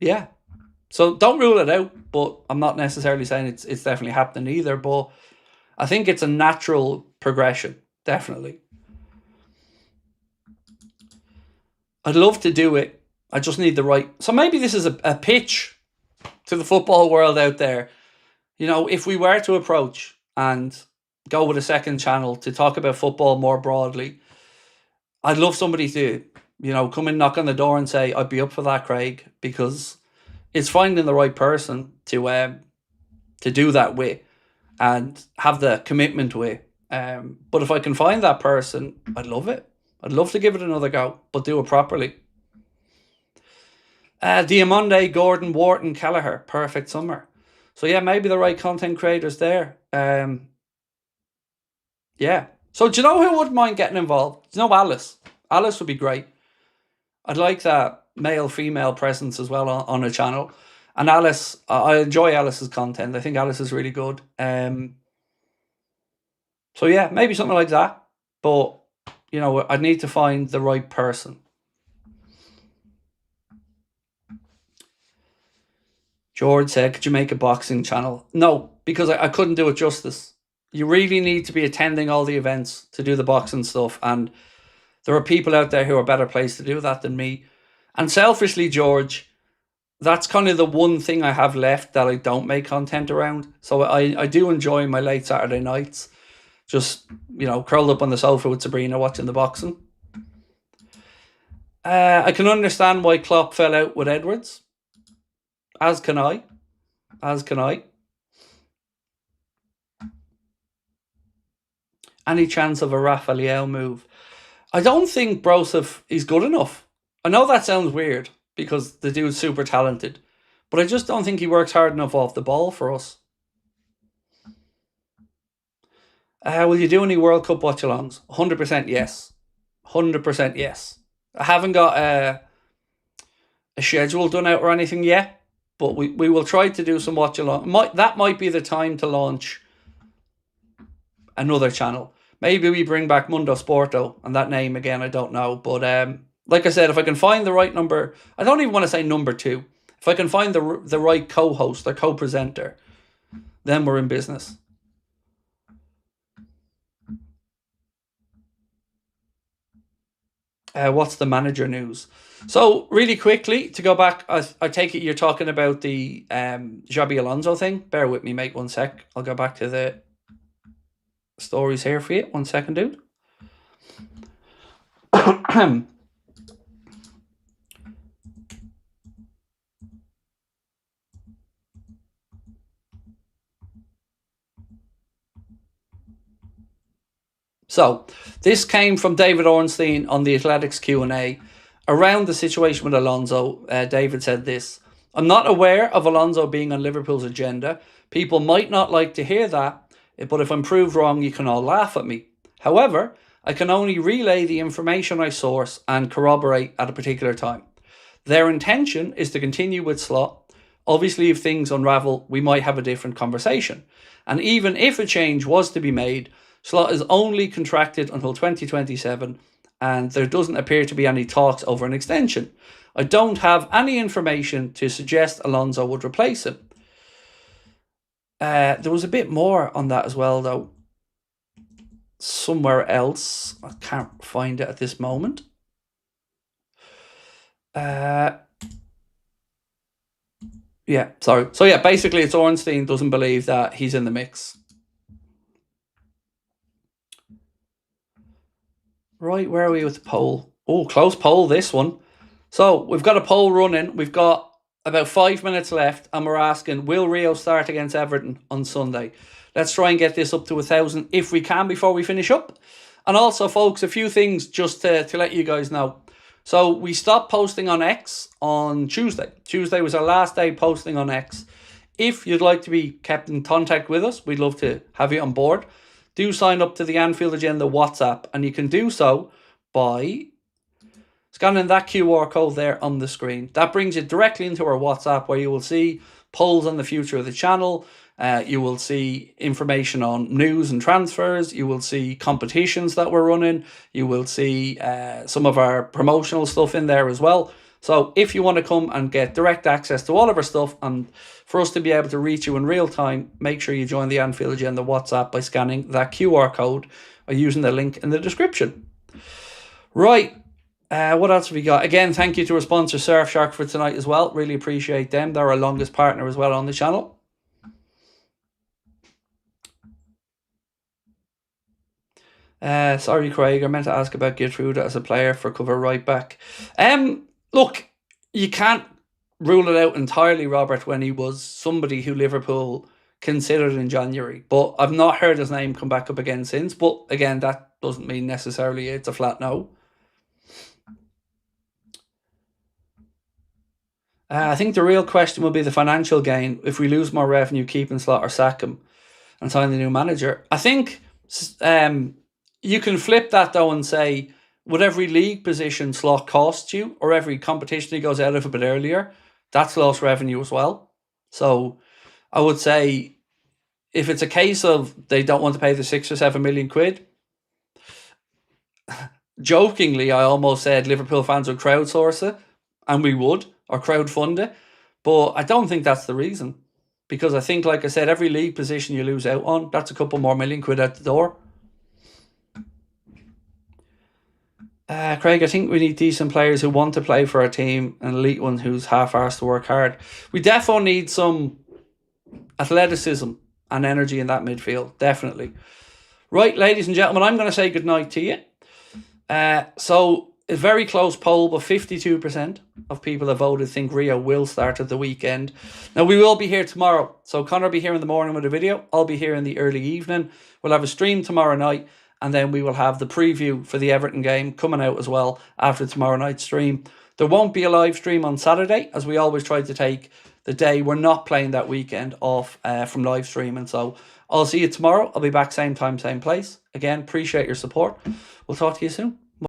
Yeah, so don't rule it out, but I'm not necessarily saying it's definitely happening either. But I think it's a natural progression, definitely. I'd love to do it. I just need the right. So maybe this is a pitch to the football world out there. You know, if we were to approach and go with a second channel to talk about football more broadly, I'd love somebody to, come and knock on the door and say, I'd be up for that, Craig, because it's finding the right person to do that with and have the commitment with. But if I can find that person, I'd love it. I'd love to give it another go, but do it properly. Diamonde, Gordon, Wharton, Kelleher, perfect summer. So yeah, maybe the right content creators there. Yeah. So do you know who wouldn't mind getting involved? Do you know Alice? Alice would be great. I'd like that male-female presence as well on a channel. And Alice, I enjoy Alice's content. I think Alice is really good. So yeah, maybe something like that. But, I'd need to find the right person. George said, could you make a boxing channel? No, because I couldn't do it justice. You really need to be attending all the events to do the boxing stuff. And there are people out there who are better placed to do that than me. And selfishly, George, that's kind of the one thing I have left that I don't make content around. So I do enjoy my late Saturday nights. Just, curled up on the sofa with Sabrina watching the boxing. I can understand why Klopp fell out with Edwards. As can I. Any chance of a Rafael move? I don't think Broseph is good enough. I know that sounds weird because the dude's super talented, but I just don't think he works hard enough off the ball for us. Will you do any World Cup watch-alongs? 100% yes. 100% yes. I haven't got a schedule done out or anything yet, but we will try to do some watch-along. That might be the time to launch another channel. Maybe we bring back Mundo Sporto, and that name again, I don't know. But like I said, if I can find the right number, I don't even want to say number 2. If I can find the right co-host or co-presenter, then we're in business. What's the manager news? So really quickly, to go back, I take it you're talking about the XABI ALONSO thing. Bear with me, mate, 1 sec. I'll go back to the stories here for you. 1 second, dude. So this came from David Ornstein on the Athletics Q&A. Around the situation with Alonso, David said this: I'm not aware of Alonso being on Liverpool's agenda. People might not like to hear that, but if I'm proved wrong, you can all laugh at me. However, I can only relay the information I source and corroborate at a particular time. Their intention is to continue with Slot. Obviously, if things unravel, we might have a different conversation. And even if a change was to be made, Slot is only contracted until 2027, and there doesn't appear to be any talks over an extension. I don't have any information to suggest Alonso would replace him. There was a bit more on that as well, though. Somewhere else. I can't find it at this moment. Yeah, sorry. So yeah, basically it's Ornstein doesn't believe that he's in the mix. Right, where are we with the poll? Oh, close poll, this one. So we've got a poll running. We've got about 5 minutes left, and we're asking, will Rio start against Everton on Sunday? Let's try and get this up to 1,000 if we can before we finish up. And also, folks, a few things just to let you guys know. So we stopped posting on X on Tuesday. Tuesday was our last day posting on X. If you'd like to be kept in contact with us, we'd love to have you on board. Do sign up to the Anfield Agenda WhatsApp, and you can do so by scanning that QR code there on the screen. That brings you directly into our WhatsApp, where you will see polls on the future of the channel. You will see information on news and transfers. You will see competitions that we're running. You will see some of our promotional stuff in there as well. So if you want to come and get direct access to all of our stuff and for us to be able to reach you in real time, make sure you join the Anfield Agenda WhatsApp by scanning that QR code or using the link in the description. Right. What else have we got? Again, thank you to our sponsor Surfshark for tonight as well. Really appreciate them. They're our longest partner as well on the channel. Sorry, Craig, I meant to ask about Gertrude as a player for cover right back. Look, you can't rule it out entirely, Robert, when he was somebody who Liverpool considered in January. But I've not heard his name come back up again since. But again, that doesn't mean necessarily it's a flat no. I think the real question will be the financial gain if we lose more revenue, keeping Slot or sack him and sign the new manager. I think you can flip that though and say, would every league position Slot costs you, or every competition he goes out of a bit earlier, that's lost revenue as well. So I would say if it's a case of they don't want to pay the 6 or 7 million quid, jokingly, I almost said Liverpool fans would crowdsource it, and we would, or crowdfund it. But I don't think that's the reason. Because I think, like I said, every league position you lose out on, that's a couple more million quid out the door. Craig, I think we need decent players who want to play for our team, and elite one who's half-arsed to work hard. We definitely need some athleticism and energy in that midfield, definitely. Right, ladies and gentlemen, I'm going to say goodnight to you. So, a very close poll, but 52% of people that voted think Rio will start at the weekend. Now, we will be here tomorrow. So, Connor will be here in the morning with a video. I'll be here in the early evening. We'll have a stream tomorrow night. And then we will have the preview for the Everton game coming out as well after tomorrow night's stream. There won't be a live stream on Saturday, as we always try to take the day we're not playing that weekend off from live streaming. So I'll see you tomorrow. I'll be back same time, same place. Again, appreciate your support. We'll talk to you soon.